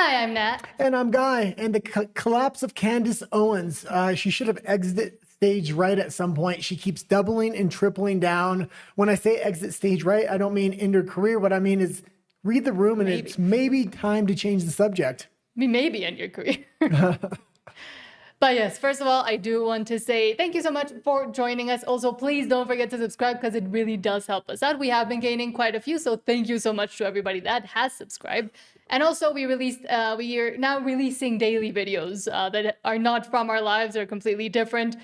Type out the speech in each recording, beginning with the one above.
Hi, I'm Nat. And I'm Guy. And the collapse of Candace Owens. She should have exited stage right at some point. She keeps doubling and tripling down. When I say exit stage right, I don't mean end her career. What I mean is read the room, and it's maybe time to change the subject. Maybe end your career. But yes, first of all, I do want to say thank you so much for joining us. Also, please don't forget to subscribe because it really does help us out. We have been gaining quite a few, so thank you so much to everybody that has subscribed. And also, we are now releasing daily videos that are not from our lives. They're completely different,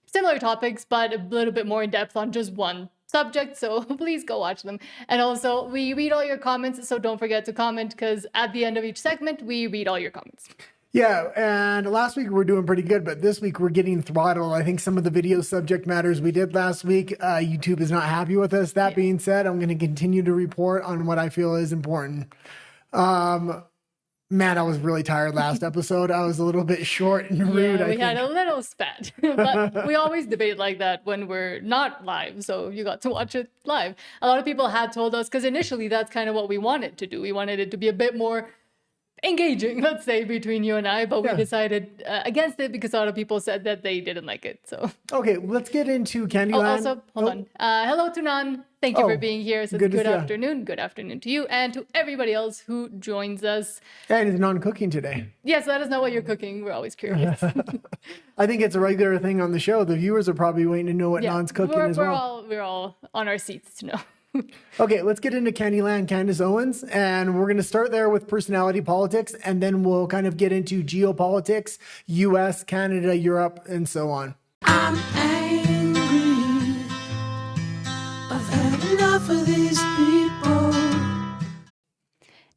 similar topics, but a little bit more in depth on just one subject, so please go watch them. And also, we read all your comments, so don't forget to comment because at the end of each segment, we read all your comments. Yeah, and last week we were doing pretty good, but this week we're getting throttled. I think some of the video subject matters we did last week, YouTube is not happy with us. That being said, I'm going to continue to report on what I feel is important. Man, I was really tired last episode. I was a little bit short and rude. Yeah, we had a little spat, but we always debate like that when we're not live, so you got to watch it live. A lot of people had told us, because initially that's kind of what we wanted to do. We wanted it to be a bit more engaging, let's say, between you and I, but we decided against it because a lot of people said that they didn't like it. So okay, let's get into Candyland. Also, hold on. Hello to Nan. Thank you for being here. So good afternoon. Good afternoon to you and to everybody else who joins us. And it's non-cooking today. Yes, let us know what you're cooking. We're always curious. I think it's a regular thing on the show. The viewers are probably waiting to know what Nan's cooking as well. We're all on our seats to know. Okay, let's get into Candyland, Candace Owens, and we're going to start there with personality politics, and then we'll kind of get into geopolitics, U.S., Canada, Europe, and so on. I'm angry. I've had enough of these people.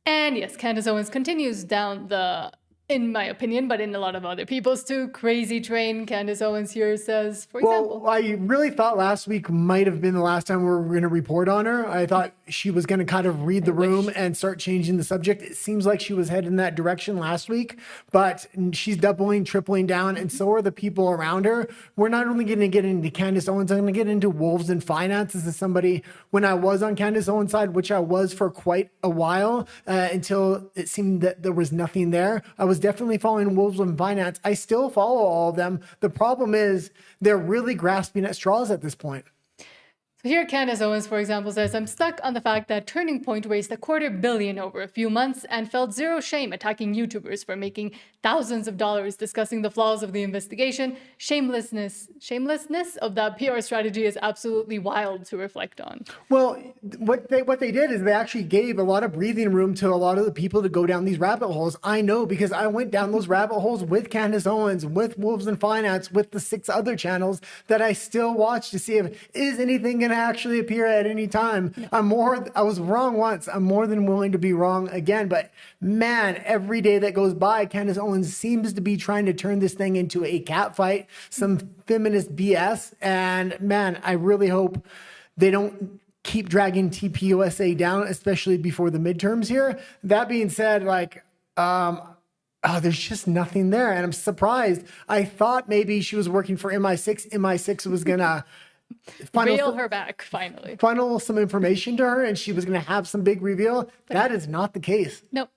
And yes, Candace Owens continues down the, in my opinion, but in a lot of other people's too, crazy train. Candace Owens here says, for example. Well, I really thought last week might have been the last time we were going to report on her. I thought she was going to kind of read the room and start changing the subject. It seems like she was headed in that direction last week, but she's doubling, tripling down, and so are the people around her. We're not only going to get into Candace Owens, I'm going to get into wolves and finance. This is somebody, when I was on Candace Owens' side, which I was for quite a while, until it seemed that there was nothing there, I was definitely following wolves and finance. I still follow all of them. The problem is they're really grasping at straws at this point. So here Candace Owens, for example, says, I'm stuck on the fact that Turning Point raised $250 million over a few months and felt zero shame attacking YouTubers for making thousands of dollars discussing the flaws of the investigation. Shamelessness of that PR strategy is absolutely wild to reflect on. Well, what they did is they actually gave a lot of breathing room to a lot of the people to go down these rabbit holes. I know because I went down those rabbit holes with Candace Owens, with Wolves and Finance, with the 6 other channels that I still watch to see if is anything going to actually appear at any time. I was wrong once. I'm more than willing to be wrong again. But man, every day that goes by, Candace Owens seems to be trying to turn this thing into a cat fight, some feminist BS. And man, I really hope they don't keep dragging U.S.A down, especially before the midterms here. That being said, there's just nothing there. And I'm surprised. I thought maybe she was working for MI6. MI6 was going to reel her back, finally. Funnel some information to her, and she was going to have some big reveal. That is not the case. No.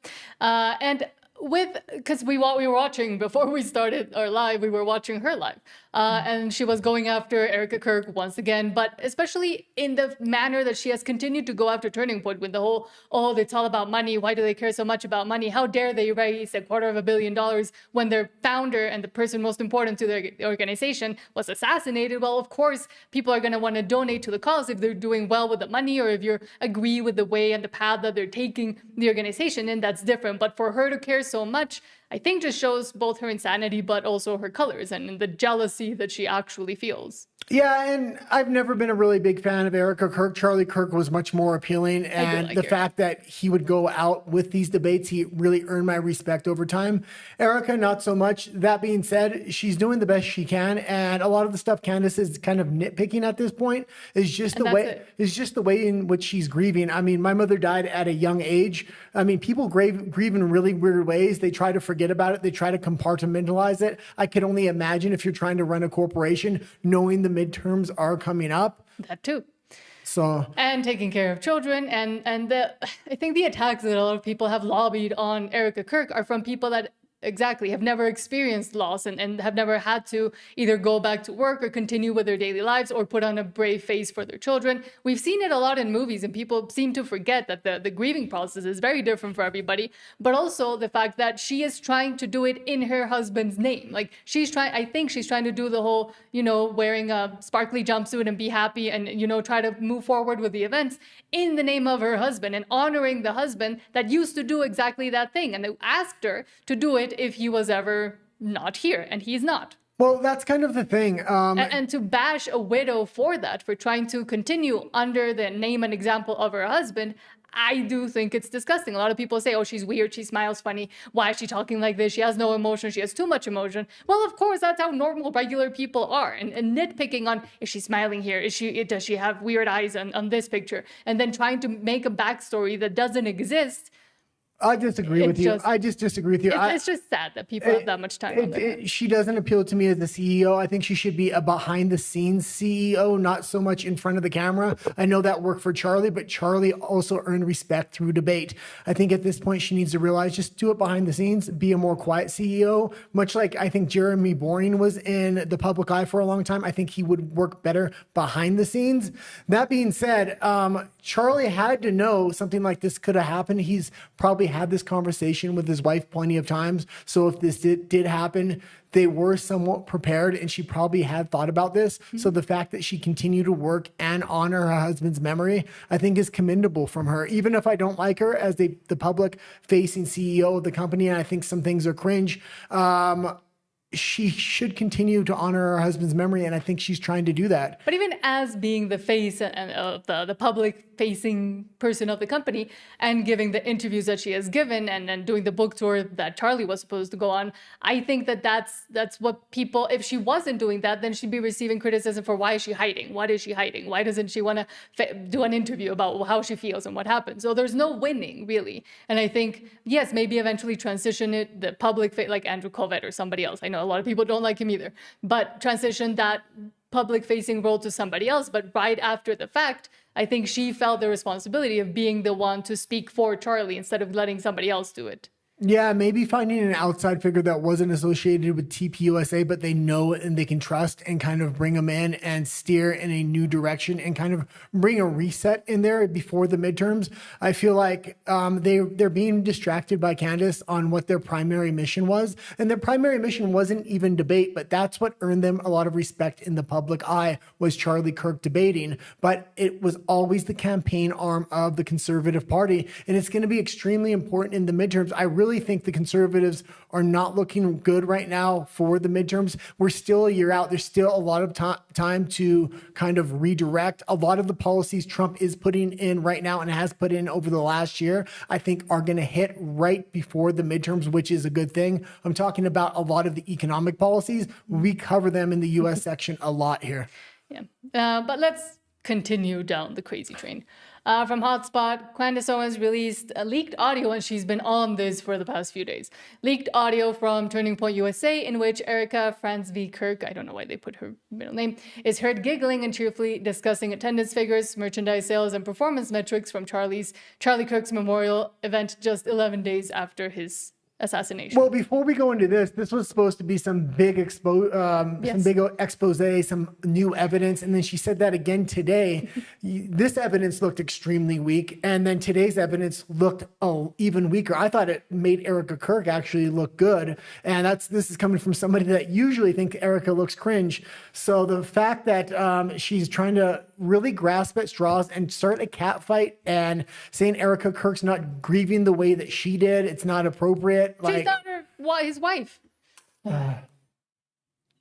Because we were watching, before we started our live, we were watching her live. And she was going after Erica Kirk once again, but especially in the manner that she has continued to go after Turning Point with the whole, it's all about money. Why do they care so much about money? How dare they raise $250 million when their founder and the person most important to their organization was assassinated? Well, of course, people are going to want to donate to the cause if they're doing well with the money or if you agree with the way and the path that they're taking the organization in, that's different. But for her to care so much, I think just shows both her insanity, but also her colors and the jealousy that she actually feels. Yeah, and I've never been a really big fan of Erica Kirk. Charlie Kirk was much more appealing, and the fact that he would go out with these debates, he really earned my respect over time. Erica, not so much. That being said, she's doing the best she can, and a lot of the stuff Candace is kind of nitpicking at this point is just the way in which she's grieving. I mean, my mother died at a young age. I mean, people grieve in really weird ways. They try to forget about it. They try to compartmentalize it. I can only imagine if you're trying to run a corporation, knowing the midterms are coming up. That too. So and taking care of children. And I think the attacks that a lot of people have lobbied on Erica Kirk are from people that exactly have never experienced loss and have never had to either go back to work or continue with their daily lives or put on a brave face for their children. We've seen it a lot in movies, and people seem to forget that the grieving process is very different for everybody, but also the fact that she is trying to do it in her husband's name. Like I think she's trying to do the whole, wearing a sparkly jumpsuit and be happy and, try to move forward with the events in the name of her husband and honoring the husband that used to do exactly that thing. And they asked her to do it if he was ever not here, and he's not. well, that's kind of the thing. And to bash a widow for that, for trying to continue under the name and example of her husband, I do think it's disgusting. A lot of people say, oh, she's weird, she smiles funny, why is she talking like this? She has no emotion, she has too much emotion. Well, of course, that's how normal, regular people are. And nitpicking on, is she smiling here? Does she have weird eyes on this picture? And then trying to make a backstory that doesn't exist. I disagree with you. I just disagree with you. It's just sad that people have that much time on their hands. She doesn't appeal to me as the CEO. I think she should be a behind the scenes CEO, not so much in front of the camera. I know that worked for Charlie, but Charlie also earned respect through debate. I think at this point she needs to realize, just do it behind the scenes, be a more quiet CEO, much like I think Jeremy Boring was in the public eye for a long time. I think he would work better behind the scenes. That being said, Charlie had to know something like this could have happened. He's probably had this conversation with his wife plenty of times. So if this did happen, they were somewhat prepared, and she probably had thought about this. Mm-hmm. So the fact that she continued to work and honor her husband's memory, I think is commendable from her. Even if I don't like her as the public facing CEO of the company, and I think some things are cringe, she should continue to honor her husband's memory, and I think she's trying to do that. But even as being the face and of the public-facing person of the company and giving the interviews that she has given and doing the book tour that Charlie was supposed to go on, I think that's what people, if she wasn't doing that, then she'd be receiving criticism for why is she hiding? What is she hiding? Why doesn't she want to do an interview about how she feels and what happened? So there's no winning, really. And I think, yes, maybe eventually transition it, the public, like Andrew Colvett or somebody else. I know a lot of people don't like him either, but transition that public-facing role to somebody else. But right after the fact, I think she felt the responsibility of being the one to speak for Charlie instead of letting somebody else do it. Yeah, maybe finding an outside figure that wasn't associated with TP-USA, but they know and they can trust, and kind of bring them in and steer in a new direction and kind of bring a reset in there before the midterms. I feel like they're being distracted by Candace on what their primary mission was. And their primary mission wasn't even debate, but that's what earned them a lot of respect in the public eye, was Charlie Kirk debating. But it was always the campaign arm of the Conservative Party. And it's going to be extremely important in the midterms. I really think the Conservatives are not looking good right now for the midterms. We're still a year out. There's still a lot of time to kind of redirect. A lot of the policies Trump is putting in right now and has put in over the last year, I think are going to hit right before the midterms, which is a good thing. I'm talking about a lot of the economic policies. We cover them in the U.S. section a lot here. Yeah, but let's continue down the crazy train. From Hotspot, Candace Owens released a leaked audio, and she's been on this for the past few days. Leaked audio from Turning Point USA, in which Erica Franz V. Kirk, I don't know why they put her middle name, is heard giggling and cheerfully discussing attendance figures, merchandise sales, and performance metrics from Charlie Kirk's memorial event just 11 days after his assassination. Well, before we go into this was supposed to be some big expose, some new evidence, and then she said that again today. This evidence looked extremely weak, and then today's evidence looked even weaker. I thought it made Erica Kirk actually look good, and this is coming from somebody that usually thinks Erica looks cringe. So the fact that she's trying to really grasp at straws and start a cat fight and saying Erica Kirk's not grieving the way that she did, it's not appropriate. She's not his wife. Hi,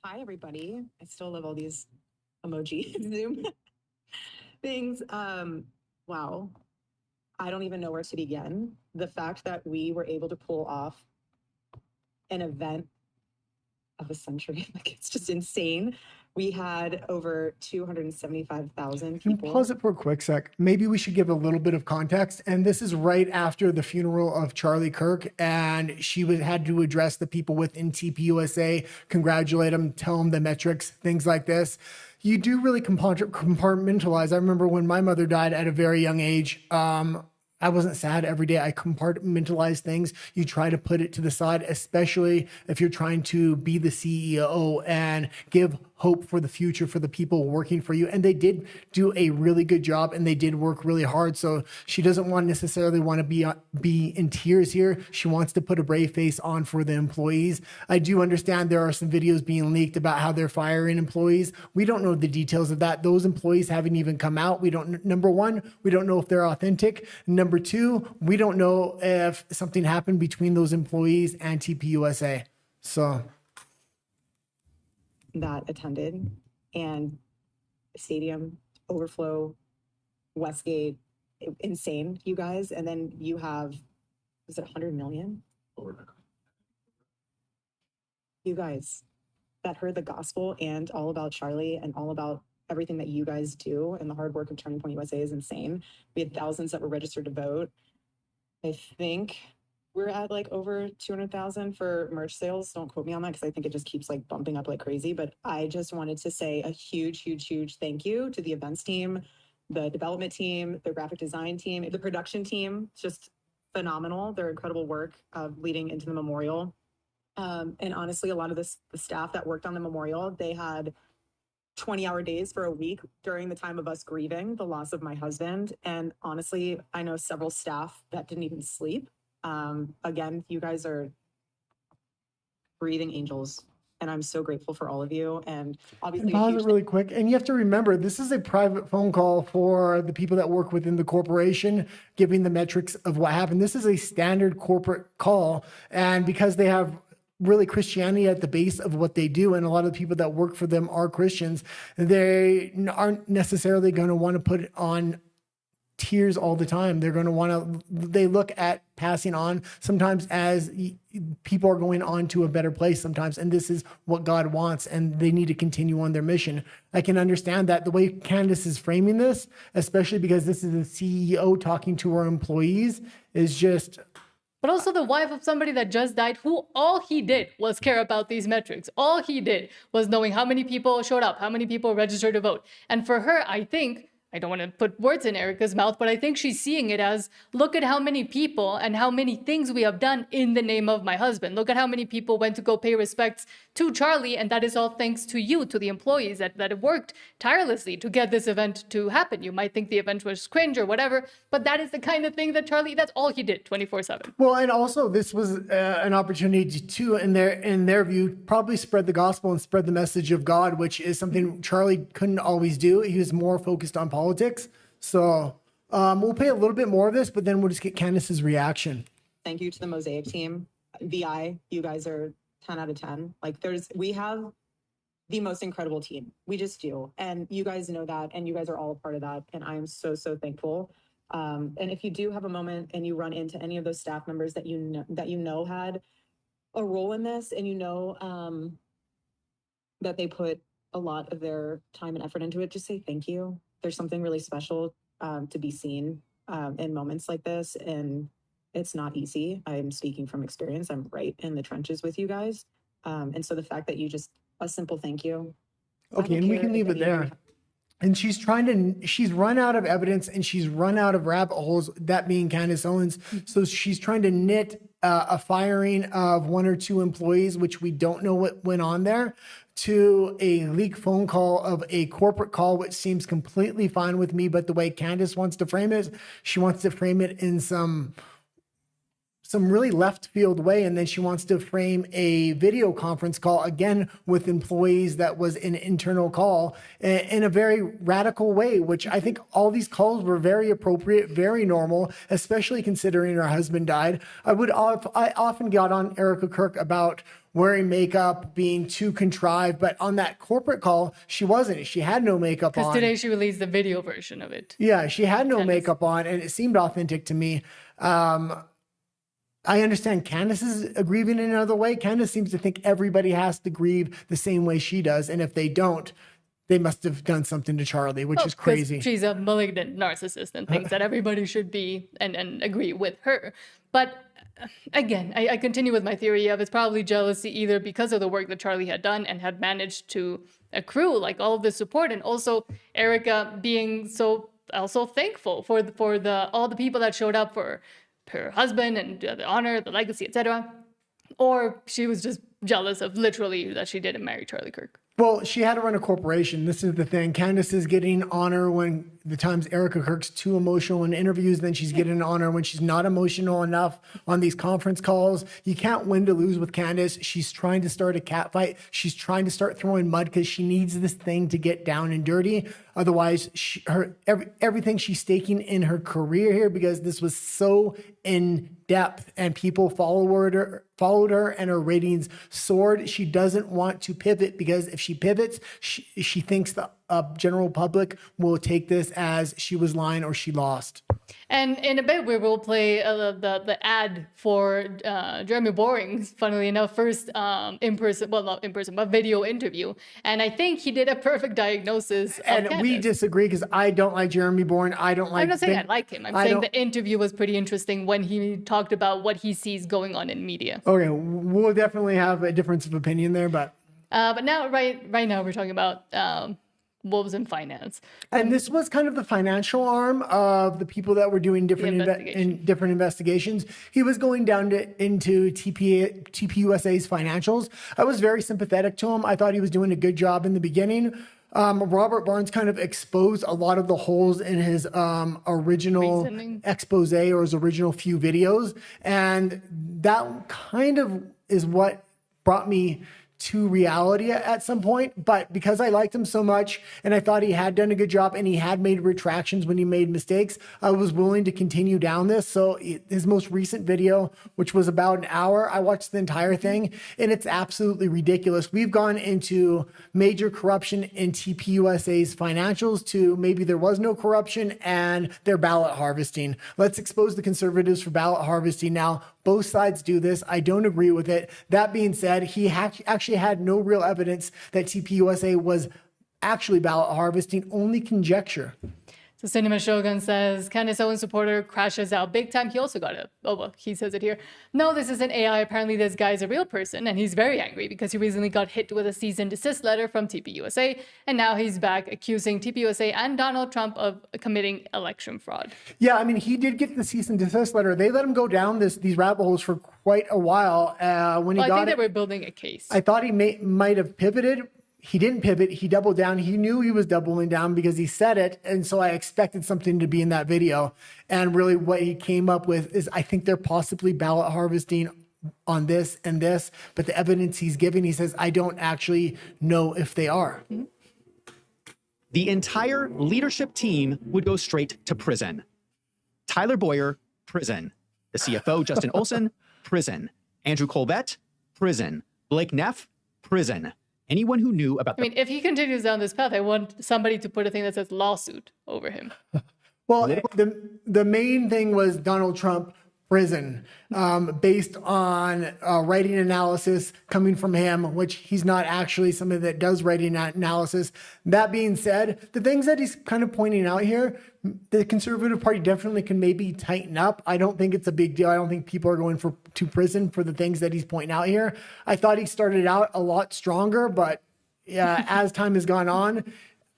everybody. I still love all these emoji Zoom things. Wow. I don't even know where to begin. The fact that we were able to pull off an event of a century, like, it's just insane. We had over 275,000 And people. pause it for a quick sec. Maybe we should give a little bit of context. And this is right after the funeral of Charlie Kirk. And she had to address the people within TPUSA, congratulate them, tell them the metrics, things like this. You do really compartmentalize. I remember when my mother died at a very young age, I wasn't sad every day. I compartmentalize things. You try to put it to the side, especially if you're trying to be the CEO and give hope for the future for the people working for you. And they did do a really good job and they did work really hard. So she doesn't necessarily want to be in tears here. She wants to put a brave face on for the employees. I do understand there are some videos being leaked about how they're firing employees. We don't know the details of that. Those employees haven't even come out. Number one, we don't know if they're authentic. Number two, we don't know if something happened between those employees and TPUSA. So That attended, and stadium overflow, Westgate, insane, you guys. And then you have, was it 100 million? You guys that heard the gospel and all about Charlie and all about everything that you guys do and the hard work of Turning Point USA is insane. We had thousands that were registered to vote. I think we're at like over 200,000 for merch sales. Don't quote me on that because I think it just keeps like bumping up like crazy. But I just wanted to say a huge, huge, huge thank you to the events team, the development team, the graphic design team, the production team. Just phenomenal. Their incredible work leading into the memorial. And honestly, a lot of the staff that worked on the memorial, they had 20-hour days for a week during the time of us grieving the loss of my husband. And honestly, I know several staff that didn't even sleep. Again, you guys are breathing angels, and I'm so grateful for all of you. And obviously, pause it really quick. And you have to remember, this is a private phone call for the people that work within the corporation, giving the metrics of what happened. This is a standard corporate call. And because they have really Christianity at the base of what they do, and a lot of the people that work for them are Christians, they aren't necessarily going to want to put it on tears all the time. They're going to want to, they look at passing on sometimes as people are going on to a better place sometimes. And this is what God wants, and they need to continue on their mission. I can understand that the way Candace is framing this, especially because this is a CEO talking to her employees, is just, But also the wife of somebody that just died, who all he did was care about these metrics. All he did was knowing how many people showed up, how many people registered to vote. And for her, I think, I don't want to put words in Erica's mouth, but I think she's seeing it as, look at how many people and how many things we have done in the name of my husband. Look at how many people went to go pay respects to Charlie, and that is all thanks to you, to the employees that have worked tirelessly to get this event to happen. You might think the event was cringe or whatever, but that is the kind of thing that Charlie, that's all he did 24/7. well, and also this was an opportunity to, in their view, probably spread the gospel and spread the message of God, which is something Charlie couldn't always do. He was more focused on politics. So we'll play a little bit more of this, but then we'll just get Candace's reaction. thank you to the Mosaic team. VI, you guys are 10 out of 10. Like we have the most incredible team. We just do. And you guys know that, and you guys are all a part of that. And I am so, so thankful. And if you do have a moment and you run into any of those staff members that you know had a role in this, and you know that they put a lot of their time and effort into it, just say thank you. There's something really special to be seen in moments like this, and it's not easy. I'm speaking from experience. I'm right in the trenches with you guys. And so the fact that you just, a simple thank you. Okay, and we can leave it there. And she's run out of evidence, and she's run out of rabbit holes, that being Candace Owens. So she's trying to knit a firing of one or two employees, which we don't know what went on there, to a leak phone call of a corporate call, which seems completely fine with me. But the way Candace wants to frame it, she wants to frame it in some really left field way. And then she wants to frame a video conference call again with employees that was an internal call in a very radical way, which I think all these calls were very appropriate, very normal, especially considering her husband died. I often got on Erica Kirk about wearing makeup, being too contrived, but on that corporate call, she wasn't. She had no makeup on. Because today she released the video version of it. Yeah, she had no makeup on, and it seemed authentic to me. I understand Candace is grieving in another way. Candace seems to think everybody has to grieve the same way she does. And if they don't, they must have done something to Charlie, which is 'Cause crazy. she's a malignant narcissist and thinks that everybody should be and agree with her. But again, I continue with my theory of it's probably jealousy either because of the work that Charlie had done and had managed to accrue like all of this support, and also Erica being so also thankful for the all the people that showed up for her husband and the honor, the legacy, etc. Or she was just jealous of literally that she didn't marry Charlie Kirk. Well, she had to run a corporation. This is the thing. Candace is getting honor when the times Erica Kirk's too emotional in interviews. Then she's getting honor when she's not emotional enough on these conference calls. You can't win to lose with Candace. She's trying to start a cat fight. She's trying to start throwing mud because she needs this thing to get down and dirty. Otherwise, everything she's staking in her career here, because this was so in depth and people followed her and her ratings soared. She doesn't want to pivot because if she pivots, she thinks the general public will take this as she was lying or she lost. And in a bit, we will play the ad for Jeremy Boring's, funnily enough, first in-person, well, not in-person, but video interview. And I think he did a perfect diagnosis of And we Candace. disagree because I don't like Jeremy Boring. I don't like... I'm not saying I like him. I'm I saying don't- the interview was pretty interesting when he talked about what he sees going on in media. Okay, we'll definitely have a difference of opinion there, but... But now, right now, we're talking about wolves in finance. And this was kind of the financial arm of the people that were doing different different investigations. He was going down into TPUSA's financials. I was very sympathetic to him. I thought he was doing a good job in the beginning. Robert Barnes kind of exposed a lot of the holes in his original Reasoning. expose or his original few videos. And that kind of is what brought me to reality at some point. But because I liked him so much and I thought he had done a good job and he had made retractions when he made mistakes, I was willing to continue down this. So his most recent video, which was about an hour, I watched the entire thing and it's absolutely ridiculous. We've gone into major corruption in TPUSA's financials to maybe there was no corruption and they're ballot harvesting. Let's expose the conservatives for ballot harvesting now. Both sides do this. I don't agree with it. That being said, he actually had no real evidence that TPUSA was actually ballot harvesting, only conjecture. So Cinema Shogun says, Candace Owens supporter crashes out big time. He also got he says it here. No, this isn't AI. Apparently this guy is a real person and he's very angry because he recently got hit with a cease and desist letter from TPUSA. And now he's back accusing TPUSA and Donald Trump of committing election fraud. Yeah, I mean, he did get the cease and desist letter. They let him go down these rabbit holes for quite a while. When he I got think it, they were building a case. I thought he might have pivoted. He didn't pivot. He doubled down. He knew he was doubling down because he said it. And so I expected something to be in that video. And really what he came up with is I think they're possibly ballot harvesting on this and this. But the evidence he's giving, he says, I don't actually know if they are. Mm-hmm. The entire leadership team would go straight to prison. Tyler Boyer, prison. The CFO, Justin Olson, prison. Andrew Colbett, prison. Blake Neff, prison. Anyone who knew about I mean, if he continues down this path, I want somebody to put a thing that says lawsuit over him. Well, the main thing was Donald Trump prison, based on writing analysis coming from him, which he's not actually somebody that does writing analysis. That being said, the things that he's kind of pointing out here, the Conservative Party definitely can maybe tighten up. I don't think it's a big deal. I don't think people are going to prison for the things that he's pointing out here. I thought he started out a lot stronger, but as time has gone on,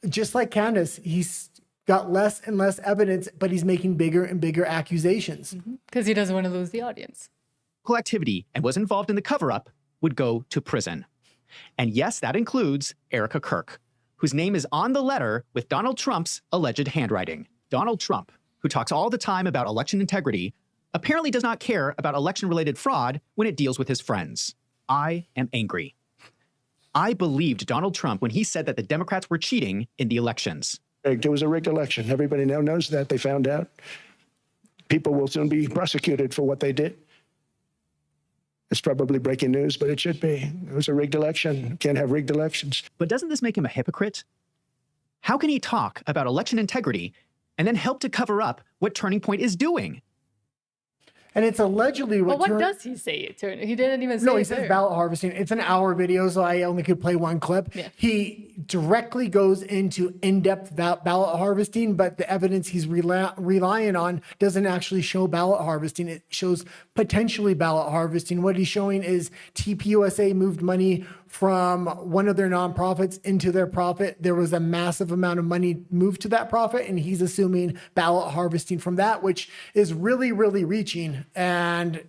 just like Candace, he's got less and less evidence, but he's making bigger and bigger accusations. Because he doesn't want to lose the audience. activity and was involved in the cover-up would go to prison. And yes, that includes Erica Kirk, whose name is on the letter with Donald Trump's alleged handwriting. Donald Trump, who talks all the time about election integrity, apparently does not care about election-related fraud when it deals with his friends. I am angry. I believed Donald Trump when he said that the Democrats were cheating in the elections. It was a rigged election. Everybody now knows that. They found out. People will soon be prosecuted for what they did. It's probably breaking news, but it should be. It was a rigged election. Can't have rigged elections. But doesn't this make him a hypocrite? How can he talk about election integrity and then help to cover up what Turning Point is doing? And it's allegedly But what turned. does he say? He didn't even say No, he it says there. ballot harvesting. It's an hour video, so I only could play one clip. Yeah. He directly goes into in-depth ballot harvesting, but the evidence he's relying on doesn't actually show ballot harvesting. It shows potentially ballot harvesting. What he's showing is U.S.A. moved money from one of their nonprofits into their profit. There was a massive amount of money moved to that profit, and he's assuming ballot harvesting from that, which is really, really reaching. And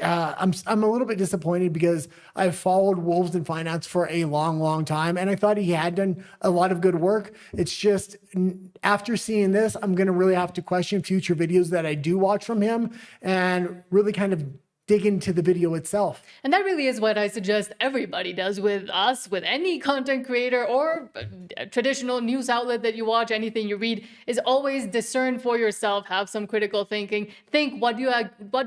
I'm a little bit disappointed because I've followed Wolves in Finance for a long, long time, and I thought he had done a lot of good work. It's just after seeing this, I'm going to really have to question future videos that I do watch from him and really kind of dig into the video itself. And that really is what I suggest everybody does with us, with any content creator or a traditional news outlet that you watch, anything you read, is always discern for yourself, have some critical thinking, think what do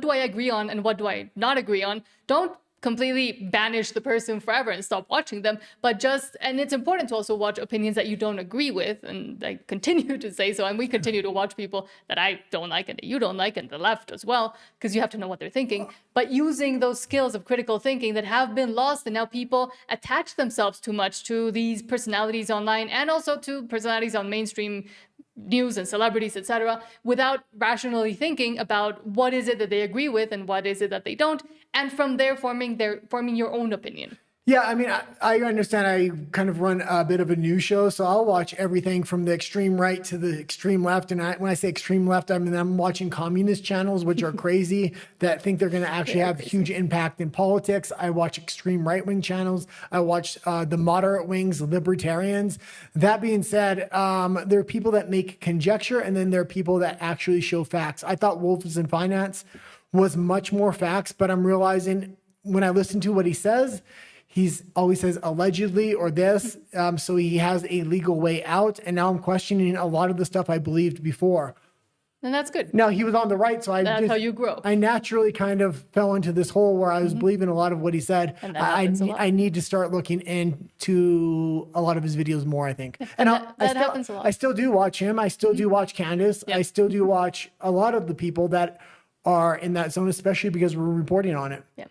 I agree on and what do I not agree on. Don't completely banish the person forever and stop watching them, but and it's important to also watch opinions that you don't agree with, and I continue to say so, and we continue to watch people that I don't like and that you don't like, and the left as well, because you have to know what they're thinking, but using those skills of critical thinking that have been lost, and now people attach themselves too much to these personalities online and also to personalities on mainstream news and celebrities, etc., without rationally thinking about what is it that they agree with and what is it that they don't, and from there forming your own opinion. Yeah, I mean, I understand I kind of run a bit of a news show, so I'll watch everything from the extreme right to the extreme left. And when I say extreme left, I mean, I'm watching communist channels, which are crazy, that think they're going to actually have huge impact in politics. I watch extreme right-wing channels. I watch the moderate wings, libertarians. That being said, there are people that make conjecture, and then there are people that actually show facts. I thought Wolves in Finance was much more facts, but I'm realizing when I listen to what he says, he's always says allegedly or this, so he has a legal way out. And now I'm questioning a lot of the stuff I believed before. And that's good. Now he was on the right, so That's how you grow. I naturally kind of fell into this hole where I was believing a lot of what he said. And that happens a lot. I need to start looking into a lot of his videos more, I think. And that happens a lot. I still do watch him. I still do watch Candace. Yep. I still do watch a lot of the people that are in that zone, especially because we're reporting on it. Yeah.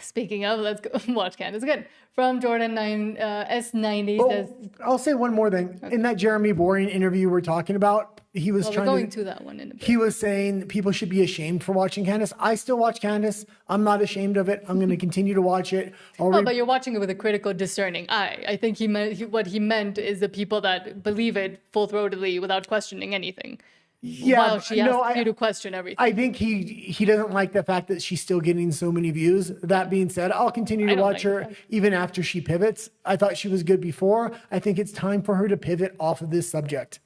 Speaking of, let's go watch Candace again. From Jordan S90 says, I'll say one more thing. In that Jeremy Boring interview we're talking about, he was well, we're trying going to that one in a bit. He was saying that people should be ashamed for watching Candace. I still watch Candace. I'm not ashamed of it. I'm going to continue to watch it. But you're watching it with a critical discerning eye. I think what he meant is the people that believe it full-throatedly without questioning anything. Yeah, While she asks you to question everything. I think he doesn't like the fact that she's still getting so many views. That being said, I'll continue to don't watch like her that. even after she pivots. I thought she was good before. I think it's time for her to pivot off of this subject.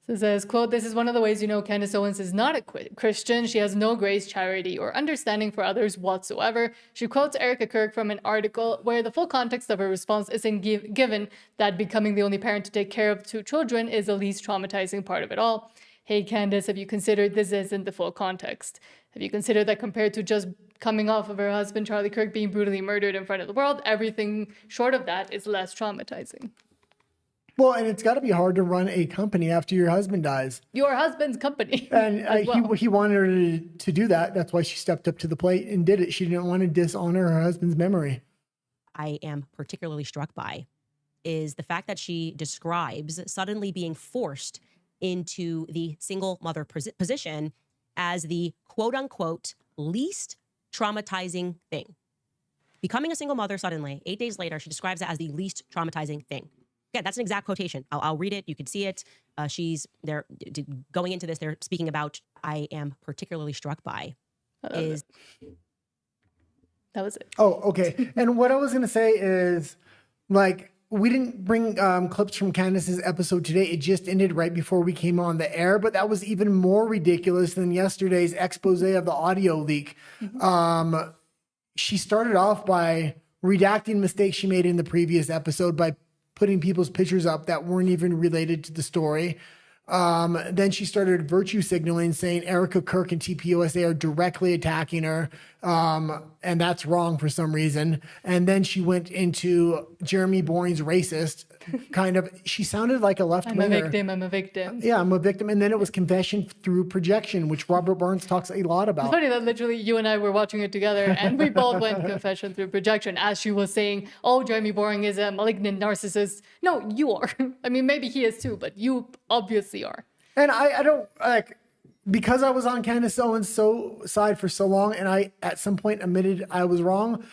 So it says, quote, "This is one of the ways you know Candace Owens is not a Christian. She has no grace, charity, or understanding for others whatsoever." She quotes Erica Kirk from an article where the full context of her response isn't given, that becoming the only parent to take care of 2 children is the least traumatizing part of it all. Hey, Candace, have you considered this isn't the full context? Have you considered that compared to just coming off of her husband, Charlie Kirk, being brutally murdered in front of the world, everything short of that is less traumatizing? Well, and it's got to be hard to run a company after your husband dies. Your husband's company. And as well. he wanted her to do that. That's why she stepped up to the plate and did it. She didn't want to dishonor her husband's memory. I am particularly struck by is the fact that she describes suddenly being forced into the single mother position as the quote unquote least traumatizing thing. Becoming a single mother suddenly, 8 days later, she describes it as the least traumatizing thing. Yeah, that's an exact quotation. I'll read it. You can see it. They're going into this. They're speaking about, I am particularly struck by is. That was it. Oh, okay. And what I was going to say is, like, we didn't bring clips from Candace's episode today. It just ended right before we came on the air, but that was even more ridiculous than yesterday's expose of the audio leak. Mm-hmm. She started off by redacting mistakes she made in the previous episode by putting people's pictures up that weren't even related to the story. Then she started virtue signaling, saying Erica Kirk and TPUSA are directly attacking her, and that's wrong for some reason. And then she went into Jeremy Boring's racist, she sounded like a left-winger. I'm a victim. Yeah, I'm a victim. And then it was confession through projection, which Robert Barnes talks a lot It's about. funny that literally you and I were watching it together and we both went confession through projection as she was saying, oh, Jeremy Boring is a malignant narcissist. No, you are. I mean, maybe he is too, but you obviously are. And I don't like, because I was on Candace Owens' side for so long, and I at some point admitted I was wrong.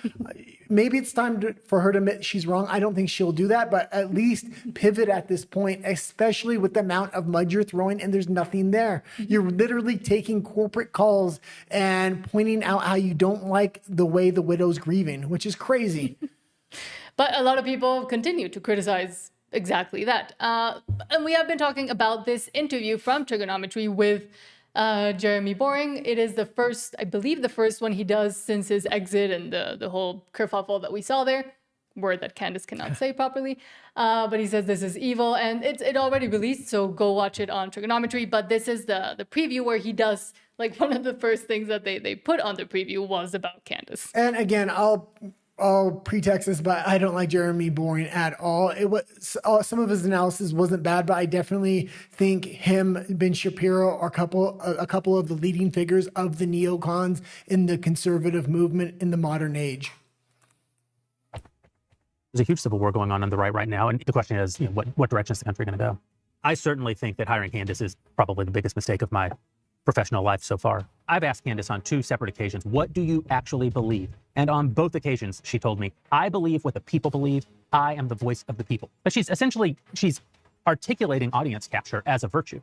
Maybe it's time for her to admit she's wrong. I don't think she'll do that, but at least pivot at this point, especially with the amount of mud you're throwing, and there's nothing there. You're literally taking corporate calls and pointing out how you don't like the way the widow's grieving, which is crazy. But a lot of people continue to criticize exactly that. And we have been talking about this interview from Trigonometry with Jeremy Boring. It is the first, I believe the first one he does since his exit and the whole kerfuffle that we saw there. Word that Candace cannot say properly. But he says this is evil, and it already released, so go watch it on Trigonometry. But this is the preview where he does, like, one of the first things that they put on the preview was about Candace. And again, I'll pretext this, but I don't like Jeremy Boring at all. It was some of his analysis wasn't bad, but I definitely think him, Ben Shapiro, are a couple of the leading figures of the neocons in the conservative movement in the modern age. There's a huge civil war going on the right now, and the question is, what direction is the country going to go? I certainly think that hiring Candace is probably the biggest mistake of my professional life so far. I've asked Candace on 2 separate occasions, what do you actually believe? And on both occasions, she told me, I believe what the people believe. I am the voice of the people. But she's articulating audience capture as a virtue.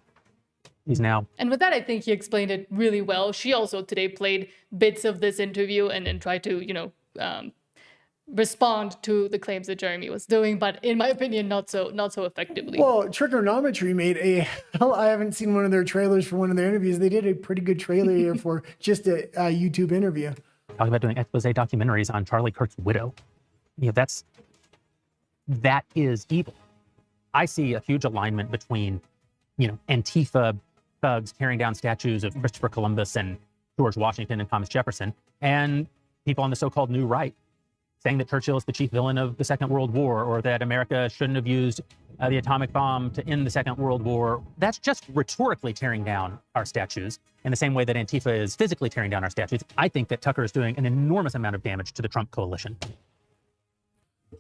And with that, I think he explained it really well. She also today played bits of this interview and tried to, respond to the claims that Jeremy was doing, but in my opinion, not so effectively. Well, Trigonometry made I haven't seen one of their trailers for one of their interviews. They did a pretty good trailer here for just a YouTube interview. Talking about doing expose documentaries on Charlie Kirk's widow. That is evil. I see a huge alignment between, Antifa thugs tearing down statues of Christopher Columbus and George Washington and Thomas Jefferson, and people on the so-called new right saying that Churchill is the chief villain of the Second World War, or that America shouldn't have used the atomic bomb to end the Second World War. That's just rhetorically tearing down our statues in the same way that Antifa is physically tearing down our statues. I think that Tucker is doing an enormous amount of damage to the Trump coalition.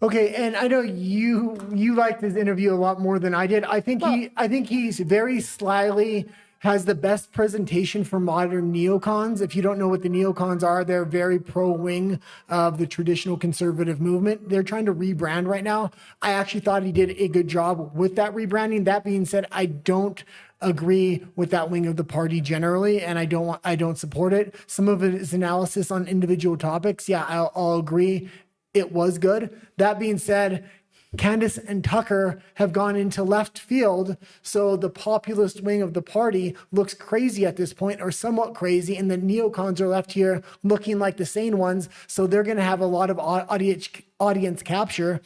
Okay, and I know you liked this interview a lot more than I did. I think he's very slyly has the best presentation for modern neocons. If you don't know what the neocons are, they're very pro-wing of the traditional conservative movement. They're trying to rebrand right now. I actually thought he did a good job with that rebranding. That being said, I don't agree with that wing of the party generally, and I don't support it. Some of his analysis on individual topics, yeah, I'll agree. It was good. That being said, Candace and Tucker have gone into left field, so the populist wing of the party looks crazy at this point, or somewhat crazy, and the neocons are left here looking like the sane ones, so they're going to have a lot of audience capture.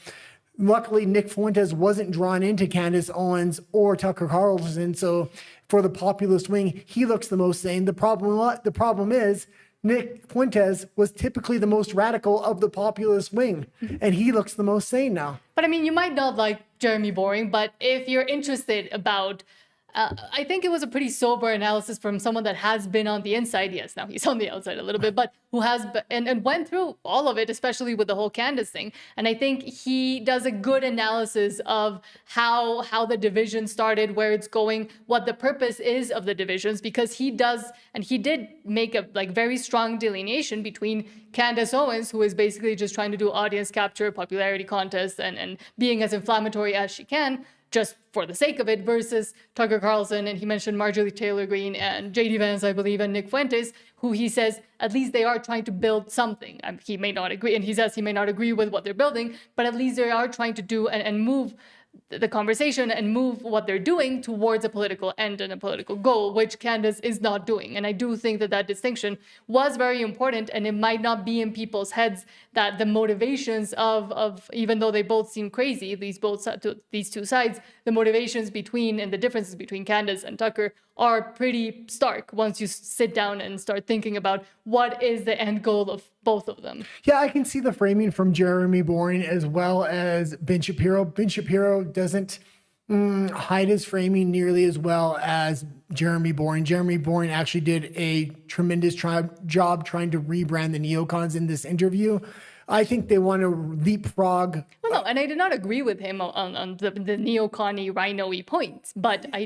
Luckily, Nick Fuentes wasn't drawn into Candace Owens or Tucker Carlson, so for the populist wing, he looks the most sane. The problem is, Nick Fuentes was typically the most radical of the populist wing, and he looks the most sane now. But I mean, you might not like Jeremy Boring, but if you're interested about, I think it was a pretty sober analysis from someone that has been on the inside. Yes, now he's on the outside a little bit, but who has and went through all of it, especially with the whole Candace thing. And I think he does a good analysis of how the division started, where it's going, what the purpose is of the divisions, because he did make a very strong delineation between Candace Owens, who is basically just trying to do audience capture, popularity contests, and being as inflammatory as she can, just for the sake of it, versus Tucker Carlson, and he mentioned Marjorie Taylor Greene and J.D. Vance, I believe, and Nick Fuentes, who he says at least they are trying to build something. He may not agree, and he says he may not agree with what they're building, but at least they are trying to do and move the conversation and move what they're doing towards a political end and a political goal, which Candace is not doing. And I do think that that distinction was very important, and it might not be in people's heads that the motivations of even though they both seem crazy, these two sides, the motivations between and the differences between Candace and Tucker are pretty stark once you sit down and start thinking about what is the end goal of both of them. Yeah, I can see the framing from Jeremy Boring as well as Ben Shapiro. Ben Shapiro doesn't hide his framing nearly as well as Jeremy Boring. Jeremy Boring actually did a tremendous job trying to rebrand the neocons in this interview. I think they want to leapfrog. Well, no, and I did not agree with him on the neocon-y, rhino-y points. But I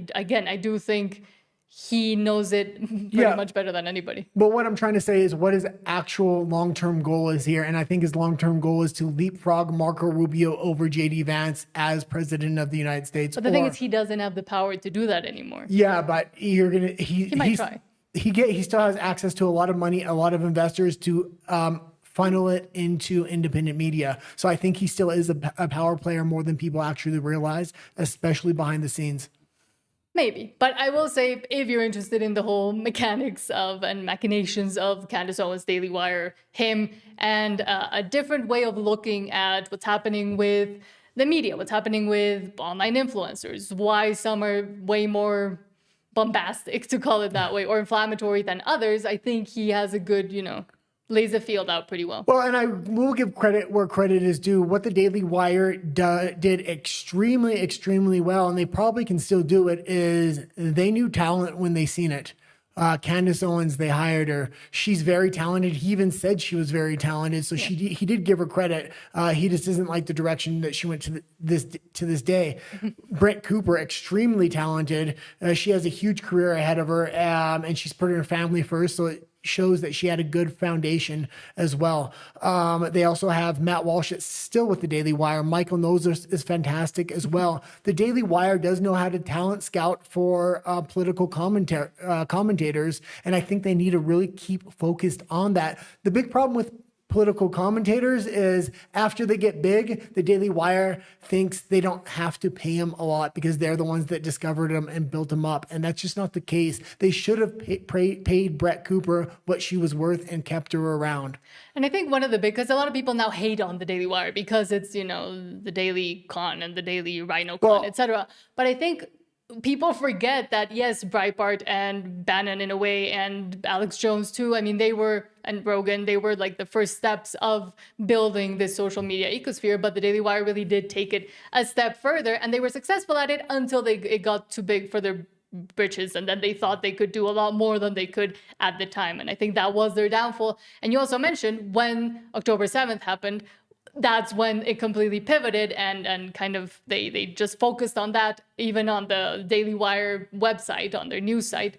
do think he knows it pretty much better than anybody. But what I'm trying to say is what his actual long-term goal is here. And I think his long-term goal is to leapfrog Marco Rubio over J.D. Vance as president of the United States. But the thing is, he doesn't have the power to do that anymore. Yeah, but he might try. He still has access to a lot of money, a lot of investors to funnel it into independent media. So I think he still is a power player more than people actually realize, especially behind the scenes. Maybe. But I will say, if you're interested in the whole mechanics of and machinations of Candace Owens' Daily Wire, him, and a different way of looking at what's happening with the media, what's happening with online influencers, why some are way more bombastic, to call it that way, or inflammatory than others, I think he has a good, lays the field out pretty well. Well, and I will give credit where credit is due. What the Daily Wire did extremely, extremely well, and they probably can still do it, is they knew talent when they seen it. Candace Owens, they hired her. She's very talented. He even said she was very talented, so he did give her credit. He just doesn't like the direction that she went to this day. Brett Cooper, extremely talented. She has a huge career ahead of her, and she's putting her family first, so it shows that she had a good foundation as well. They also have Matt Walsh that's still with the Daily Wire. Michael Noser is fantastic as well. The Daily Wire does know how to talent scout for political commentators, and I think they need to really keep focused on that. The big problem with political commentators is after they get big, the Daily Wire thinks they don't have to pay them a lot because they're the ones that discovered them and built them up. And that's just not the case. They should have paid Brett Cooper what she was worth and kept her around. And I think one of the big, because a lot of people now hate on the Daily Wire because it's, the Daily Con and the Daily Rhino Con, etc. But I think people forget that, yes, Breitbart and Bannon in a way, and Alex Jones too, and Rogan, they were like the first steps of building this social media ecosphere, but the Daily Wire really did take it a step further, and they were successful at it until it got too big for their britches, and then they thought they could do a lot more than they could at the time. And I think that was their downfall. And you also mentioned when October 7th happened, that's when it completely pivoted and kind of they just focused on that, even on the Daily Wire website, on their news site.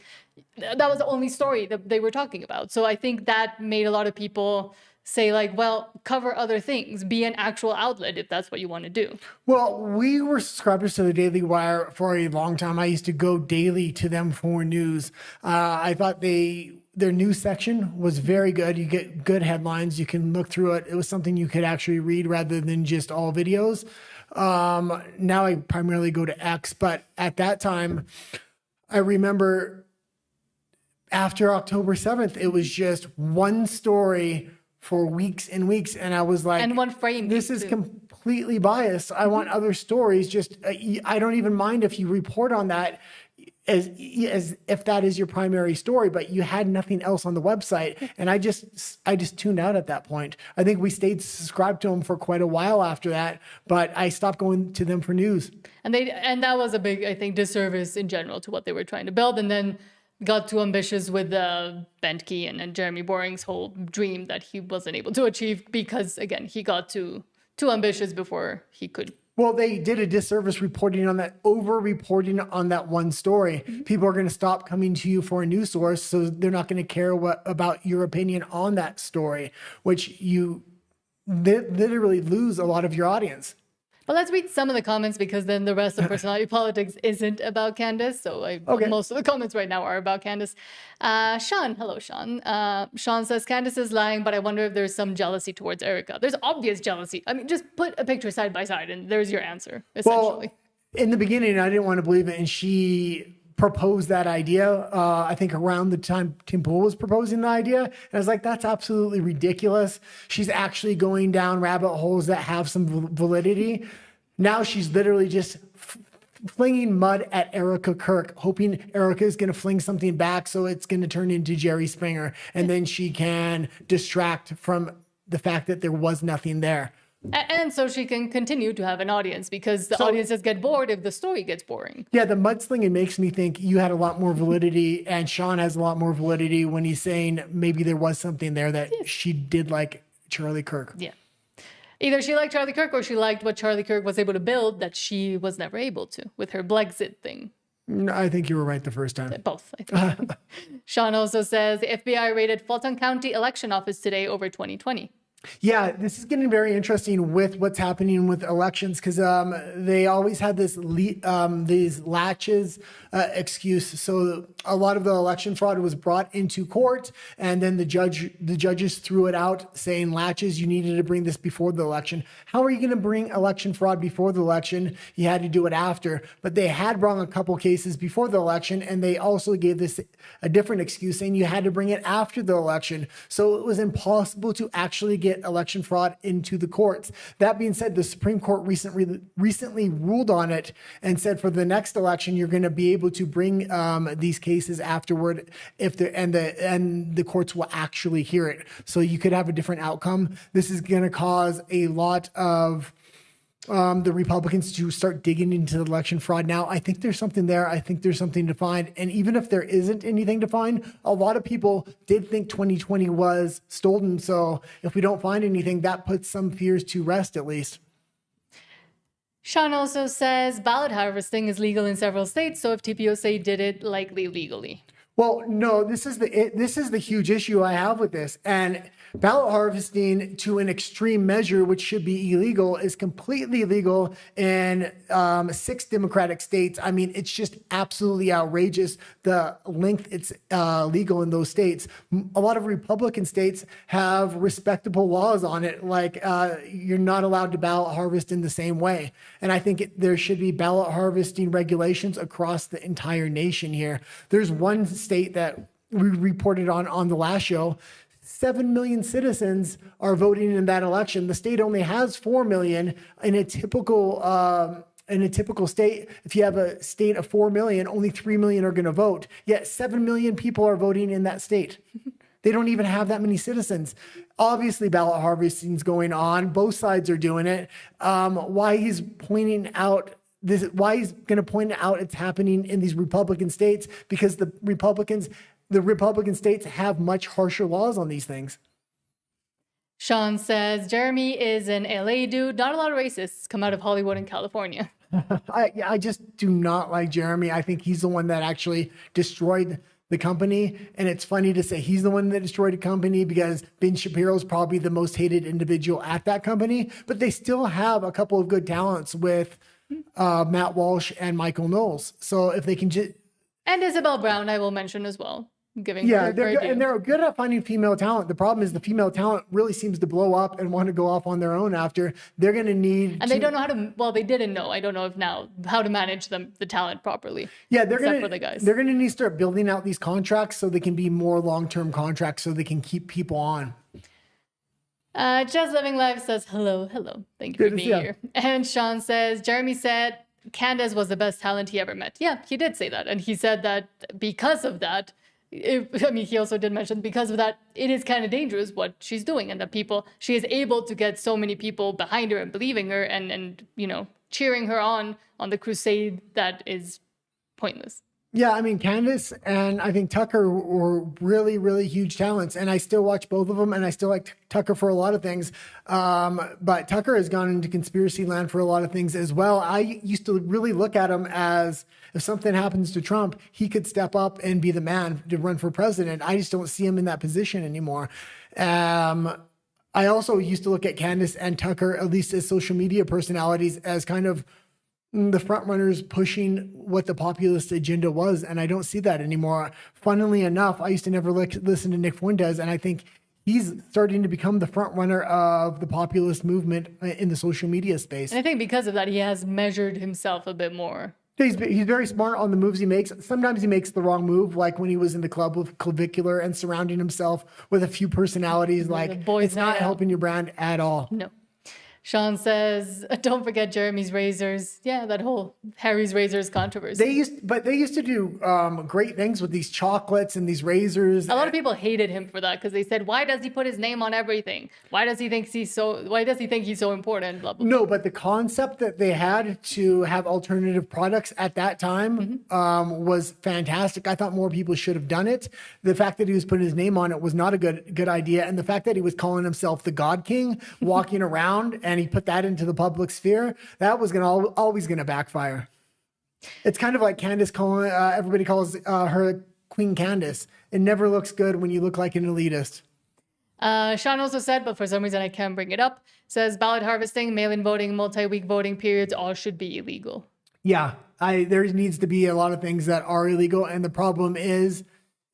That was the only story that they were talking about. So I think that made a lot of people say, like, well, cover other things, be an actual outlet if that's what you want to do. Well, we were subscribers to the Daily Wire for a long time. I used to go daily to them for news. I thought their news section was very good. You get good headlines. You can look through it. It was something you could actually read rather than just all videos. Now I primarily go to X, but at that time, I remember after October 7th, it was just one story for weeks and weeks. And I was like, and one frame. This is completely biased. I want other stories. Just, I don't even mind if you report on that as if that is your primary story, but you had nothing else on the website. And I just tuned out at that point. I think we stayed subscribed to them for quite a while after that, but I stopped going to them for news. And that was a big, I think, disservice in general to what they were trying to build. And then got too ambitious with Bentke and Jeremy Boring's whole dream that he wasn't able to achieve because, again, he got too ambitious before he could. Well, they did a disservice reporting on that, over-reporting on that one story. Mm-hmm. People are going to stop coming to you for a news source, so they're not going to care about your opinion on that story, which you literally lose a lot of your audience. Well, let's read some of the comments because then the rest of Personality Politics isn't about Candace. So most of the comments right now are about Candace. Sean, hello, Sean. Sean says, Candace is lying, but I wonder if there's some jealousy towards Erica. There's obvious jealousy. I mean, just put a picture side by side and there's your answer, essentially. Well, in the beginning, I didn't want to believe it. And she proposed that idea, I think around the time Tim Pool was proposing the idea. And I was like, that's absolutely ridiculous. She's actually going down rabbit holes that have some validity. Now she's literally just flinging mud at Erica Kirk, hoping Erica is going to fling something back so it's going to turn into Jerry Springer. And then she can distract from the fact that there was nothing there. And so she can continue to have an audience because the audiences get bored if the story gets boring. Yeah, the mudslinging makes me think you had a lot more validity, and Sean has a lot more validity when he's saying maybe there was something there that she did like Charlie Kirk. Yeah. Either she liked Charlie Kirk or she liked what Charlie Kirk was able to build that she was never able to with her Blexit thing. No, I think you were right the first time. Both, I think. Sean also says the FBI raided Fulton County election office today over 2020. Yeah, this is getting very interesting with what's happening with elections because they always had this these latches excuse. So a lot of the election fraud was brought into court, and then the judges threw it out, saying latches. You needed to bring this before the election. How are you going to bring election fraud before the election? You had to do it after. But they had brought a couple cases before the election, and they also gave this a different excuse, saying you had to bring it after the election. So it was impossible to actually get election fraud into the courts. That being said, the Supreme Court recently ruled on it and said for the next election, you're going to be able to bring these cases afterward if the courts will actually hear it. So you could have a different outcome. This is going to cause a lot of the Republicans to start digging into the election fraud now. I think there's something there. I think there's something to find. And even if there isn't anything to find, a lot of people did think 2020 was stolen. So if we don't find anything, that puts some fears to rest at least. Sean also says ballot harvesting is legal in several states. So if TPOSA did it, likely legally. Well, no, this is the huge issue I have with this. And ballot harvesting to an extreme measure, which should be illegal, is completely legal in 6 Democratic states. I mean, it's just absolutely outrageous the length it's legal in those states. A lot of Republican states have respectable laws on it, like you're not allowed to ballot harvest in the same way. And I think there should be ballot harvesting regulations across the entire nation here. There's one state that we reported on the last show. 7 million citizens are voting in that election. The state only has 4 million. In a typical state, if you have a state of 4 million, only 3 million are going to vote. Yet 7 million people are voting in that state. They don't even have that many citizens. Obviously, ballot harvesting is going on. Both sides are doing it. Why he's pointing out this? Why he's going to point out it's happening in these Republican states? Because the Republican states have much harsher laws on these things. Sean says Jeremy is an LA dude. Not a lot of racists come out of Hollywood and California. I just do not like Jeremy. I think he's the one that actually destroyed the company. And it's funny to say he's the one that destroyed the company because Ben Shapiro is probably the most hated individual at that company. But they still have a couple of good talents with Matt Walsh and Michael Knowles. So if they can just... And Isabel Brown, I will mention as well. Giving they're good, and they're good at finding female talent. The problem is the female talent really seems to blow up and want to go off on their own after. They're going to need... And they don't know how to... Well, they didn't know. I don't know if now how to manage the talent properly. Yeah, they're going to need to start building out these contracts so they can be more long-term contracts so they can keep people on. Just Living Life says, hello. Thank you for being here. And Sean says, Jeremy said Candace was the best talent he ever met. Yeah, he did say that. And he said that because of that, he also did mention because of that, it is kind of dangerous what she's doing and that she is able to get so many people behind her and believing her and cheering her on the crusade that is pointless. Yeah, I mean, Candace and I think Tucker were really, really huge talents. And I still watch both of them and I still like Tucker for a lot of things. But Tucker has gone into conspiracy land for a lot of things as well. I used to really look at him as if something happens to Trump, he could step up and be the man to run for president. I just don't see him in that position anymore. I also used to look at Candace and Tucker, at least as social media personalities, as kind of the front runners pushing what the populist agenda was. And I don't see that anymore. Funnily enough, I used to never listen to Nick Fuentes. And I think he's starting to become the front runner of the populist movement in the social media space. And I think because of that, he has measured himself a bit more. He's very smart on the moves he makes. Sometimes he makes the wrong move, like when he was in the club with Clavicular and surrounding himself with a few personalities. Like, it's not helping your brand at all. No. Sean says, don't forget Jeremy's razors. Yeah, that whole Harry's razors controversy. They used to do great things with these chocolates and these razors. A lot of people hated him for that because they said, why does he put his name on everything? Why does he think he's so important? Blah, blah, blah. No, but the concept that they had to have alternative products at that time was fantastic. I thought more people should have done it. The fact that he was putting his name on it was not a good idea. And the fact that he was calling himself the God King, walking around, and he put that into the public sphere, that was always going to backfire. It's kind of like Candace calling, everybody calls her Queen Candace. It never looks good when you look like an elitist. Sean also said, but for some reason I can't bring it up, says ballot harvesting, mail-in voting, multi-week voting periods, all should be illegal. Yeah, there needs to be a lot of things that are illegal. And the problem is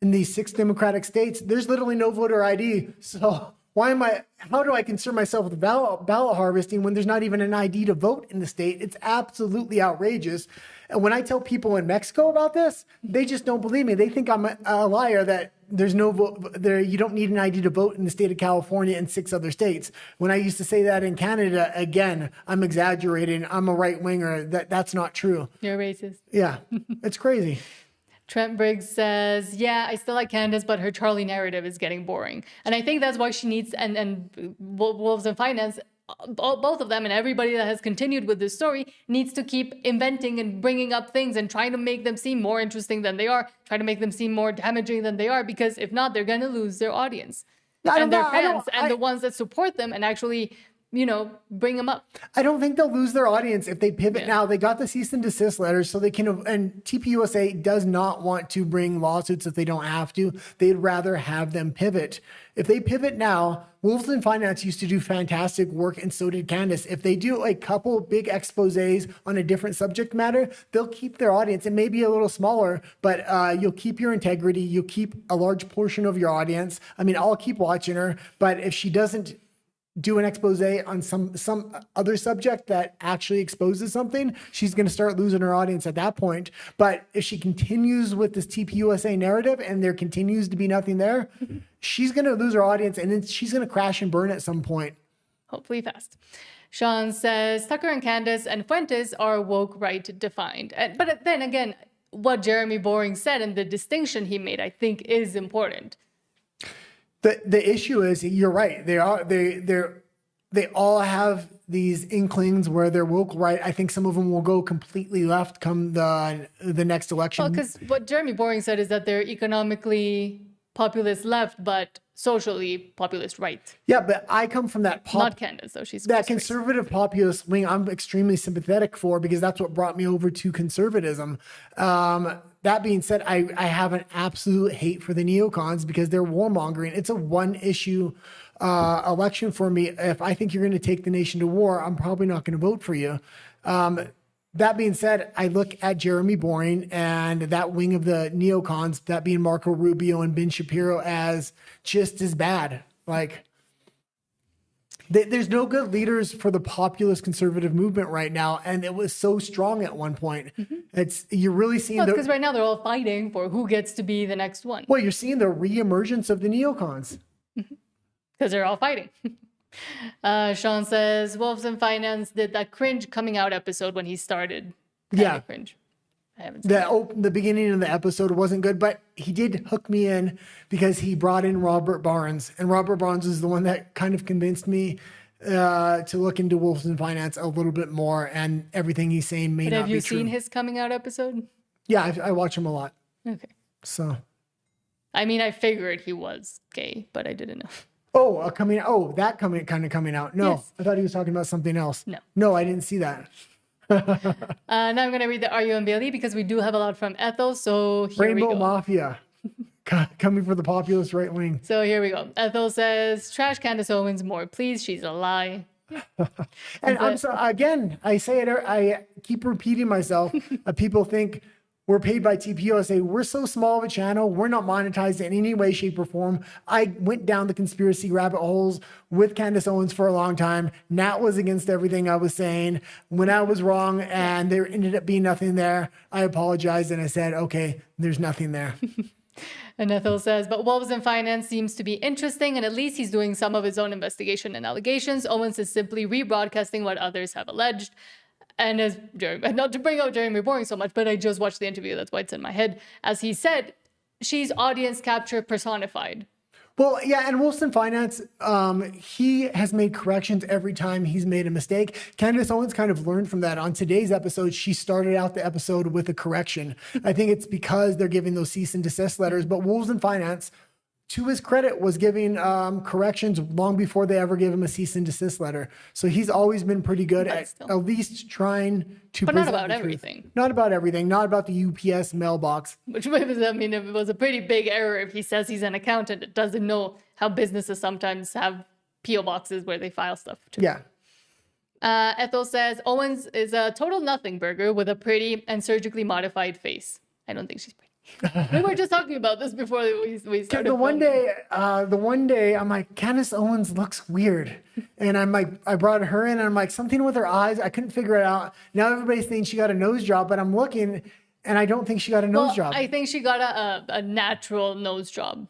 in these 6 Democratic states, there's literally no voter ID. So how do I concern myself with ballot harvesting when there's not even an ID to vote in the state? It's absolutely outrageous. And when I tell people in Mexico about this, they just don't believe me. They think I'm a liar, that there's no vote there. You don't need an ID to vote in the state of California and 6 other states. When I used to say that in Canada, again, I'm exaggerating. I'm a right winger. That's not true. You're racist. Yeah, it's crazy. Trent Briggs says, yeah, I still like Candace, but her Charlie narrative is getting boring. And I think that's why she needs, and Wolves in Finance, both of them and everybody that has continued with this story needs to keep inventing and bringing up things and trying to make them seem more interesting than they are, try to make them seem more damaging than they are, because if not, they're going to lose their audience and their fans and the ones that support them and actually, bring them up. I don't think they'll lose their audience if they pivot now. They got the cease and desist letters, so they can, and TPUSA does not want to bring lawsuits if they don't have to. They'd rather have them pivot. If they pivot now, Wolves in Finance used to do fantastic work, and so did Candace. If they do a couple big exposés on a different subject matter, they'll keep their audience. It may be a little smaller, but you'll keep your integrity. You'll keep a large portion of your audience. I mean, I'll keep watching her, but if she doesn't do an expose on some other subject that actually exposes something, she's going to start losing her audience at that point. But if she continues with this TPUSA narrative and there continues to be nothing there, she's going to lose her audience, and then she's going to crash and burn at some point. Hopefully fast. Sean says, Tucker and Candace and Fuentes are woke right defined. But then again, what Jeremy Boring said and the distinction he made, I think, is important. The issue is, you're right. They all have these inklings where they're woke right. I think some of them will go completely left come the next election. Well, because what Jeremy Boring said is that they're economically populist left, but socially populist right. Yeah, but I come from that not Candace, though. She's that conservative populist wing. I'm extremely sympathetic for, because that's what brought me over to conservatism. That being said, I have an absolute hate for the neocons because they're warmongering. It's a one-issue election for me. If I think you're going to take the nation to war, I'm probably not going to vote for you. That being said, I look at Jeremy Boring and that wing of the neocons, that being Marco Rubio and Ben Shapiro, as just as bad. Like, there's no good leaders for the populist conservative movement right now, and it was so strong at one point. You're really seeing because right now they're all fighting for who gets to be the next one. Well, you're seeing the reemergence of the neocons because they're all fighting. Sean says Wolves in Finance did that cringe coming out episode when he started. Yeah, cringe. I haven't seen the beginning of the episode wasn't good, but he did hook me in because he brought in Robert Barnes, and Robert Barnes is the one that kind of convinced me to look into Wolves in Finance a little bit more, and everything he's saying may not be true. Have you seen his coming out episode? Yeah, I watch him a lot. Okay. So, I mean, I figured he was gay, but I didn't know. Oh, coming out. No, Yes. I thought he was talking about something else. No, I didn't see that. Now I'm going to read the RUMBLE because we do have a lot from Ethel. So here Rainbow we go. Mafia coming for the populist right wing. So here we go. Ethel says, trash Candace Owens more, please. She's a lie. And I'm so, again, I say it, I keep repeating myself. People think We're paid by TPUSA. We're so small of a channel. We're not monetized in any way, shape, or form. I went down the conspiracy rabbit holes with Candace Owens for a long time. Nat was against everything I was saying. When I was wrong and there ended up being nothing there, I apologized and I said, okay, there's nothing there. And Ethel says, but Wolves in Finance seems to be interesting, and at least he's doing some of his own investigation and allegations. Owens is simply rebroadcasting what others have alleged. And as Jeremy, not to bring out Jeremy Boring so much, but I just watched the interview. That's why it's in my head. As he said, she's audience capture personified. Well, yeah, and Wilson Finance, he has made corrections every time he's made a mistake. Candace Owens kind of learned from that. On today's episode, she started out the episode with a correction. I think it's because they're giving those cease and desist letters, but Wilson Finance, to his credit, was giving corrections long before they ever gave him a cease and desist letter. So he's always been pretty good at least trying to But not present about the truth. everything. Not about everything. Not about the UPS mailbox. Which was, I mean, it was a pretty big error if he says he's an accountant. It doesn't know how businesses sometimes have P.O. boxes where they file stuff too. Yeah. Ethel says, Owens is a total nothing burger with a pretty and surgically modified face. I don't think she's pretty. We were just talking about this before we started. The one day, I'm like, Candace Owens looks weird. And I'm like, I brought her in and I'm like, something with her eyes. I couldn't figure it out. Now everybody's saying she got a nose job, but I'm looking and I don't think she got a nose job. I think she got a natural nose job.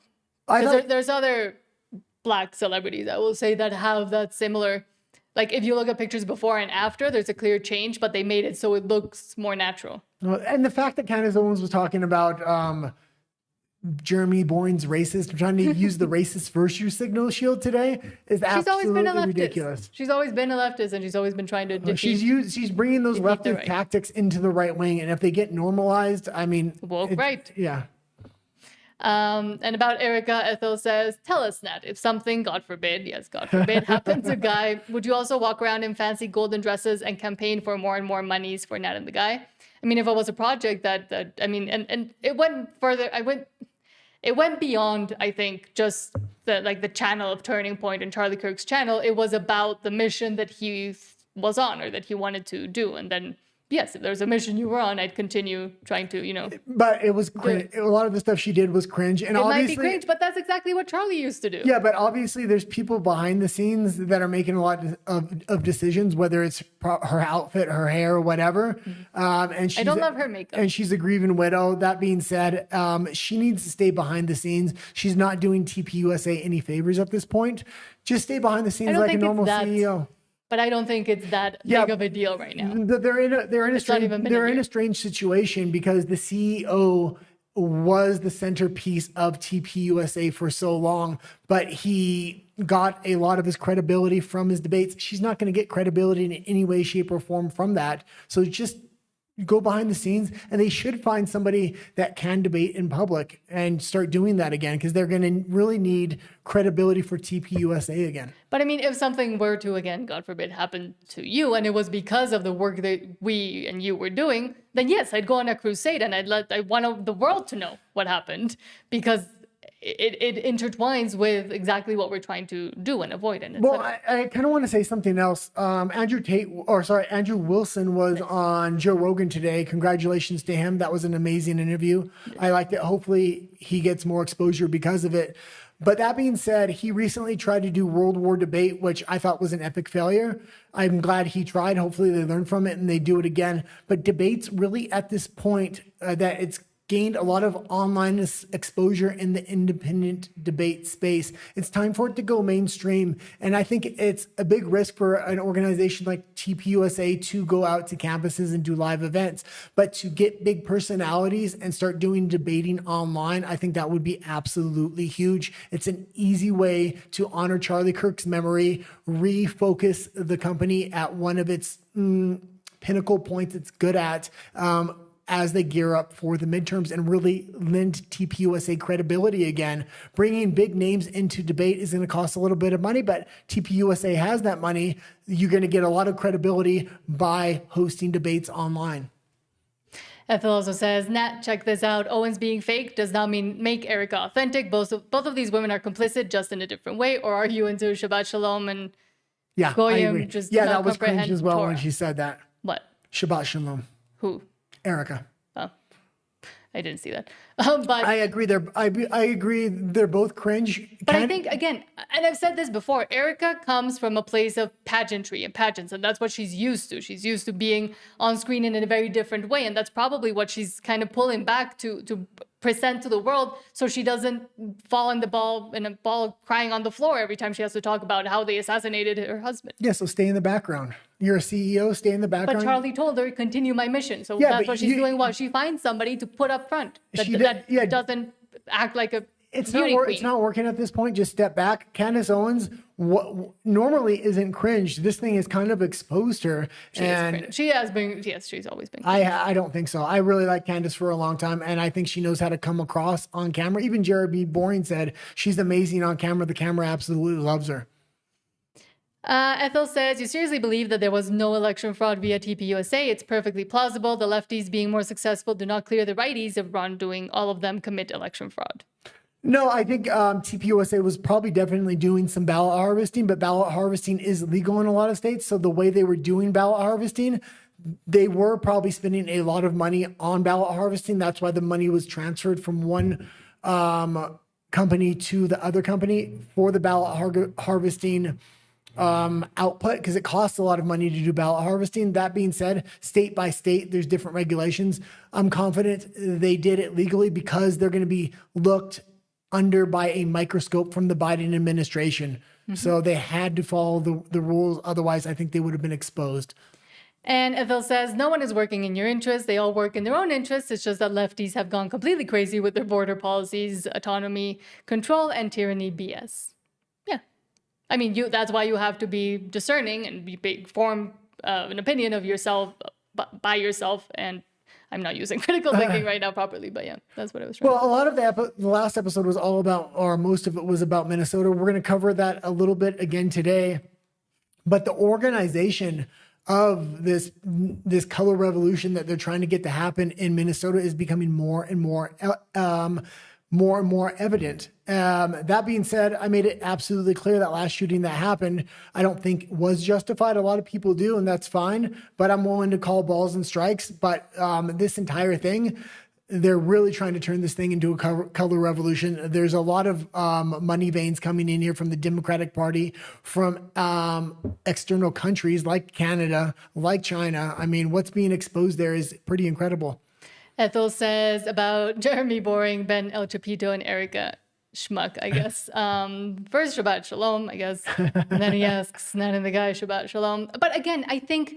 I Because thought- there's other Black celebrities, I will say, that have that similar. Like if you look at pictures before and after, there's a clear change, but they made it so it looks more natural. And the fact that Candace Owens was talking about Jeremy Boring's racist, trying to use the racist virtue signal shield today is She's always been a absolutely leftist. ridiculous. She's always been a leftist, and she's always been trying to defeat. She's bringing those defeat the leftist right. tactics into the right wing, and if they get normalized, I mean, Woke right. Yeah. And about Erica, Ethel says, tell us, Nat, if something, God forbid, yes, God forbid, happened to Guy, would you also walk around in fancy golden dresses and campaign for more and more monies for Nat and the Guy? I mean, if it was a project that I mean, and it went further, it went beyond, I think, just the channel of Turning Point and Charlie Kirk's channel. It was about the mission that he was on or that he wanted to do. And then, yes, if there's a mission you were on, I'd continue trying to, But it was cringe. A lot of the stuff she did was cringe. And it might obviously, be cringe, but that's exactly what Charlie used to do. yeah, but obviously there's people behind the scenes that are making a lot of decisions, whether it's her outfit, her hair, whatever. And she's, I don't love her makeup. And she's a grieving widow. That being said, she needs to stay behind the scenes. She's not doing TPUSA any favors at this point. Just stay behind the scenes don't like a think it's normal that- CEO. But I don't think it's that Yeah. big of a deal right now. They're in a strange situation because the CEO was the centerpiece of TPUSA for so long, but he got a lot of his credibility from his debates. She's not going to get credibility in any way, shape, or form from that. So just go behind the scenes, and they should find somebody that can debate in public and start doing that again, because they're going to really need credibility for TPUSA again. But I mean, if something were to, again, God forbid, happen to you, and it was because of the work that we and you were doing, then yes, I'd go on a crusade and I want the world to know what happened, because it intertwines with exactly what we're trying to do and avoid. And Well, I kind of want to say something else. Andrew Wilson was on Joe Rogan today. Congratulations to him. That was an amazing interview. I liked it. Hopefully he gets more exposure because of it. But that being said, he recently tried to do World War debate, which I thought was an epic failure. I'm glad he tried. Hopefully they learn from it and they do it again. But debates really at this point that it's gained a lot of online exposure in the independent debate space. It's time for it to go mainstream. And I think it's a big risk for an organization like TPUSA to go out to campuses and do live events. But to get big personalities and start doing debating online, I think that would be absolutely huge. It's an easy way to honor Charlie Kirk's memory, refocus the company at one of its pinnacle points it's good at, as they gear up for the midterms and really lend TPUSA credibility again. Bringing big names into debate is going to cost a little bit of money, but TPUSA has that money. You're going to get a lot of credibility by hosting debates online. Ethel also says, Nat, check this out. Owens being fake does not mean make Erica authentic. Both of these women are complicit, just in a different way. Or are you into Shabbat Shalom and Yeah, I Goyim agree. just Yeah, not that was cringe comprehend as well when Torah? she said that. What? Shabbat Shalom. Who? Erica. Oh. I didn't see that. But I agree. I agree. They're both cringe. But I think, again, and I've said this before, Erica comes from a place of pageantry and pageants, and that's what she's used to. She's used to being on screen in a very different way, and that's probably what she's kind of pulling back to present to the world, so she doesn't fall in a ball crying on the floor every time she has to talk about how they assassinated her husband. Yeah, so stay in the background. You're a CEO, stay in the background. But Charlie told her, continue my mission. So Yeah, that's but what she's you- doing. What she finds somebody to put up front that, She that did- yeah. doesn't act like a It's beauty not, queen. it's not working at this point. Just step back. Candace Owens normally isn't cringe. This thing has kind of exposed her. She has been, yes, she's always been. I don't think so. I really like Candace for a long time, and I think she knows how to come across on camera. Even Jared B. Boring said she's amazing on camera. The camera absolutely loves her. Ethel says, you seriously believe that there was no election fraud via TPUSA? It's perfectly plausible. The lefties being more successful do not clear the righties of wrongdoing. All of them commit election fraud. No, I think TPUSA was probably definitely doing some ballot harvesting, but ballot harvesting is legal in a lot of states. So the way they were doing ballot harvesting, they were probably spending a lot of money on ballot harvesting. That's why the money was transferred from one company to the other company for the ballot harvesting output, because it costs a lot of money to do ballot harvesting. That being said, state by state, there's different regulations. I'm confident they did it legally because they're going to be looked under by a microscope from the Biden administration. So they had to follow the rules. Otherwise, I think they would have been exposed. And Ethel says, no one is working in your interest. They all work in their own interests. It's just that lefties have gone completely crazy with their border policies, autonomy, control, and tyranny BS. Yeah. I mean, that's why you have to be discerning and form an opinion of yourself by yourself. And I'm not using critical thinking right now properly, but yeah, that's what I was trying Well, a lot of the last episode was all about, or most of it was about Minnesota. We're going to cover that a little bit again today. But the organization of this color revolution that they're trying to get to happen in Minnesota is becoming more and more evident. That being said, I made it absolutely clear that last shooting that happened, I don't think was justified. A lot of people do, and that's fine, but I'm willing to call balls and strikes. But this entire thing, they're really trying to turn this thing into a color revolution. There's a lot of money veins coming in here from the Democratic Party, from external countries like Canada, like China. I mean, what's being exposed there is pretty incredible. Ethel says about Jeremy Boring, Ben El Chapito, and Erica Schmuck, I guess. First, Shabbat Shalom, I guess. And then he asks Nan and the guy, Shabbat Shalom. But again, I think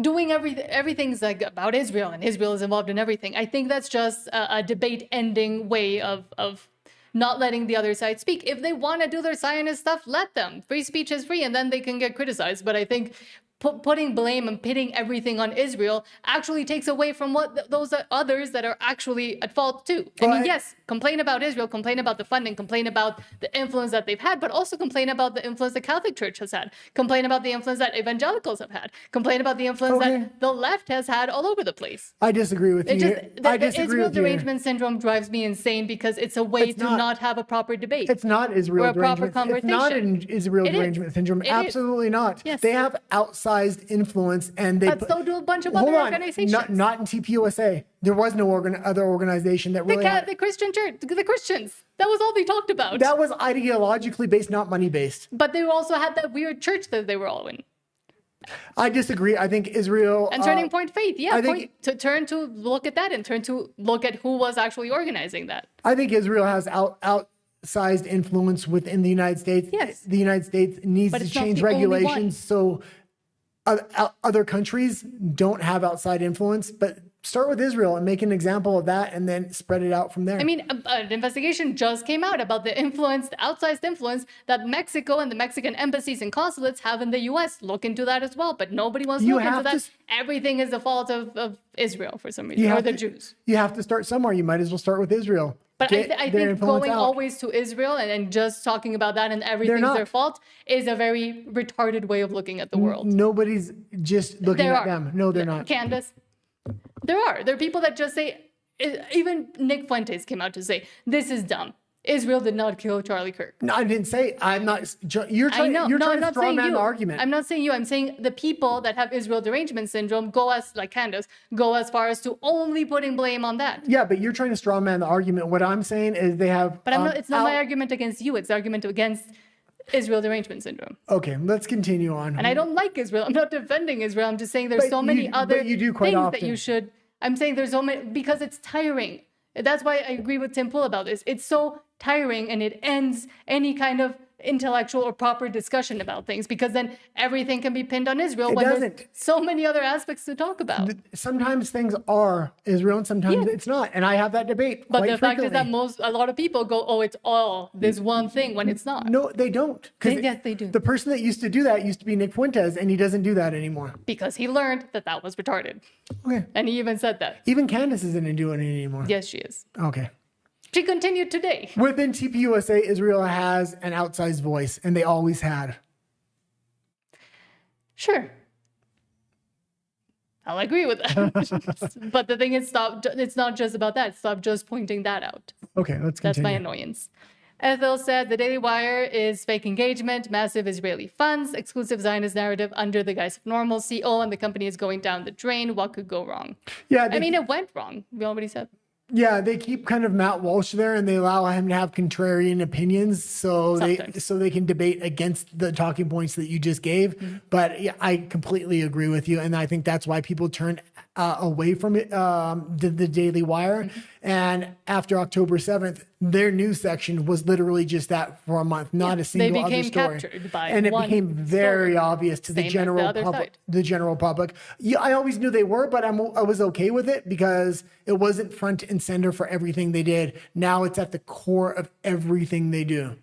doing everything's like about Israel, and Israel is involved in everything. I think that's just a debate-ending way of not letting the other side speak. If they want to do their Zionist stuff, let them. Free speech is free, and then they can get criticized. But I think putting blame and pitting everything on Israel actually takes away from what those others that are actually at fault too. I mean, yes, complain about Israel, complain about the funding, complain about the influence that they've had, but also complain about the influence the Catholic Church has had, complain about the influence that evangelicals have had, complain about the influence that the left has had all over the place. I disagree with you. The Israel derangement syndrome drives me insane because it's a way to not have a proper debate. It's not Israel or a proper derangement. conversation. It's not an Israel derangement syndrome. Absolutely not. Yes. They have outsized influence, and but so do a bunch of other organizations. Not in TPUSA. There was no other organization that really the Christian church, the Christians. That was all they talked about. That was ideologically based, not money based. But they also had that weird church that they were all in. I disagree. I think Israel and Turning Point Faith. Yeah, turn to look at that and turn to look at who was actually organizing that. I think Israel has outsized influence within the United States. Yes, the United States needs to change regulations so other countries don't have outside influence, but start with Israel and make an example of that and then spread it out from there. I mean, an investigation just came out about the outsized influence that Mexico and the Mexican embassies and consulates have in the U.S. Look into that as well, but nobody wants to look into that. Everything is the fault of Israel for some reason, or the Jews. You have to start somewhere. You might as well start with Israel. But I think going always to Israel and just talking about that and everything's their fault is a very retarded way of looking at the world. Nobody's just looking at them. No, they're not. Candace, there are people that just say, even Nick Fuentes came out to say, this is dumb. Israel did not kill Charlie Kirk. No, I didn't say. I'm not. You're I trying. know. You're No, trying I'm to not straw saying man you. the argument. I'm not saying you. I'm saying the people that have Israel derangement syndrome go as, like Candace, go as far as to only putting blame on that. Yeah, but you're trying to straw man the argument. What I'm saying is they have. But I'm not. It's not my argument against you. It's the argument against Israel derangement syndrome. Okay, let's continue on. And I don't like Israel. I'm not defending Israel. I'm just saying there's so many other but you do quite things often. that you should. I'm saying there's so many because it's tiring. That's why I agree with Tim Pool about this. It's so tiring and it ends any kind of intellectual or proper discussion about things because then everything can be pinned on Israel when doesn't. there's so many other aspects to talk about. Sometimes things are Israel and sometimes it's not, and I have that debate. But quite the fact is that frequently. a lot of people go, oh, it's all this one thing when it's not. No, they don't. 'Cause Yes, they do. The person that used to do that used to be Nick Fuentes, and he doesn't do that anymore. Because he learned that that was retarded. Okay. And he even said that. Even Candace isn't doing it anymore. Yes, she is. Okay. She continued today. Within TPUSA, Israel has an outsized voice, and they always had. Sure. I'll agree with that. But the thing is, it's not just about that. Stop just pointing that out. Okay, let's That's my continue. annoyance. Ethel said the Daily Wire is fake engagement, massive Israeli funds, exclusive Zionist narrative under the guise of normalcy. Oh, and the company is going down the drain. What could go wrong? Yeah, I mean, it went wrong. We already said. Yeah, they keep kind of Matt Walsh there, and they allow him to have contrarian opinions, so Sometimes. they can debate against the talking points that you just gave. Mm-hmm. But yeah, I completely agree with you, and I think that's why people turn away from it, the Daily Wire. Mm-hmm. And after October 7th, their news section was literally just that for a month, not a single other became story. captured by and it one became very story. obvious to Same the as general the other public. side. The general public. Yeah, I always knew they were, but I was okay with it because it wasn't front and center for everything they did. Now it's at the core of everything they do.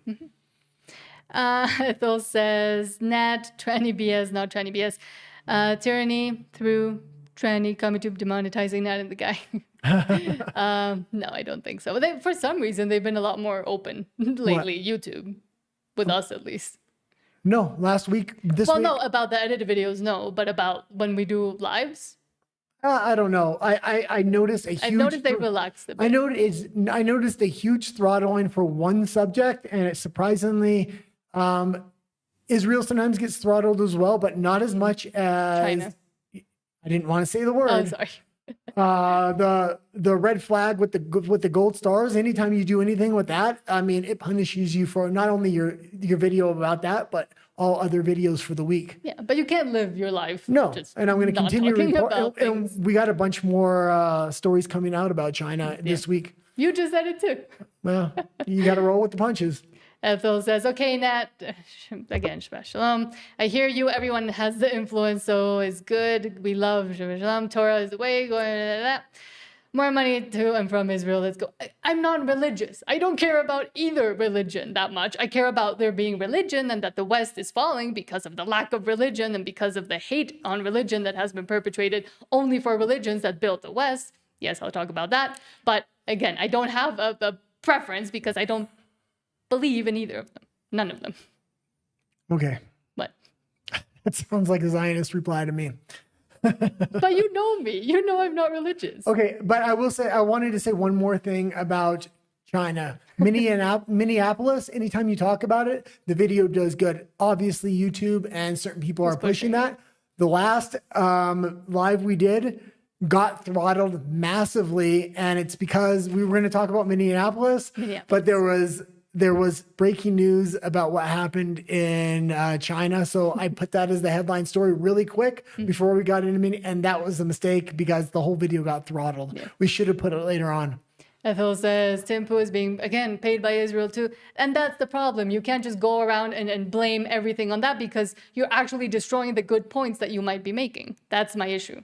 Ethel says, Nat, tranny BS, not tranny BS. Tyranny through tranny coming to demonetizing Nat and the guy. No, I don't think so. But for some reason, they've been a lot more open lately, YouTube. With us, at least. No, last week, this Well, week. no, about the edited videos, no. But about when we do lives, I don't know. I noticed a huge. I've noticed they relaxed a bit. I noticed a huge throttling for one subject, and it surprisingly, Israel sometimes gets throttled as well, but not as much as China. I didn't want to say the word. Oh, sorry. The red flag with the gold stars. Anytime you do anything with that, I mean, it punishes you for not only your video about that, but all other videos for the week. Yeah, but you can't live your life. No, just and I'm going to not continue talking report. about And things. we got a bunch more stories coming out about China this week. You just said it too. Well, you got to roll with the punches. Ethel says, okay, Nat, again, Shabbat Shalom. I hear you. Everyone has the influence, so it's good. We love Shabbat Shalom. Torah is the way, going that. More money to and from Israel. Let's go. I'm not religious. I don't care about either religion that much. I care about there being religion and that the West is falling because of the lack of religion and because of the hate on religion that has been perpetrated only for religions that built the West. Yes, I'll talk about that. But again, I don't have a preference because I don't believe in either of them. None of them. Okay. What? That sounds like a Zionist reply to me. But you know me. You know I'm not religious. Okay, but I will say, I wanted to say one more thing about China. Minneapolis, anytime you talk about it, the video does good. Obviously, YouTube and certain people are pushing that. The last live we did got throttled massively, and it's because we were going to talk about Minneapolis, but there was breaking news about what happened in China. So I put that as the headline story really quick before we got into and that was a mistake because the whole video got throttled. Yeah. We should have put it later on. Ethel says Timpu is being, again, paid by Israel too. And that's the problem. You can't just go around and blame everything on that because you're actually destroying the good points that you might be making. That's my issue.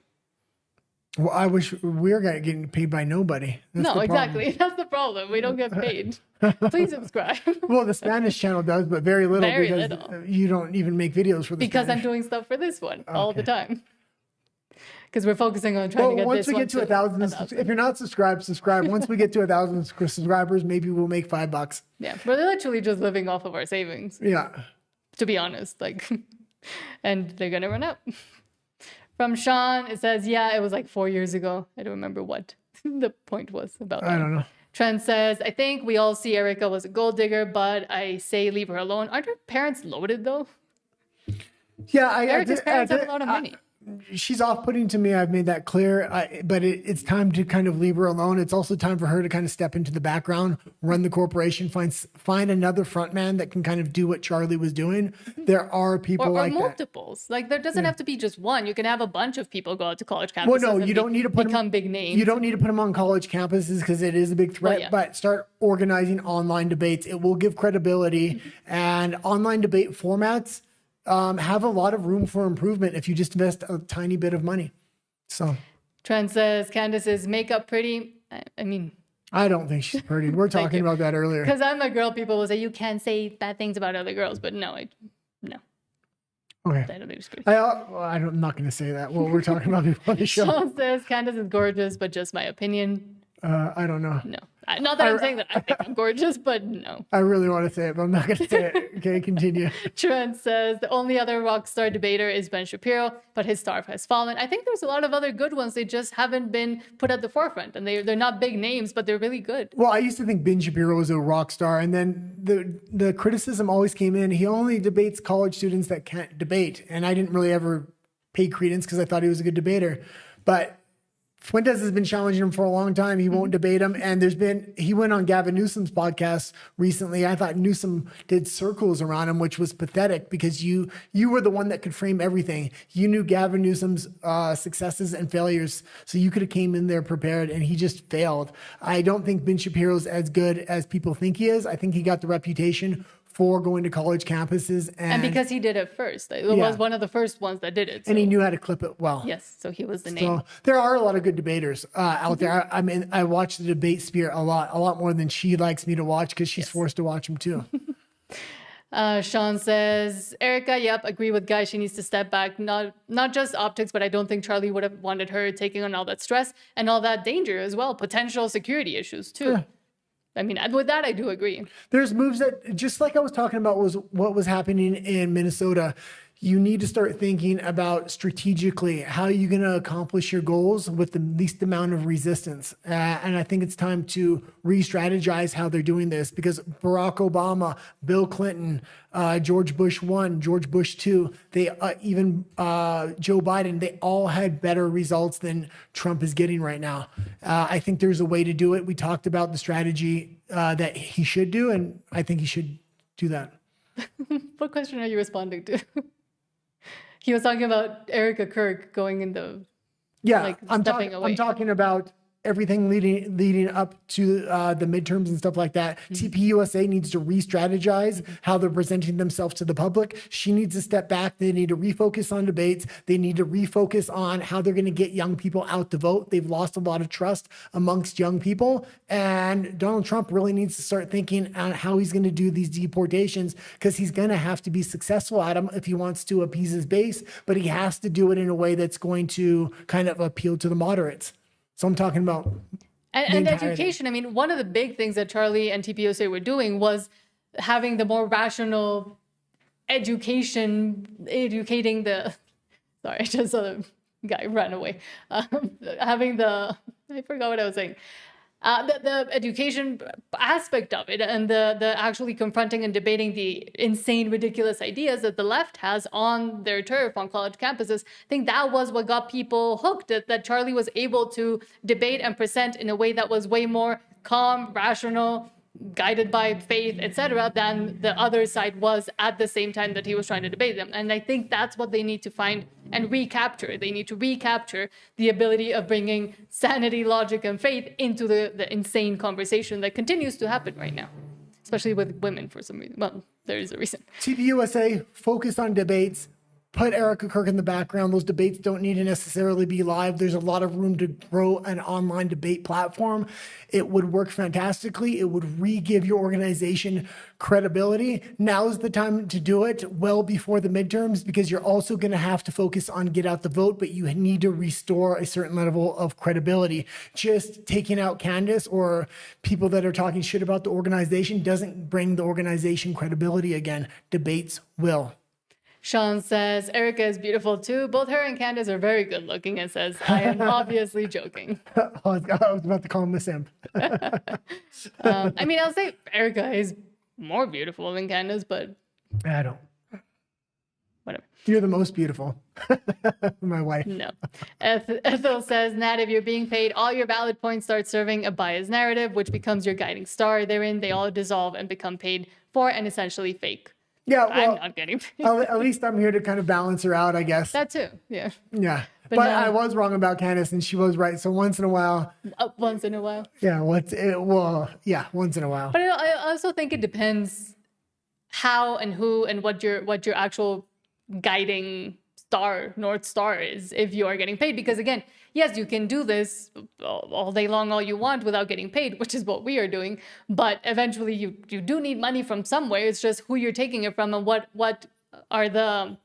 Well, I wish we were getting paid by nobody. That's no, the exactly. That's the problem. We don't get paid. Please subscribe. Well, the Spanish channel does, but very little because little. You don't even make videos for the Because Spanish. I'm doing stuff for this one all the time. Because we're focusing on trying to get once this we get to 1,000, if you're not subscribed, subscribe. Once we get to 1,000 subscribers, maybe we'll make $5. Yeah, we're literally just living off of our savings. Yeah. To be honest, and they're gonna run out. From Sean, it says, yeah, it was like 4 years ago. I don't remember what the point was about. I don't know. Trent says, I think we all see Erica was a gold digger, but I say leave her alone. Aren't her parents loaded though? Yeah, Erica's parents have a lot of money. She's off-putting to me. I've made that clear. But it's time to kind of leave her alone. It's also time for her to kind of step into the background, run the corporation, find another front man that can kind of do what Charlie was doing. There are people or like multiples. Like there doesn't have to be just one. You can have a bunch of people go out to college campuses. Well, no, and you don't need to become big names. You don't need to put them on college campuses because it is a big threat. yeah. But start organizing online debates. It will give credibility, and online debate formats have a lot of room for improvement if you just invest a tiny bit of money. So Trent says Candace's makeup pretty. I mean, I don't think she's pretty. We're talking about that earlier. because I'm a girl, people will say you can't say bad things about other girls, but no. Okay. I don't think she's pretty. I'm not going to say that. Well, we're talking about people on the show. Sean says Candace is gorgeous, but just my opinion. I don't know. No. Not that I'm saying that I think I'm gorgeous, but no. I really want to say it, but I'm not going to say it. Okay, continue. Trent says the only other rock star debater is Ben Shapiro, but his star has fallen. I think there's a lot of other good ones. They just haven't been put at the forefront, and they're not big names, but they're really good. Well, I used to think Ben Shapiro was a rock star, and then the criticism always came in. He only debates college students that can't debate, and I didn't really ever pay credence because I thought he was a good debater. But Fuentes has been challenging him for a long time. He won't debate him. And he went on Gavin Newsom's podcast recently. I thought Newsom did circles around him, which was pathetic because you were the one that could frame everything. You knew Gavin Newsom's successes and failures. So you could have came in there prepared, and he just failed. I don't think Ben Shapiro's as good as people think he is. I think he got the reputation for going to college campuses. And because he did it first. It was one of the first ones that did it. And he knew how to clip it well. Yes, so he was the name. So there are a lot of good debaters out there. I mean, I watch the debate sphere a lot more than she likes me to watch because she's forced to watch them too. Sean says, Erica, yep, agree with Guy. She needs to step back. Not just optics, but I don't think Charlie would have wanted her taking on all that stress and all that danger as well. Potential security issues too. Yeah. I mean, with that, I do agree. There's moves that, just like I was talking about, was what was happening in Minnesota. You need to start thinking about strategically how are you going to accomplish your goals with the least amount of resistance. And I think it's time to re-strategize how they're doing this because Barack Obama, Bill Clinton, George Bush 1, George Bush 2, even Joe Biden, they all had better results than Trump is getting right now. I think there's a way to do it. We talked about the strategy that he should do, and I think he should do that. What question are you responding to? He was talking about Erica Kirk going in the I'm talking about everything leading up to the midterms and stuff like that. TPUSA needs to re-strategize how they're presenting themselves to the public. She needs to step back. They need to refocus on debates. They need to refocus on how they're going to get young people out to vote. They've lost a lot of trust amongst young people. And Donald Trump really needs to start thinking on how he's going to do these deportations because he's going to have to be successful at them if he wants to appease his base. But he has to do it in a way that's going to kind of appeal to the moderates. So I'm talking about and education. I mean, one of the big things that Charlie and TPUSA were doing was having the more rational educating the. Sorry, I just saw the guy run away. I forgot what I was saying. The education aspect of it and the actually confronting and debating the insane, ridiculous ideas that the left has on their turf on college campuses. I think that was what got people hooked, that Charlie was able to debate and present in a way that was way more calm, rational, guided by faith, etc., than the other side was at the same time that he was trying to debate them. And I think that's what they need to find and recapture. They need to recapture the ability of bringing sanity, logic, and faith into the insane conversation that continues to happen right now, especially with women for some reason. Well, there is a reason. TPUSA, focus on debates. Put Erica Kirk in the background. Those debates don't need to necessarily be live. There's a lot of room to grow an online debate platform. It would work fantastically. It would re-give your organization credibility. Now's the time to do it, well before the midterms, because you're also going to have to focus on get out the vote, but you need to restore a certain level of credibility. Just taking out Candace or people that are talking shit about the organization doesn't bring the organization credibility again. Debates will. Sean says, Erica is beautiful too. Both her and Candace are very good looking and says, I am obviously joking. I was about to call him a simp. I mean, I'll say Erica is more beautiful than Candace, but I don't. whatever. You're the most beautiful. My wife. No. Ethel says, Nat, if you're being paid, all your valid points start serving a biased narrative, which becomes your guiding star. Therein, they all dissolve and become paid for and essentially fake. Yeah, I'm well, not getting paid. at least I'm here to kind of balance her out, I guess. That too, yeah. Yeah. But But no. I was wrong about Candace, and she was right. So once in a while, Once in a while. yeah, once in a while. But I also think it depends how and who and what your actual guiding North Star is if you are getting paid. Because again, yes, you can do this all day long, all you want without getting paid, which is what we are doing. But eventually you do need money from somewhere. It's just who you're taking it from and what are the,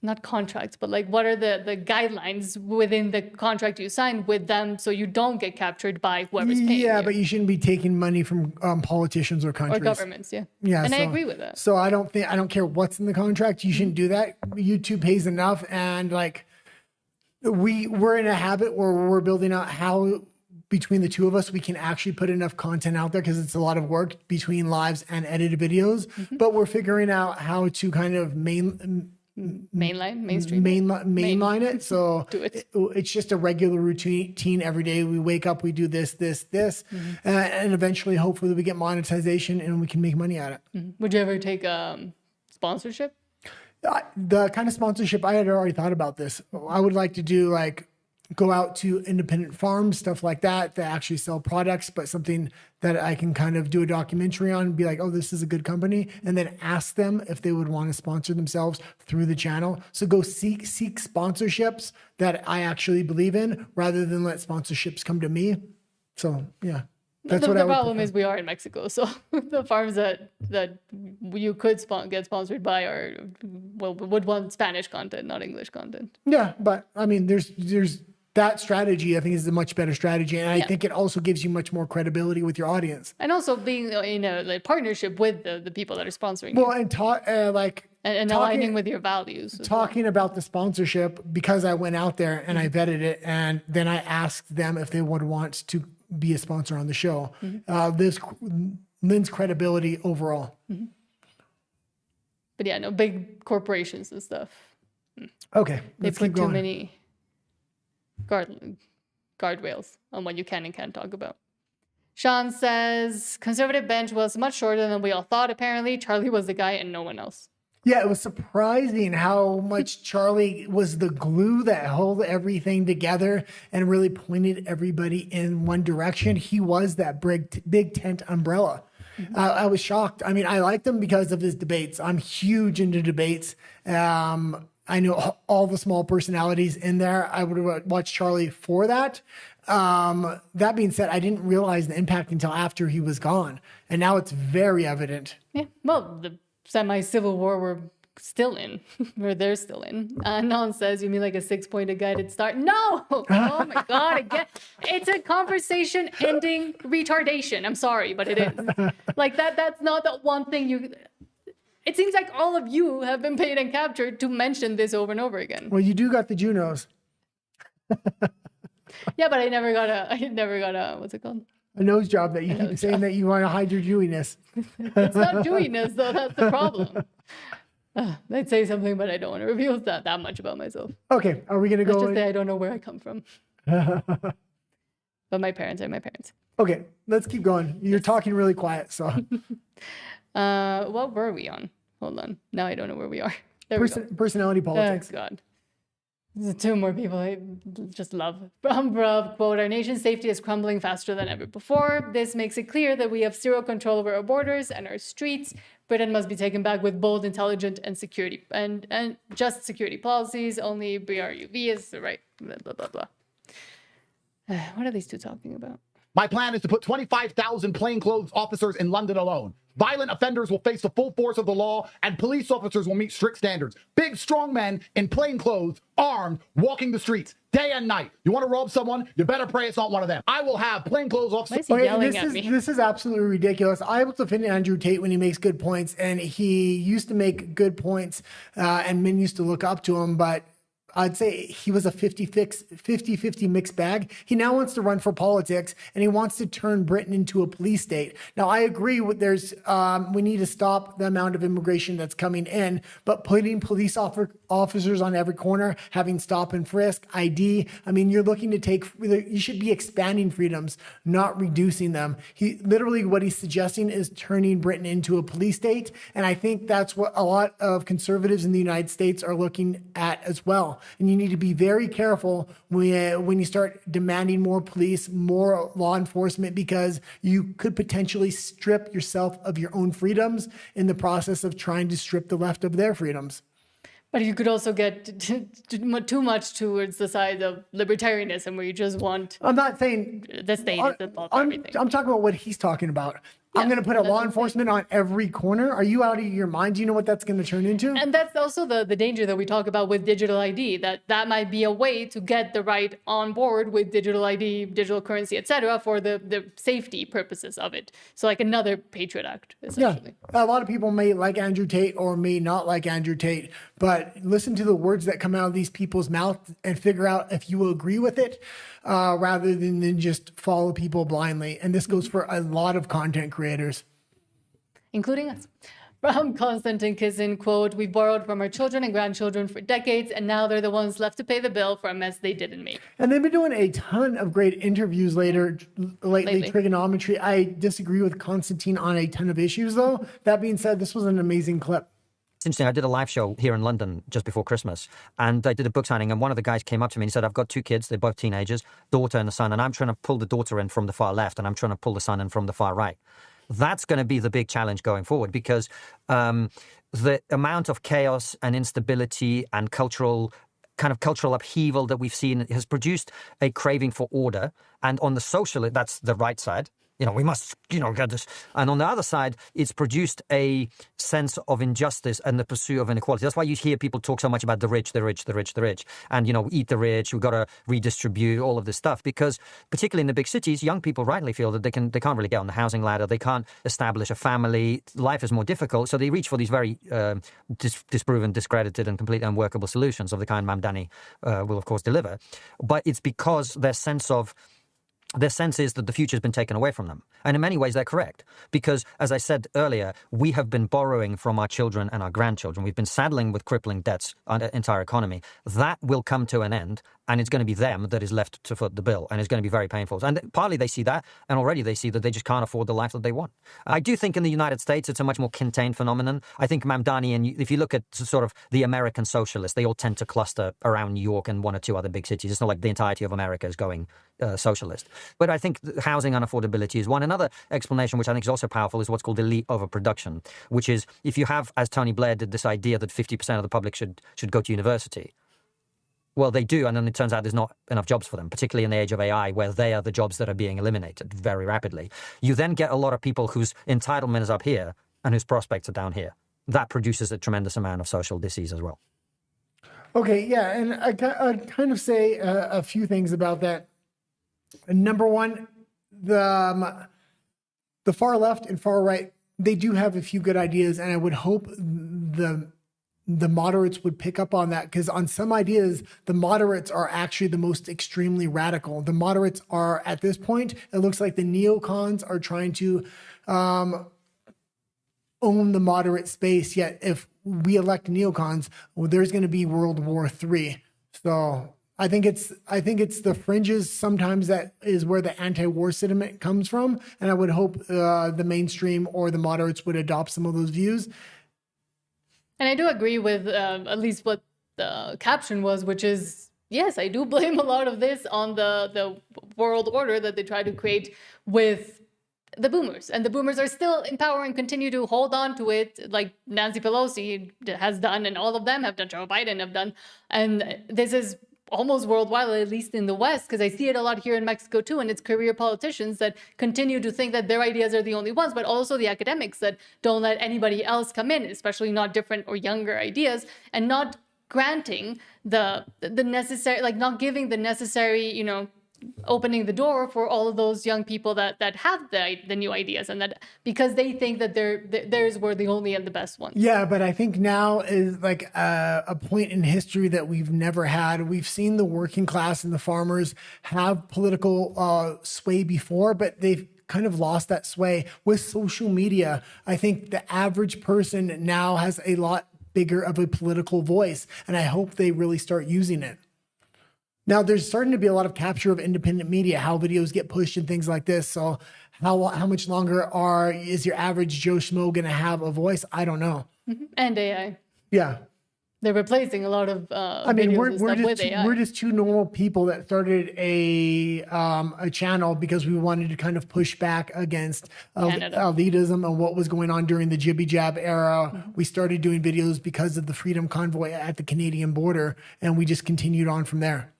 not contracts, but like what are the guidelines within the contract you sign with them so you don't get captured by whoever's paying Yeah, you. but you shouldn't be taking money from politicians or countries. Or governments, yeah. Yeah, And I so- agree with that. So I don't care what's in the contract. You shouldn't do that. YouTube pays enough, and like we're in a habit where we're building out how between the two of us we can actually put enough content out there because it's a lot of work between lives and edited videos. But we're figuring out how to kind of mainstream mainline it. So Do it. it's just a regular routine every day. We wake up, we do this, and eventually, hopefully, we get monetization and we can make money at it. Would you ever take sponsorship? The kind of sponsorship I had already thought about this. I would like to do go out to independent farms, stuff like that actually sell products, but something that I can kind of do a documentary on and be like, oh, this is a good company. And then ask them if they would want to sponsor themselves through the channel. So go seek sponsorships that I actually believe in rather than let sponsorships come to me. So yeah, that's The what I would problem prefer. is we are in Mexico, so the farms that you could get sponsored by would want Spanish content, not English content. Yeah, but I mean, there's that strategy. I think is a much better strategy, and I think it also gives you much more credibility with your audience. And also being in a partnership with the people that are sponsoring you Well, and and aligning with your values. as well. talking about the sponsorship because I went out there and I vetted it, and then I asked them if they would want to be a sponsor on the show. This lends credibility overall. But yeah, no, big corporations and stuff. Okay, They let's keep put too going. many guardrails on what you can and can't talk about. Sean says, conservative bench was much shorter than we all thought, apparently. Charlie was the guy and no one else. Yeah, it was surprising how much Charlie was the glue that held everything together and really pointed everybody in one direction. He was that big tent umbrella. I was shocked. I mean, I liked him because of his debates. I'm huge into debates. I know all the small personalities in there. I would watch Charlie for that. That being said, I didn't realize the impact until after he was gone. And now it's very evident. Yeah, well, the semi-civil war we're still in, or they're still in. Anon says, you mean like a 6-pointed guided start? No! Oh my God, again. It's a conversation ending retardation. I'm sorry, but it is. Like that's not the one thing you... It seems like all of you have been paid and captured to mention this over and over again. Well, you do got the Junos. Yeah, but I never got a, what's it called? A nose job that you keep saying that you want to hide your Jewiness. It's not Jewiness, though. That's the problem. I'd say something, but I don't want to reveal that much about myself. Okay, are we going to Let's go? just say I don't know where I come from. But my parents are my parents. Okay, let's keep going. You're talking really quiet, so. What were we on? Hold on. Now I don't know where we are. There we go. Personality politics. Oh, God. There's 2 more people I just love. From Bruv, quote, our nation's safety is crumbling faster than ever before. This makes it clear that we have zero control over our borders and our streets. Britain must be taken back with bold, intelligent, and security and just security policies. Only BRUV is the right, blah, blah, blah, blah. What are these 2 talking about? My plan is to put 25,000 plainclothes officers in London alone. Violent offenders will face the full force of the law, and police officers will meet strict standards. Big, strong men in plain clothes, armed, walking the streets, day and night. You want to rob someone? You better pray it's not one of them. I will have plainclothes Why officers. is he yelling at me? This is absolutely ridiculous. I will defend Andrew Tate when he makes good points, and he used to make good points, and men used to look up to him, but I'd say he was a 50-50 mixed bag. He now wants to run for politics, and he wants to turn Britain into a police state. Now, I agree with we need to stop the amount of immigration that's coming in, but putting police officers on every corner, having stop and frisk, ID, I mean, you're looking to you should be expanding freedoms, not reducing them. Literally what he's suggesting is turning Britain into a police state, and I think that's what a lot of conservatives in the United States are looking at as well. And you need to be very careful when you start demanding more police, more law enforcement, because you could potentially strip yourself of your own freedoms in the process of trying to strip the left of their freedoms. But you could also get too much towards the side of libertarianism, where you just want I'm not saying the state is above everything. I'm talking about what he's talking about. I'm going to put a law enforcement on every corner. Are you out of your mind? Do you know what that's going to turn into? And that's also the danger that we talk about with digital ID, that might be a way to get the right on board with digital ID, digital currency, etc., for the safety purposes of it. So like another Patriot Act, essentially. Yeah, a lot of people may like Andrew Tate or may not like Andrew Tate, but listen to the words that come out of these people's mouths and figure out if you will agree with it, rather than just follow people blindly. And this goes for a lot of content creators, Including us. From Konstantin Kisin, quote, "We borrowed from our children and grandchildren for decades, and now they're the ones left to pay the bill for a mess they didn't make." And they've been doing a ton of great interviews lately. Trigonometry. I disagree with Konstantin on a ton of issues, though. That being said, this was an amazing clip. It's interesting. I did a live show here in London just before Christmas, and I did a book signing, and one of the guys came up to me and he said, "I've got two kids. They're both teenagers, daughter and a son, and I'm trying to pull the daughter in from the far left, and I'm trying to pull the son in from the far right." That's going to be the big challenge going forward, because the amount of chaos and instability and cultural upheaval that we've seen has produced a craving for order. And on the social, that's the right side. We must, get this. And on the other side, it's produced a sense of injustice and the pursuit of inequality. That's why you hear people talk so much about the rich, the rich, the rich, the rich. And, eat the rich, we've got to redistribute all of this stuff. Because particularly in the big cities, young people rightly feel that they can't really get on the housing ladder. They can't establish a family. Life is more difficult. So they reach for these very disproven, discredited, and completely unworkable solutions of the kind Mamdani will, of course, deliver. But it's because their sense is that the future has been taken away from them. And in many ways, they're correct. Because, as I said earlier, we have been borrowing from our children and our grandchildren. We've been saddling with crippling debts on the entire economy. That will come to an end, and it's going to be them that is left to foot the bill. And it's going to be very painful. And partly they see that, and already they see that they just can't afford the life that they want. I do think in the United States, it's a much more contained phenomenon. I think Mamdani, and if you look at sort of the American socialists, they all tend to cluster around New York and one or two other big cities. It's not like the entirety of America is going socialist. But I think housing unaffordability is one. Another explanation, which I think is also powerful, is what's called elite overproduction, which is if you have, as Tony Blair did, this idea that 50% of the public should go to university. Well, they do, and then it turns out there's not enough jobs for them, particularly in the age of AI, where they are the jobs that are being eliminated very rapidly. You then get a lot of people whose entitlement is up here and whose prospects are down here. That produces a tremendous amount of social disease as well. Okay, yeah, and I'd kind of say a few things about that. Number one, the far left and far right, they do have a few good ideas, and I would hope the moderates would pick up on that, because on some ideas, the moderates are actually the most extremely radical. The moderates are, at this point, it looks like the neocons are trying to own the moderate space, yet if we elect neocons, well, there's going to be World War III. So I think it's the fringes sometimes that is where the anti-war sentiment comes from, and I would hope the mainstream or the moderates would adopt some of those views. And I do agree with at least what the caption was, which is, yes, I do blame a lot of this on the world order that they try to create with the boomers. And the boomers are still in power and continue to hold on to it, like Nancy Pelosi has done, and all of them have done, Joe Biden have done. And this is almost worldwide, at least in the West, because I see it a lot here in Mexico too, and it's career politicians that continue to think that their ideas are the only ones, but also the academics that don't let anybody else come in, especially not different or younger ideas, and not granting the necessary, like not giving the necessary, you know, opening the door for all of those young people that have the new ideas, and that because they think that theirs were the only and the best ones. Yeah, but I think now is like a point in history that we've never had. We've seen the working class and the farmers have political sway before, but they've kind of lost that sway with social media. I think the average person now has a lot bigger of a political voice, and I hope they really start using it. Now, there's starting to be a lot of capture of independent media, how videos get pushed and things like this. So how much longer is your average Joe Schmo going to have a voice? I don't know. And AI. Yeah. They're replacing a lot of I mean, videos with AI. we're just two normal people that started a channel because we wanted to kind of push back against elitism and what was going on during the Jibby Jab era. We started doing videos because of the Freedom Convoy at the Canadian border, and we just continued on from there.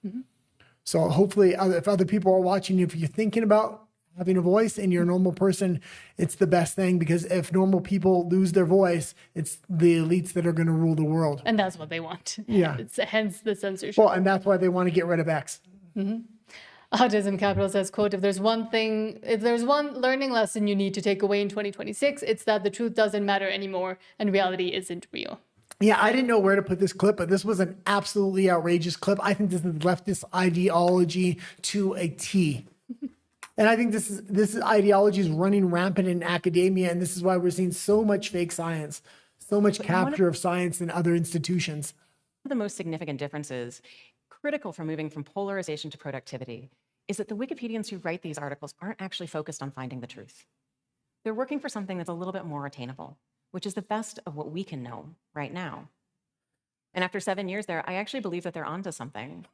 So hopefully, if other people are watching, if you're thinking about having a voice and you're a normal person, it's the best thing, because if normal people lose their voice, it's the elites that are going to rule the world. And that's what they want. Yeah. It's hence the censorship. Well, and that's why they want to get rid of X. Autism Capital says, quote, if there's one learning lesson you need to take away in 2026, it's that the truth doesn't matter anymore and reality isn't real. Yeah, I didn't know where to put this clip, but this was an absolutely outrageous clip. I think this is leftist ideology to a T. And I think this ideology is running rampant in academia, and this is why we're seeing so much fake science, so much capture of science in other institutions. One of the most significant differences, critical for moving from polarization to productivity, is that the Wikipedians who write these articles aren't actually focused on finding the truth. They're working for something that's a little bit more attainable, which is the best of what we can know right now. And after 7 years there, I actually believe that they're onto something.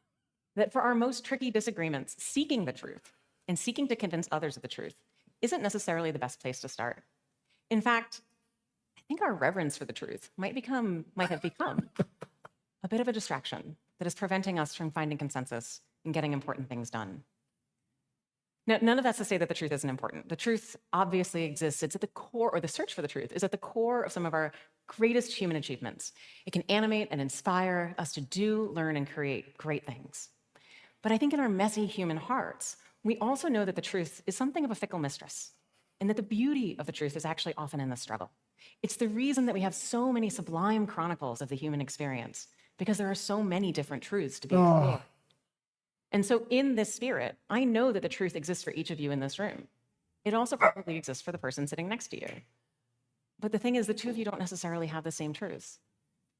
That for our most tricky disagreements, seeking the truth and seeking to convince others of the truth isn't necessarily the best place to start. In fact, I think our reverence for the truth might have become a bit of a distraction that is preventing us from finding consensus and getting important things done. Now, none of that's to say that the truth isn't important. The truth obviously exists. It's at the core, or the search for the truth is at the core of some of our greatest human achievements. It can animate and inspire us to do, learn, and create great things. But I think in our messy human hearts, we also know that the truth is something of a fickle mistress, and that the beauty of the truth is actually often in the struggle. It's the reason that we have so many sublime chronicles of the human experience, because there are so many different truths to be explored. And so in this spirit, I know that the truth exists for each of you in this room. It also probably exists for the person sitting next to you. But the thing is, the two of you don't necessarily have the same truths.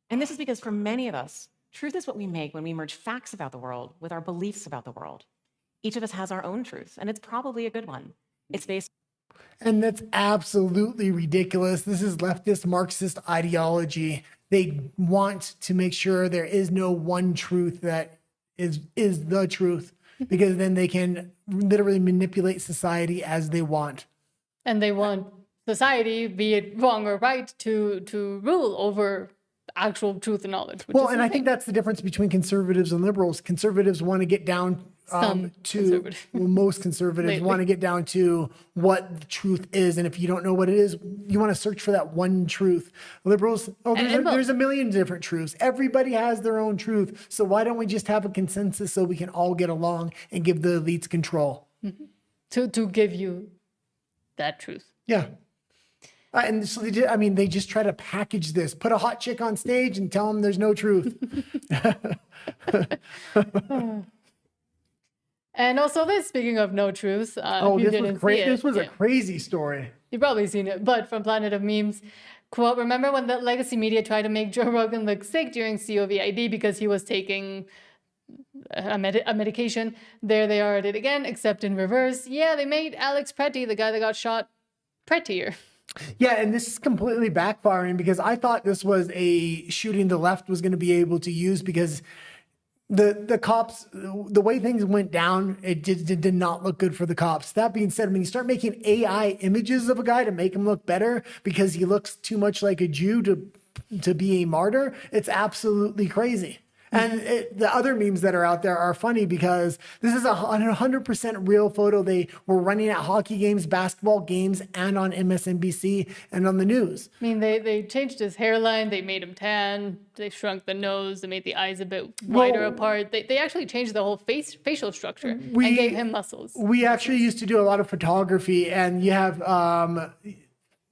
And this is because for many of us, truth is what we make when we merge facts about the world with our beliefs about the world. Each of us has our own truth, and it's probably a good one. It's based. And that's absolutely ridiculous. This is leftist Marxist ideology. They want to make sure there is no one truth that is the truth, because then they can literally manipulate society as they want. And they want society, be it wrong or right, to rule over actual truth and knowledge. Well, and I think that's the difference between conservatives and liberals. Conservatives want to get down most conservatives want to get down to what the truth is. And if you don't know what it is, you want to search for that one truth. Liberals, there's a million different truths. Everybody has their own truth. So why don't we just have a consensus so we can all get along and give the elites control? To give you that truth. Yeah. And so they just try to package this, put a hot chick on stage and tell them there's no truth. And also this, speaking of no truth. This was a crazy story. You've probably seen it, but from Planet of Memes, quote, remember when the legacy media tried to make Joe Rogan look sick during COVID because he was taking a medication? There they are at it again, except in reverse. Yeah, they made Alex Pretty, the guy that got shot, prettier. Yeah, and this is completely backfiring, because I thought this was a shooting the left was going to be able to use, because the cops, the way things went down, it did not look good for the cops. That being said, when you start making AI images of a guy to make him look better because he looks too much like a Jew to be a martyr, it's absolutely crazy. And the other memes that are out there are funny because this is a 100% real photo. They were running at hockey games, basketball games, and on MSNBC and on the news. I mean, they changed his hairline, they made him tan, they shrunk the nose, they made the eyes a bit wider apart. They actually changed the whole facial structure and gave him muscles. We actually used to do a lot of photography, and you have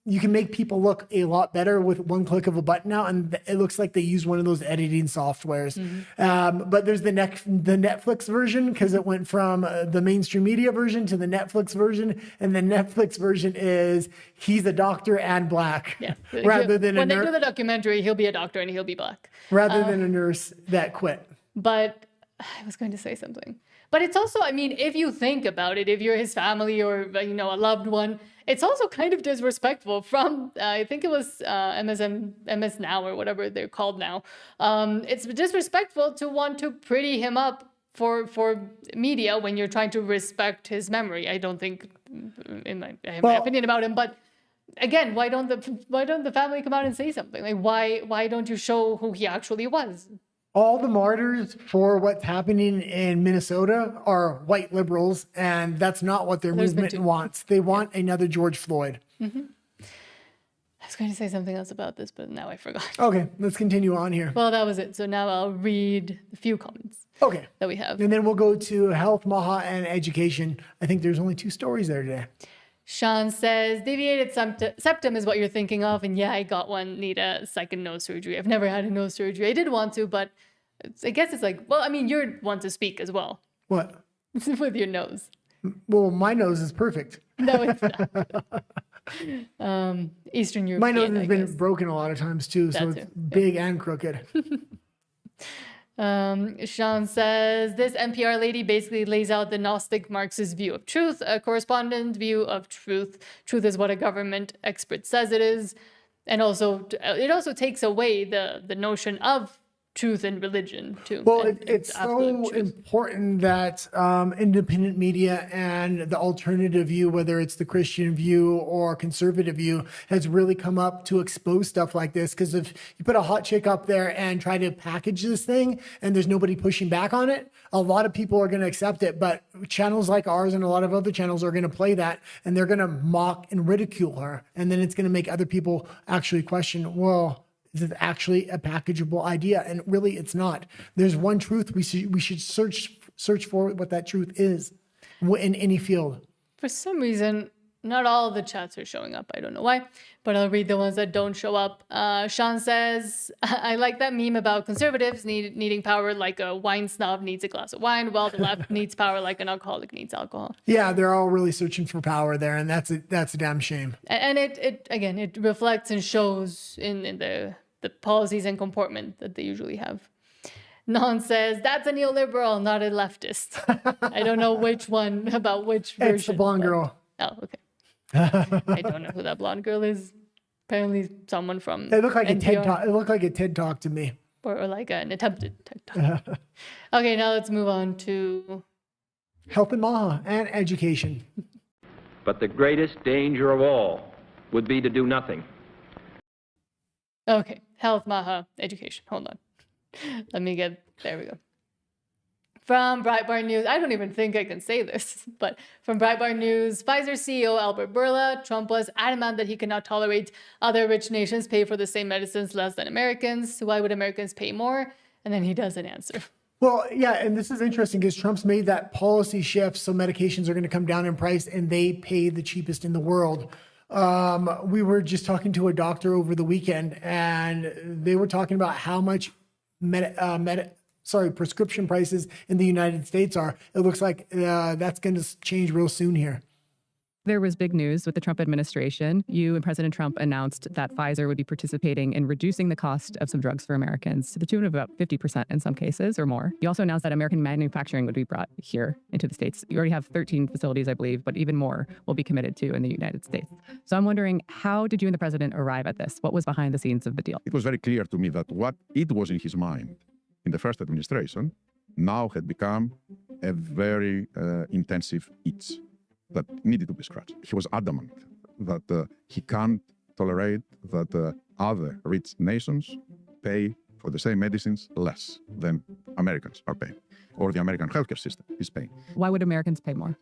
you can make people look a lot better with one click of a button now, and it looks like they use one of those editing softwares. But there's the Netflix version, because it went from the mainstream media version to the Netflix version, and the Netflix version is he's a doctor and black, rather than when they do the documentary, he'll be a doctor and he'll be black, rather than a nurse that quit. But I was going to say something. But it's also, I mean, if you think about it, if you're his family or, a loved one, it's also kind of disrespectful from, I think it was MS Now or whatever they're called now. It's disrespectful to want to pretty him up for media when you're trying to respect his memory. I don't think, I have my opinion about him, but again, why don't the family come out and say something? Like, why don't you show who he actually was? All the martyrs for what's happening in Minnesota are white liberals, and that's not what their movement wants. They want another George Floyd. I was going to say something else about this, but now I forgot. Okay, let's continue on here. Well, that was it. So now I'll read a few comments that we have. And then we'll go to health, MAHA, and education. I think there's only 2 stories there today. Sean says, deviated septum is what you're thinking of. And yeah, I got one, need a second nose surgery. I've never had a nose surgery. I did want to, but I guess it's like, well, I mean, you're one to speak as well. What? With your nose. Well, my nose is perfect. No, it's not. Eastern European, my nose has been broken a lot of times too, so it's big and crooked. Sean says, this NPR lady basically lays out the Gnostic Marxist view of truth, a correspondent view of truth. Truth is what a government expert says it is. And also, it also takes away the notion of truth and religion too. Well, it's so important that independent media and the alternative view, whether it's the Christian view or conservative view, has really come up to expose stuff like this. Because if you put a hot chick up there and try to package this thing and there's nobody pushing back on it, a lot of people are going to accept it. But channels like ours and a lot of other channels are going to play that, and they're going to mock and ridicule her. And then it's going to make other people actually question, well, is it actually a packageable idea? And really, it's not. There's one truth. We should search for what that truth is in any field. For some reason, not all the chats are showing up. I don't know why, but I'll read the ones that don't show up. Sean says, I like that meme about conservatives needing power like a wine snob needs a glass of wine, while the left needs power like an alcoholic needs alcohol. Yeah, they're all really searching for power there, and that's a damn shame. And it reflects and shows in the policies and comportment that they usually have. Non says, that's a neoliberal, not a leftist. I don't know which one, about which version. It's the blonde girl. Oh, okay. I don't know who that blonde girl is. Apparently someone from It looked like NPR. a TED Talk. It looked like a TED Talk to me. Or like an attempted TED Talk. Okay, now let's move on to health and MAHA and education. But the greatest danger of all would be to do nothing. Okay, health, MAHA, education. Hold on. There we go. From Breitbart News, I don't even think I can say this, but from Breitbart News, Pfizer CEO Albert Bourla, Trump was adamant that he cannot tolerate other rich nations pay for the same medicines less than Americans. Why would Americans pay more? And then he doesn't answer. Well, yeah, and this is interesting because Trump's made that policy shift, so medications are going to come down in price, and they pay the cheapest in the world. We were just talking to a doctor over the weekend, and they were talking about how much prescription prices in the United States are. It looks like that's going to change real soon here. There was big news with the Trump administration. You and President Trump announced that Pfizer would be participating in reducing the cost of some drugs for Americans to the tune of about 50% in some cases or more. You also announced that American manufacturing would be brought here into the States. You already have 13 facilities, I believe, but even more will be committed to in the United States. So I'm wondering, how did you and the president arrive at this? What was behind the scenes of the deal? It was very clear to me that what it was in his mind in the first administration now had become a very intensive itch that needed to be scratched. He was adamant that he can't tolerate that other rich nations pay for the same medicines less than Americans are paying, or the American healthcare system is paying. Why would Americans pay more?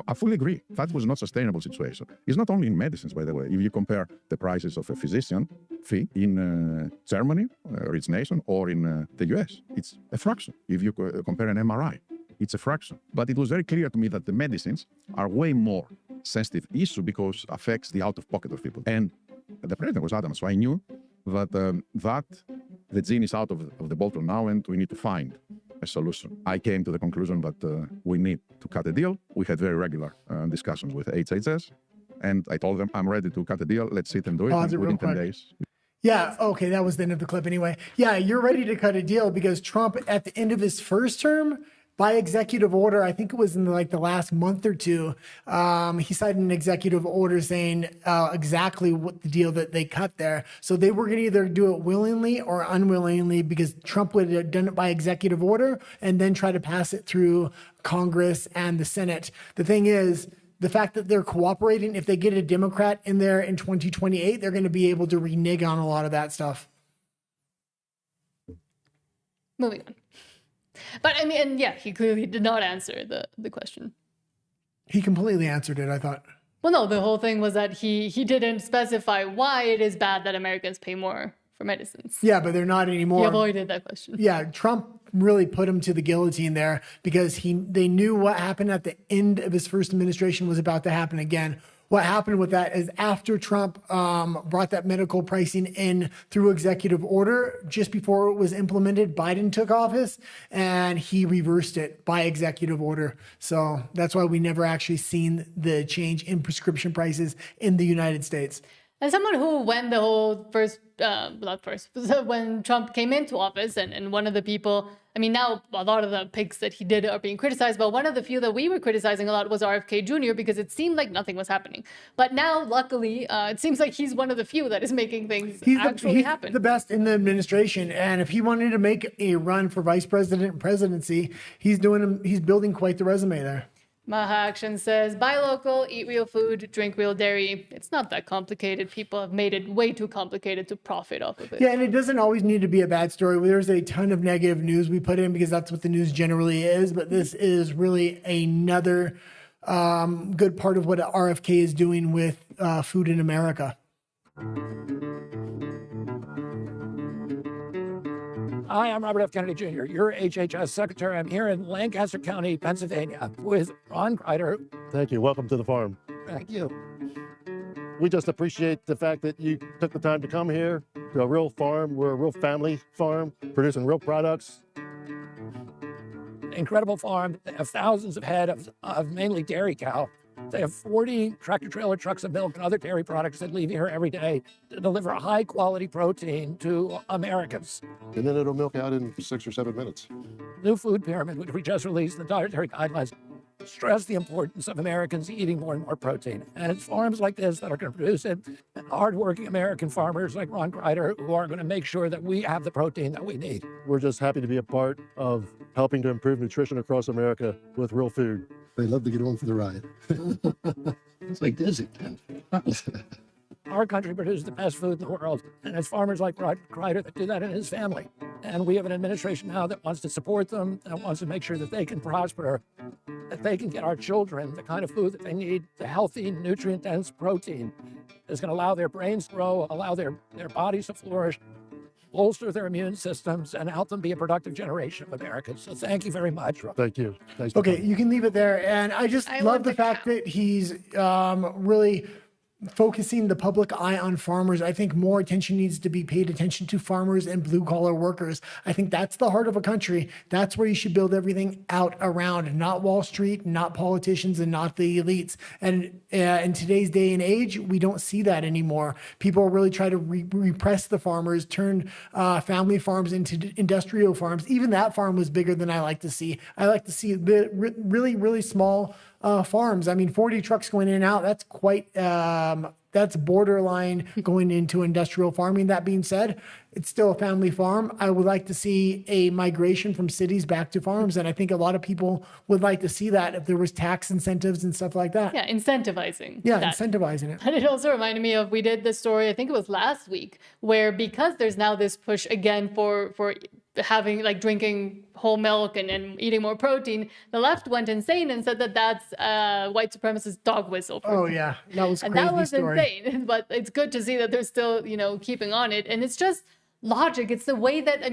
I fully agree. That was not a sustainable situation. It's not only in medicines, by the way. If you compare the prices of a physician fee in Germany, rich nation, or in the US, it's a fraction. If you compare an MRI, it's a fraction. But it was very clear to me that the medicines are way more sensitive issue because affects the out-of-pocket of people. And the president was adamant, so I knew that the genie is out of the bottle now, and we need to find a solution. I came to the conclusion that we need to cut a deal. We had very regular discussions with HHS, and I told them, I'm ready to cut a deal. Let's sit and do it. Pause it within real 10 quick. days. Yeah, okay, that was the end of the clip anyway. Yeah, you're ready to cut a deal because Trump, at the end of his first term, by executive order, I think it was in like the last month or two, he signed an executive order saying exactly what the deal that they cut there. So they were going to either do it willingly or unwillingly, because Trump would have done it by executive order and then try to pass it through Congress and the Senate. The thing is, the fact that they're cooperating, if they get a Democrat in there in 2028, they're going to be able to renege on a lot of that stuff. Moving on. But I mean, and yeah, he clearly did not answer the question. He completely answered it, I thought. Well, no, the whole thing was that he didn't specify why it is bad that Americans pay more for medicines. Yeah, but they're not anymore. He avoided that question. Yeah, Trump really put him to the guillotine there because they knew what happened at the end of his first administration was about to happen again. What happened with that is after Trump brought that medical pricing in through executive order, just before it was implemented, Biden took office and he reversed it by executive order. So that's why we never actually seen the change in prescription prices in the United States. As someone who went the whole when Trump came into office, and one of the people, I mean, now a lot of the picks that he did are being criticized, but one of the few that we were criticizing a lot was RFK Jr. because it seemed like nothing was happening. But now, luckily, it seems like he's one of the few that is making things actually happen. He's the best in the administration, and if he wanted to make a run for vice president and presidency, he's building quite the resume there. MAHA Action says, buy local, eat real food, drink real dairy. It's not that complicated. People have made it way too complicated to profit off of it. Yeah, and it doesn't always need to be a bad story. There's a ton of negative news we put in because that's what the news generally is, but this is really another good part of what RFK is doing with food in America. Hi, I'm Robert F. Kennedy Jr., your HHS Secretary. I'm here in Lancaster County, Pennsylvania, with Ron Kreider. Thank you. Welcome to the farm. Thank you. We just appreciate the fact that you took the time to come here to a real farm. We're a real family farm, producing real products. Incredible farm. They have thousands of head of mainly dairy cow. They have 40 tractor-trailer trucks of milk and other dairy products that leave here every day to deliver high-quality protein to Americans. And then it'll milk out in 6 or 7 minutes. New food pyramid, which we just released, the dietary guidelines, stress the importance of Americans eating more and more protein. And it's farms like this that are going to produce it, and hardworking American farmers like Ron Kreider who are going to make sure that we have the protein that we need. We're just happy to be a part of helping to improve nutrition across America with real food. They love to get on for the ride. It's like Disney. Our country produces the best food in the world, and it's farmers like Ron Kreider that do that in his family. And we have an administration now that wants to support them, that wants to make sure that they can prosper, that they can get our children the kind of food that they need, the healthy, nutrient-dense protein that's going to allow their brains to grow, allow their bodies to flourish, bolster their immune systems, and help them be a productive generation of Americans. So thank you very much. Thank you. Okay, you can leave it there. And I just love the fact that he's really focusing the public eye on farmers. I think more attention needs to be paid attention to farmers and blue collar workers. I think that's the heart of a country. That's where you should build everything out around, not Wall Street, not politicians, and not the elites. And in today's day and age, we don't see that anymore. People really try to repress the farmers, turn family farms into industrial farms. Even that farm was bigger than I like to see. I like to see the really, really small farms. I mean, 40 trucks going in and out, that's quite, that's borderline going into industrial farming. That being said, it's still a family farm. I would like to see a migration from cities back to farms. And I think a lot of people would like to see that if there was tax incentives and stuff like that. Yeah, incentivizing. Yeah, that. incentivizing it. And it also reminded me of, we did this story, I think it was last week, where because there's now this push again for having like drinking whole milk and eating more protein, the left went insane and said that that's white supremacist dog whistle. Oh yeah, that was And crazy that was story. insane. But it's good to see that they're still, keeping on it. And it's just logic. It's the way that,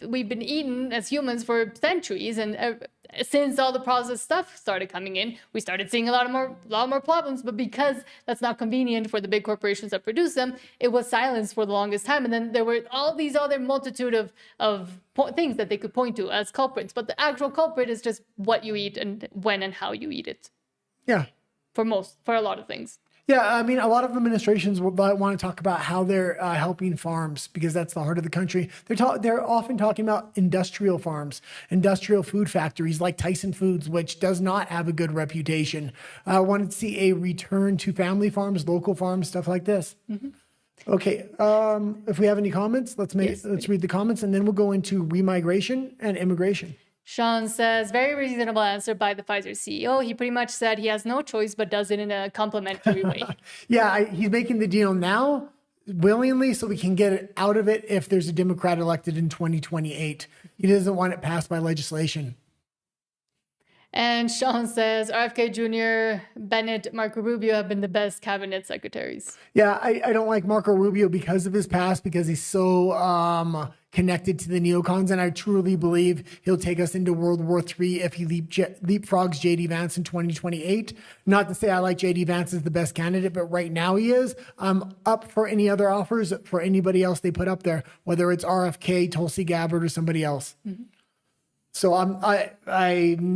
we've been eaten as humans for centuries. And since all the processed stuff started coming in, we started seeing a lot more problems. But because that's not convenient for the big corporations that produce them, it was silenced for the longest time. And then there were all these other multitude of things that they could point to as culprits. But the actual culprit is just what you eat and when and how you eat it. Yeah. For a lot of things. Yeah, a lot of administrations want to talk about how they're helping farms because that's the heart of the country. They're often talking about industrial farms, industrial food factories like Tyson Foods, which does not have a good reputation. I wanted to see a return to family farms, local farms, stuff like this. Mm-hmm. Okay, if we have any comments, let's read the comments, and then we'll go into remigration and immigration. Sean says, very reasonable answer by the Pfizer CEO. He pretty much said he has no choice, but does it in a complimentary way. Yeah, he's making the deal now willingly so we can get it out of it if there's a Democrat elected in 2028. He doesn't want it passed by legislation. And Sean says, RFK Jr., Bennett, Marco Rubio have been the best cabinet secretaries. Yeah, I don't like Marco Rubio because of his past, because he's so connected to the neocons, and I truly believe he'll take us into World War III if he leapfrogs J.D. Vance in 2028. Not to say I like J.D. Vance as the best candidate, but right now he is. I'm up for any other offers for anybody else they put up there, whether it's RFK, Tulsi Gabbard, or somebody else. Mm-hmm. So I'm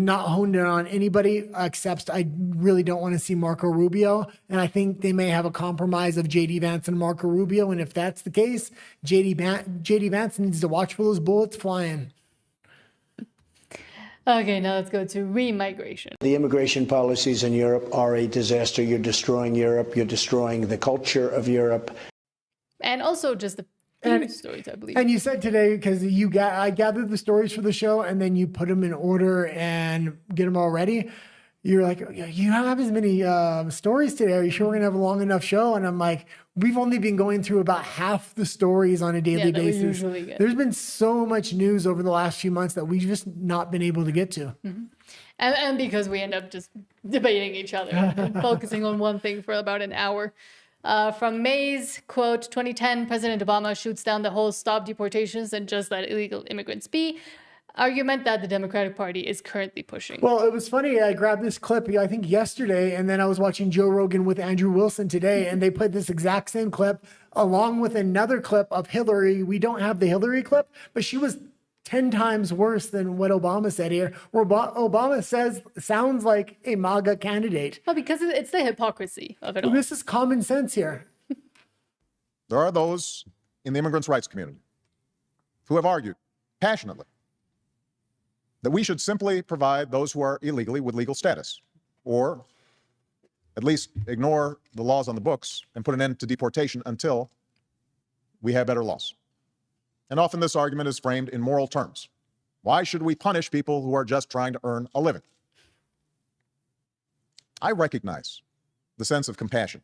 not honed in on anybody except I really don't want to see Marco Rubio. And I think they may have a compromise of J.D. Vance and Marco Rubio. And if that's the case, J.D. Vance needs to watch for those bullets flying. Okay, now let's go to remigration. The immigration policies in Europe are a disaster. You're destroying Europe. You're destroying the culture of Europe. And also just the stories, I believe. And you said today, because I gathered the stories for the show and then you put them in order and get them all ready. You're like, you don't have as many stories today. Are you sure we're going to have a long enough show? And I'm like, we've only been going through about half the stories on a daily basis. We usually get. There's been so much news over the last few months that we've just not been able to get to. Mm-hmm. And because we end up just debating each other and focusing on one thing for about an hour. From May's quote, 2010, President Obama shoots down the whole stop deportations and just let illegal immigrants be. Argument that the Democratic Party is currently pushing. Well, it was funny. I grabbed this clip, I think yesterday, and then I was watching Joe Rogan with Andrew Wilson today, and they put this exact same clip along with another clip of Hillary. We don't have the Hillary clip, but she was 10 times worse than what Obama said here. Where Obama sounds like a MAGA candidate. Well, because it's the hypocrisy of it all. This is common sense here. There are those in the immigrants' rights community who have argued passionately that we should simply provide those who are illegally with legal status, or at least ignore the laws on the books and put an end to deportation until we have better laws. And often this argument is framed in moral terms. Why should we punish people who are just trying to earn a living? I recognize the sense of compassion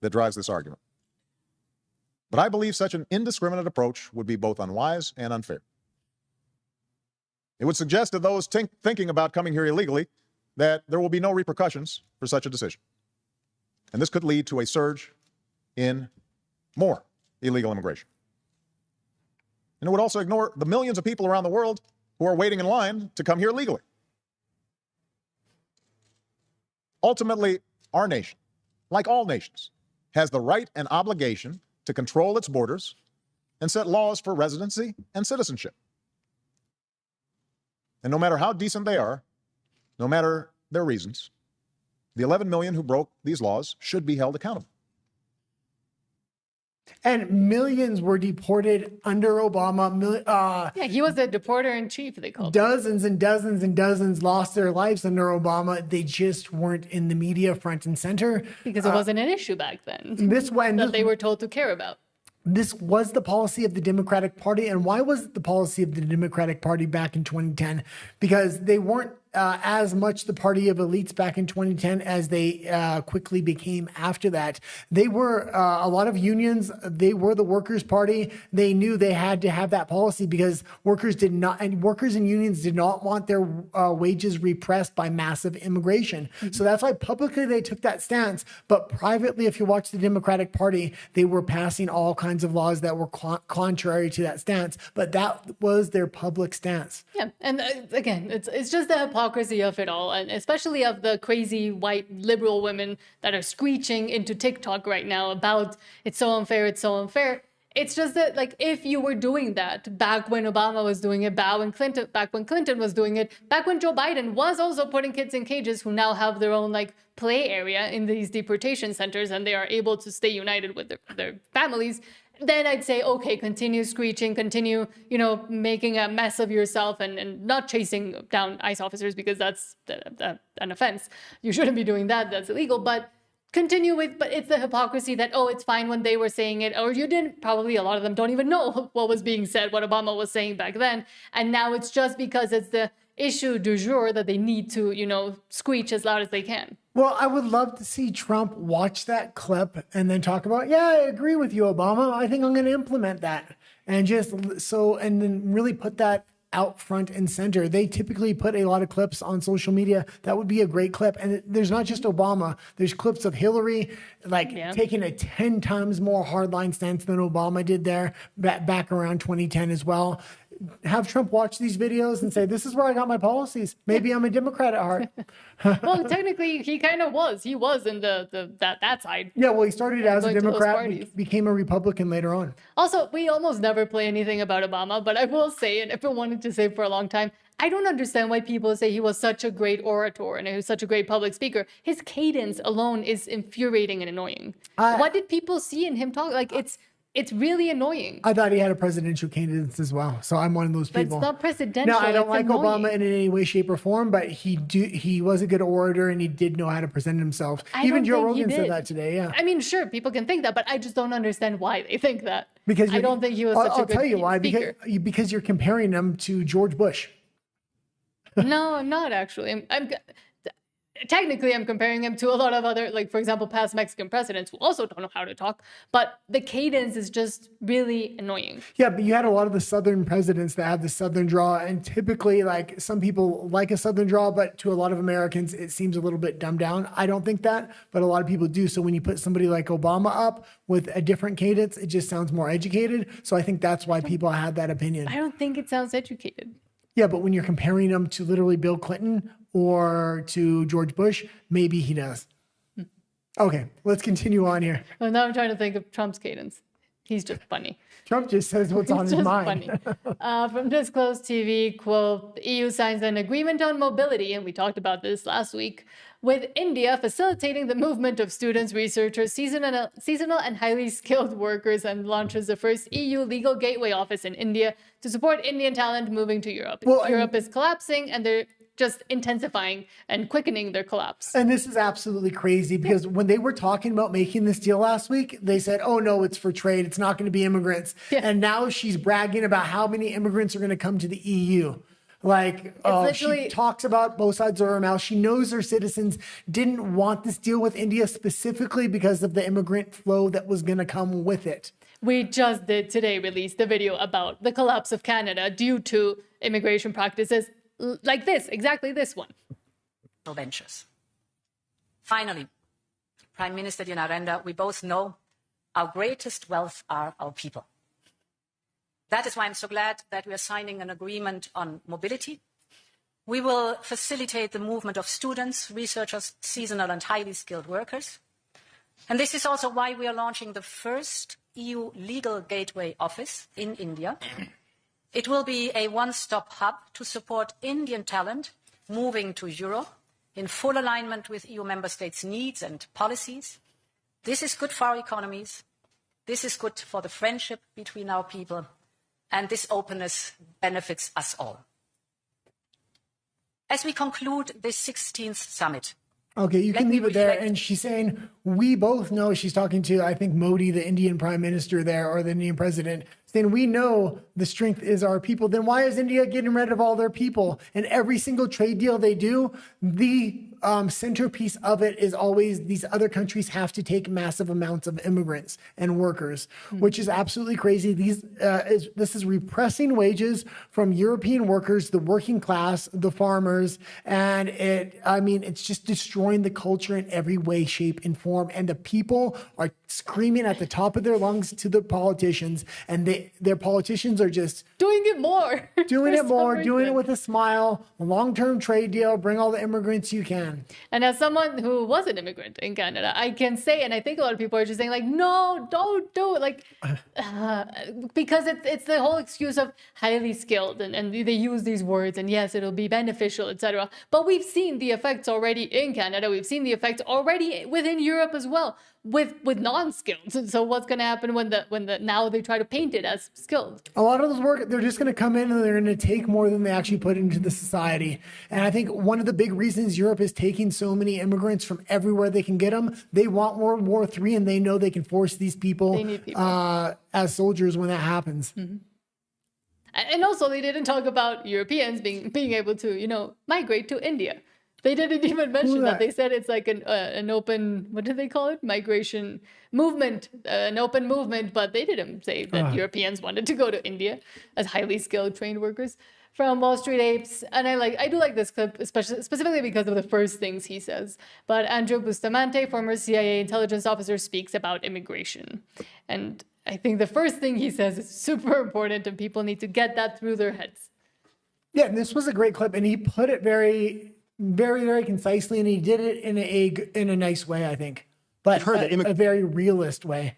that drives this argument. But I believe such an indiscriminate approach would be both unwise and unfair. It would suggest to those thinking about coming here illegally that there will be no repercussions for such a decision. And this could lead to a surge in more illegal immigration. And it would also ignore the millions of people around the world who are waiting in line to come here legally. Ultimately, our nation, like all nations, has the right and obligation to control its borders and set laws for residency and citizenship. And no matter how decent they are, no matter their reasons, the 11 million who broke these laws should be held accountable. And millions were deported under Obama. Yeah, he was the deporter-in-chief, they called him. Dozens and dozens and dozens lost their lives under Obama. They just weren't in the media front and center. Because it wasn't an issue back then they were told to care about. This was the policy of the Democratic Party. And why was it the policy of the Democratic Party back in 2010? Because they weren't as much the party of elites back in 2010 as they quickly became after that. They were a lot of unions. They were the Workers' Party. They knew they had to have that policy because workers and unions did not want their wages repressed by massive immigration. So that's why publicly they took that stance. But privately, if you watch the Democratic Party, they were passing all kinds of laws that were contrary to that stance. But that was their public stance. Yeah, and again, it's just the hypocrisy of it all, and especially of the crazy white liberal women that are screeching into TikTok right now about it's so unfair, it's so unfair. It's just that, like, if you were doing that back when Obama was doing it, back when Clinton was doing it, back when Joe Biden was also putting kids in cages who now have their own like play area in these deportation centers and they are able to stay united with their families, then I'd say, okay, continue screeching, continue, making a mess of yourself and not chasing down ICE officers because that's an offense. You shouldn't be doing that. That's illegal. But continue with, but it's the hypocrisy that, oh, it's fine when they were saying it, or you didn't, probably a lot of them don't even know what was being said, what Obama was saying back then. And now it's just because it's the issue du jour that they need to, screech as loud as they can. Well, I would love to see Trump watch that clip and then talk about, yeah, I agree with you, Obama. I think I'm going to implement that. And then really put that out front and center. They typically put a lot of clips on social media. That would be a great clip. And there's not just Obama. There's clips of Hillary, taking a 10 times more hardline stance than Obama did there back around 2010 as well. Have Trump watch these videos and say, this is where I got my policies. Maybe I'm a Democrat at heart. Well, technically, he kind of was. He was in that side. Yeah, well, he started as a Democrat, became a Republican later on. Also, we almost never play anything about Obama, but I will say, and I've been wanting to say for a long time, I don't understand why people say he was such a great orator and he was such a great public speaker. His cadence alone is infuriating and annoying. What did people see in him talk? Like, it's really annoying. I thought he had a presidential candidate as well. So I'm one of those people. But it's not presidential. No, I don't like annoying. Obama in any way, shape, or form, but he was a good orator and he did know how to present himself. Even Joe Rogan said that today, yeah. I mean, sure, people can think that, but I just don't understand why they think that. Because I don't think he was such a good speaker. I'll tell you why. Because you're comparing him to George Bush. No, I'm not actually. Technically, I'm comparing him to a lot of other, like, for example, past Mexican presidents who also don't know how to talk, but the cadence is just really annoying. Yeah, but you had a lot of the Southern presidents that have the Southern draw, and typically, like, some people like a Southern draw, but to a lot of Americans, it seems a little bit dumbed down. I don't think that, but a lot of people do. So when you put somebody like Obama up with a different cadence, it just sounds more educated. So I think that's why people had that opinion. I don't think it sounds educated. Yeah, but when you're comparing them to literally Bill Clinton or to George Bush, maybe he does. Okay, let's continue on here. Well, now I'm trying to think of Trump's cadence. He's just funny. Trump just says what's on his mind. From Disclosed TV, quote, the EU signs an agreement on mobility, and we talked about this last week, with India facilitating the movement of students, researchers, seasonal and highly skilled workers, and launches the first EU legal gateway office in India to support Indian talent moving to Europe. Well, Europe is collapsing, and they're just intensifying and quickening their collapse. And this is absolutely crazy because when they were talking about making this deal last week, they said, oh no, it's for trade. It's not going to be immigrants. Yeah. And now she's bragging about how many immigrants are going to come to the EU. Like, she talks about both sides of her mouth. She knows her citizens didn't want this deal with India specifically because of the immigrant flow that was going to come with it. We just did today release the video about the collapse of Canada due to immigration practices like this, exactly this one. Ventures. Finally, Prime Minister Di Narendra, we both know our greatest wealth are our people. That is why I'm so glad that we are signing an agreement on mobility. We will facilitate the movement of students, researchers, seasonal and highly skilled workers. And this is also why we are launching the first EU legal gateway office in India. It will be a one-stop hub to support Indian talent moving to Europe in full alignment with EU member states' needs and policies. This is good for our economies. This is good for the friendship between our people. And this openness benefits us all. As we conclude this 16th summit. Okay, you can leave it there. And she's saying, we both know, she's talking to, I think, Modi, the Indian prime minister there, or the Indian president, saying we know the strength is our people, then why is India getting rid of all their people? And every single trade deal they do, the centerpiece of it is always these other countries have to take massive amounts of immigrants and workers, which is absolutely crazy. This is repressing wages from European workers, the working class, the farmers, and it's just destroying the culture in every way, shape, and form. And the people are screaming at the top of their lungs to the politicians, and their politicians are just doing it more, doing it with a smile, a long-term trade deal, bring all the immigrants you can. And as someone who was an immigrant in Canada, I can say, and I think a lot of people are just saying like, no, don't do it. Like, because it's the whole excuse of highly skilled and they use these words and yes, it'll be beneficial, etc. But we've seen the effects already in Canada. We've seen the effects already within Europe as well with non-skilled. So what's going to happen when now they try to paint it as skilled? A lot of those work, they're just going to come in and they're going to take more than they actually put into the society. And I think one of the big reasons Europe is taking so many immigrants from everywhere they can get them, they want World War III and they know they can force these people, as soldiers when that happens. Mm-hmm. And also they didn't talk about Europeans being able to, migrate to India. They didn't even mention that. They said it's like an open, what do they call it? Migration movement, an open movement, but they didn't say that Europeans wanted to go to India as highly skilled trained workers. From Wall Street Apes, and I do like this clip, specifically because of the first things he says. But Andrew Bustamante, former CIA intelligence officer, speaks about immigration. And I think the first thing he says is super important and people need to get that through their heads. Yeah, and this was a great clip and he put it very, very, very concisely and he did it in a nice way, I think. But a very realist way.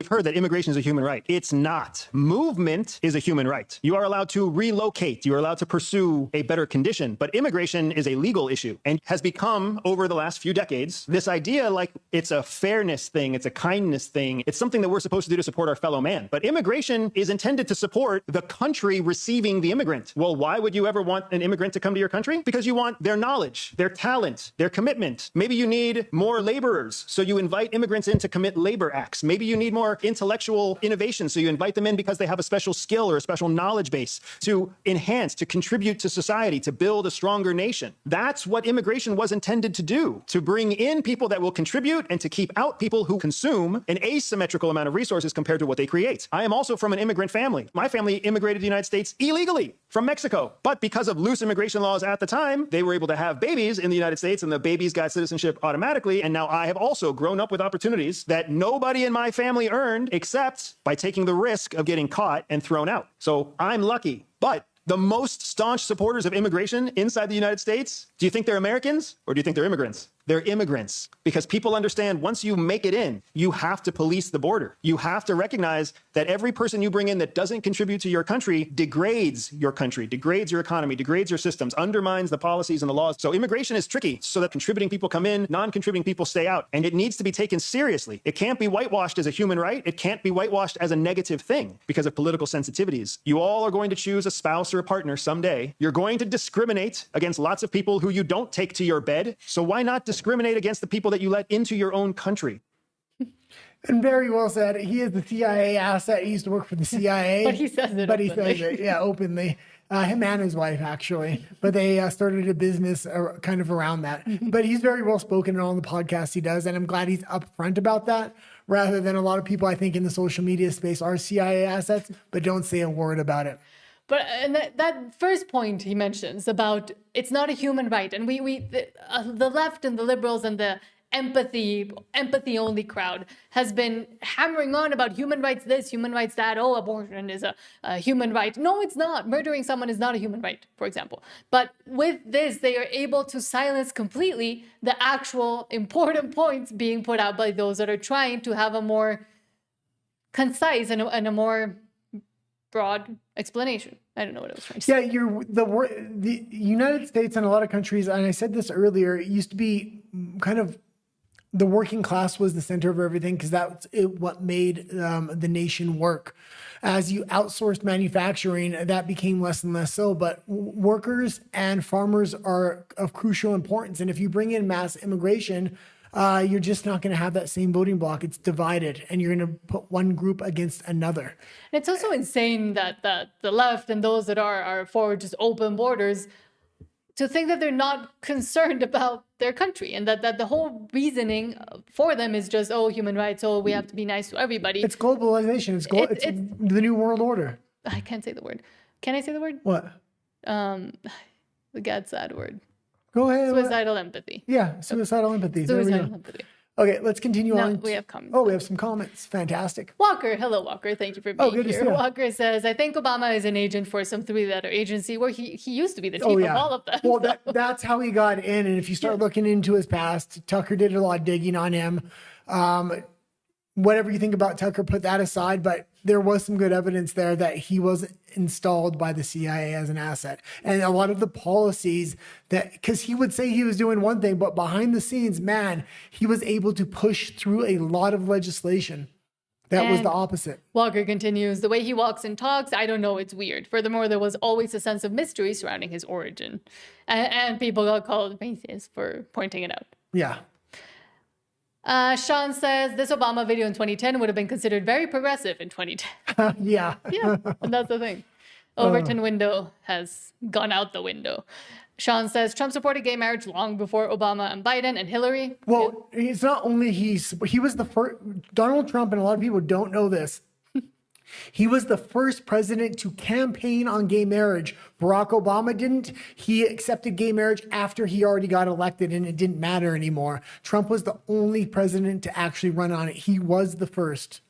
We've heard that immigration is a human right. It's not. Movement is a human right. You are allowed to relocate. You are allowed to pursue a better condition. But immigration is a legal issue and has become, over the last few decades, this idea like it's a fairness thing. It's a kindness thing. It's something that we're supposed to do to support our fellow man. But immigration is intended to support the country receiving the immigrant. Well, why would you ever want an immigrant to come to your country? Because you want their knowledge, their talent, their commitment. Maybe you need more laborers, so you invite immigrants in to commit labor acts. Maybe you need more intellectual innovation, so you invite them in because they have a special skill or a special knowledge base to enhance, to contribute to society, to build a stronger nation. That's what immigration was intended to do, to bring in people that will contribute and to keep out people who consume an asymmetrical amount of resources compared to what they create. I am also from an immigrant family. My family immigrated to the United States illegally from Mexico, but because of loose immigration laws at the time, they were able to have babies in the United States and the babies got citizenship automatically. And now I have also grown up with opportunities that nobody in my family earned except by taking the risk of getting caught and thrown out. So I'm lucky. But the most staunch supporters of immigration inside the United States, do you think they're Americans or do you think they're immigrants? They're immigrants because people understand once you make it in, you have to police the border. You have to recognize that every person you bring in that doesn't contribute to your country, degrades your economy, degrades your systems, undermines the policies and the laws. So immigration is tricky so that contributing people come in, non-contributing people stay out. And it needs to be taken seriously. It can't be whitewashed as a human right. It can't be whitewashed as a negative thing because of political sensitivities. You all are going to choose a spouse or a partner someday. You're going to discriminate against lots of people who you don't take to your bed. So why not discriminate against the people that you let into your own country? And very well said. He is the CIA asset. He used to work for the CIA. But he says it openly. Openly. Him and his wife, actually. But they started a business kind of around that. But he's very well spoken in all the podcasts he does. And I'm glad he's upfront about that, rather than a lot of people, I think, in the social media space are CIA assets, but don't say a word about it. But and that first point he mentions about it's not a human right, and the left and the liberals and the empathy only crowd has been hammering on about human rights this, human rights that. Oh, abortion is a human right. No, it's not. Murdering someone is not a human right, for example. But with this, they are able to silence completely the actual important points being put out by those that are trying to have a more concise and a more broad explanation. I don't know what I was trying to say. Yeah, the United States and a lot of countries, and I said this earlier, it used to be kind of the working class was the center of everything because that's what made the nation work. As you outsourced manufacturing, that became less and less so. But workers and farmers are of crucial importance. And if you bring in mass immigration, you're just not going to have that same voting bloc. It's divided, and you're going to put one group against another. And it's also insane that the left and those that are for just open borders to think that they're not concerned about their country, and that the whole reasoning for them is just, oh, human rights, oh, we have to be nice to everybody. It's globalization. It's the new world order. I can't say the word. Can I say the word? What? The God sad word. Go ahead. Suicidal empathy. Yeah, suicidal empathy. There we Suicidal go. empathy. Okay, let's continue No, on. we have comments. Oh, we have some comments. Fantastic. Walker, hello Walker, thank you for being good to see here. you. Walker says, I think Obama is an agent for some three-letter agency where he used to be the chief of all of them. Well, that's how he got in. And if you start looking into his past, Tucker did a lot of digging on him. Whatever you think about Tucker, put that aside. But there was some good evidence there that he was installed by the CIA as an asset. And a lot of the policies that, because he would say he was doing one thing, but behind the scenes, man, he was able to push through a lot of legislation that was the opposite. Walker continues, the way he walks and talks, I don't know, it's weird. Furthermore, there was always a sense of mystery surrounding his origin. And people got called racist for pointing it out. Yeah. Sean says, this Obama video in 2010 would have been considered very progressive in 2010. Yeah. Yeah, and that's the thing. Overton window has gone out the window. Sean says, Trump supported gay marriage long before Obama and Biden and Hillary. Well, it's not only he was the first, Donald Trump, and a lot of people don't know this, he was the first president to campaign on gay marriage. Barack Obama didn't. He accepted gay marriage after he already got elected and it didn't matter anymore. Trump was the only president to actually run on it. He was the first.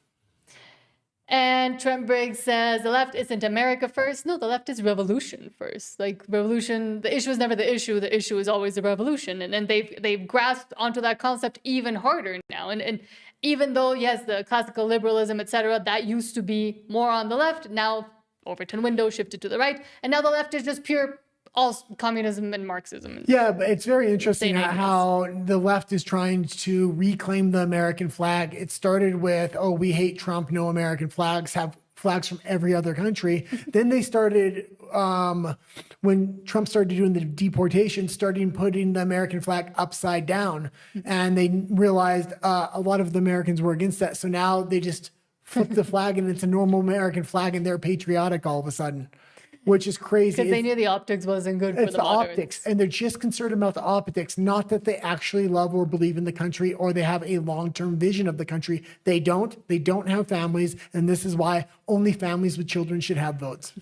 And Trent Briggs says, the left isn't America first. No, the left is revolution first. Like revolution, the issue is never the issue. The issue is always the revolution. And they've grasped onto that concept even harder now. And even though, yes, the classical liberalism, etc., that used to be more on the left, now Overton window shifted to the right. And now the left is just pure all communism and Marxism. Yeah, but it's very interesting how the left is trying to reclaim the American flag. It started with, oh, we hate Trump, no American flags, have flags from every other country. Then they started, when Trump started doing the deportation, starting putting the American flag upside down. And they realized a lot of the Americans were against that. So now they just flip the flag and it's a normal American flag and they're patriotic all of a sudden. Which is crazy. Because they knew the optics wasn't good for the moderates. Optics, and they're just concerned about the optics, not that they actually love or believe in the country or they have a long-term vision of the country. They don't. They don't have families, and this is why only families with children should have votes.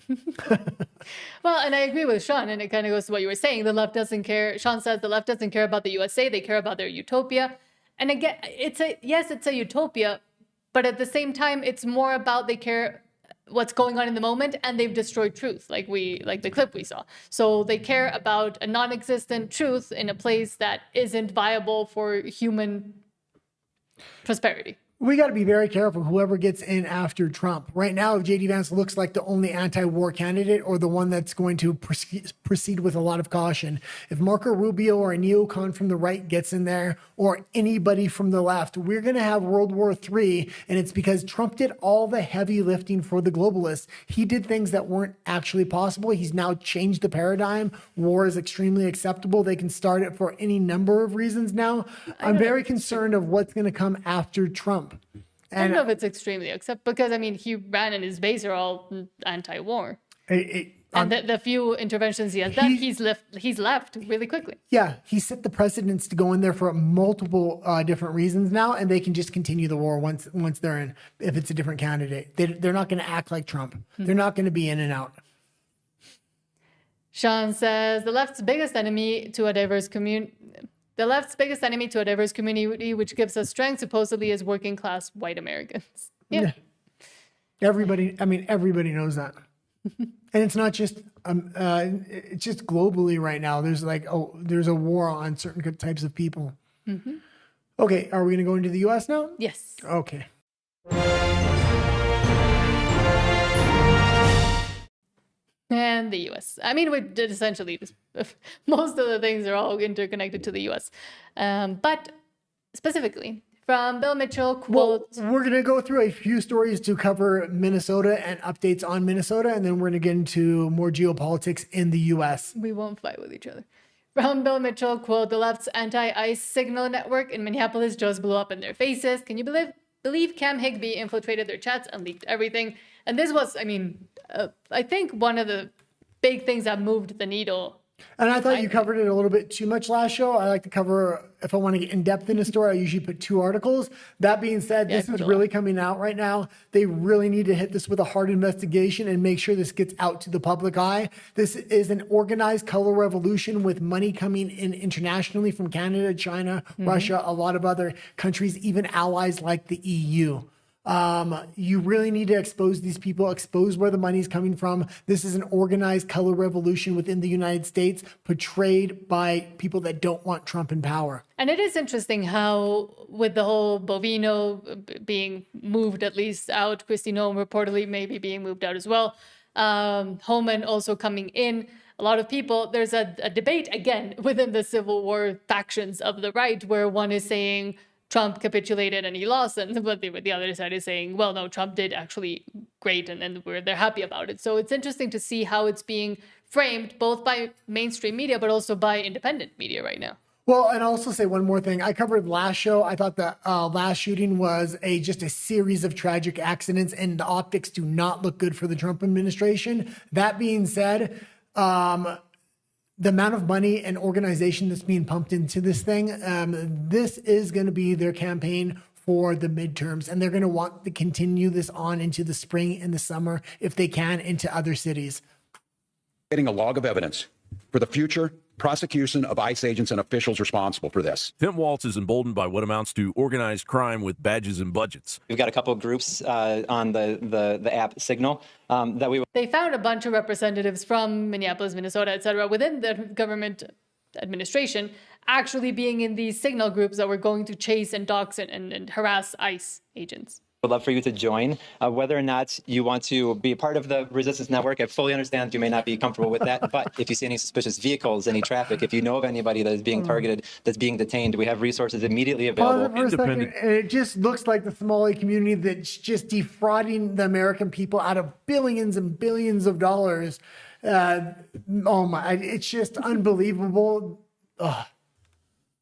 Well, and I agree with Sean, and it kind of goes to what you were saying. The left doesn't care. Sean says the left doesn't care about the USA. They care about their utopia. And again, it's a utopia, but at the same time, it's more about they care what's going on in the moment, and they've destroyed truth, like the clip we saw. So they care about a non-existent truth in a place that isn't viable for human prosperity. We got to be very careful whoever gets in after Trump. Right now, J.D. Vance looks like the only anti-war candidate or the one that's going to proceed with a lot of caution. If Marco Rubio or a neocon from the right gets in there or anybody from the left, we're going to have World War III. And it's because Trump did all the heavy lifting for the globalists. He did things that weren't actually possible. He's now changed the paradigm. War is extremely acceptable. They can start it for any number of reasons now. I'm very concerned of what's going to come after Trump. I don't know if it's extremely accept because I mean he ran and his base are all anti-war, and the few interventions he has done, he's left really quickly. Yeah, he set the precedents to go in there for multiple different reasons now, and they can just continue the war once they're in. If it's a different candidate, they're not going to act like Trump. They're not going to be in and out. Sean says the left's biggest enemy to a diverse community. The left's biggest enemy to a diverse community, which gives us strength, supposedly, is working class white Americans. Yeah. Everybody knows that. And it's not just, it's just globally right now. There's there's a war on certain types of people. Mm-hmm. Okay. Are we going to go into the U.S. now? Yes. Okay. And the U.S. I mean, we did essentially most of the things are all interconnected to the U.S. But specifically from Bill Mitchell, quote. Well, we're going to go through a few stories to cover Minnesota and updates on Minnesota, and then we're going to get into more geopolitics in the U.S. We won't fight with each other. From Bill Mitchell, quote, the left's anti-ICE signal network in Minneapolis just blew up in their faces. Can you believe Cam Higbee infiltrated their chats and leaked everything? And this was, I think one of the big things that moved the needle. And I thought you covered it a little bit too much last show. I like to cover, if I want to get in depth in a story, I usually put 2 articles. That being said, this is really coming out right now. They really need to hit this with a hard investigation and make sure this gets out to the public eye. This is an organized color revolution with money coming in internationally from Canada, China, Russia, a lot of other countries, even allies like the EU. You really need to expose these people, expose where the money's coming from. This is an organized color revolution within the United States portrayed by people that don't want Trump in power. And it is interesting how, with the whole Bovino being moved at least out, Kristi Noem reportedly maybe being moved out as well, Homan also coming in, a lot of people, there's a debate again within the Civil War factions of the right where one is saying Trump capitulated and he lost, and but the other side is saying, well, no, Trump did actually great, and they're happy about it. So it's interesting to see how it's being framed both by mainstream media, but also by independent media right now. Well, and I'll also say one more thing. I covered last show. I thought the last shooting was just a series of tragic accidents, and the optics do not look good for the Trump administration. That being said, the amount of money and organization that's being pumped into this thing, this is going to be their campaign for the midterms, and they're going to want to continue this on into the spring and the summer, if they can, into other cities. Getting a log of evidence for the future prosecution of ICE agents and officials responsible for this. Tim Walz is emboldened by what amounts to organized crime with badges and budgets. We've got a couple of groups on the app Signal that we... They found a bunch of representatives from Minneapolis, Minnesota, et cetera, within the government administration actually being in these Signal groups that were going to chase and dox and harass ICE agents. Would love for you to join. Whether or not you want to be a part of the resistance network, I fully understand you may not be comfortable with that. But if you see any suspicious vehicles, any traffic, if you know of anybody that is being targeted, that's being detained, we have resources immediately available. For a second, it just looks like the Somali community that's just defrauding the American people out of billions and billions of dollars. Oh my, it's just unbelievable. Ugh.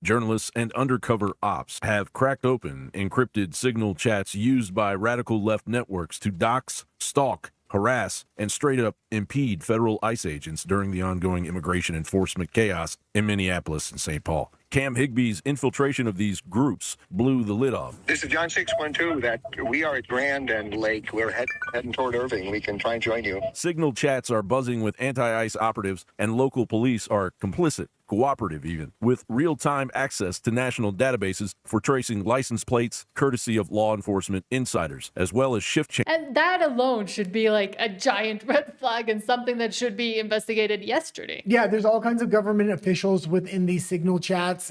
Journalists and undercover ops have cracked open encrypted Signal chats used by radical left networks to dox, stalk, harass, and straight up impede federal ICE agents during the ongoing immigration enforcement chaos in Minneapolis and St. Paul. Cam Higbee's infiltration of these groups blew the lid off. This is John 612. That we are at Grand and Lake. We're heading toward Irving. We can try and join you. Signal chats are buzzing with anti-ICE operatives, and local police are complicit, cooperative even, with real-time access to national databases for tracing license plates, courtesy of law enforcement insiders, as well as shift change. And that alone should be like a giant red flag and something that should be investigated yesterday. Yeah, there's all kinds of government officials within these Signal chats.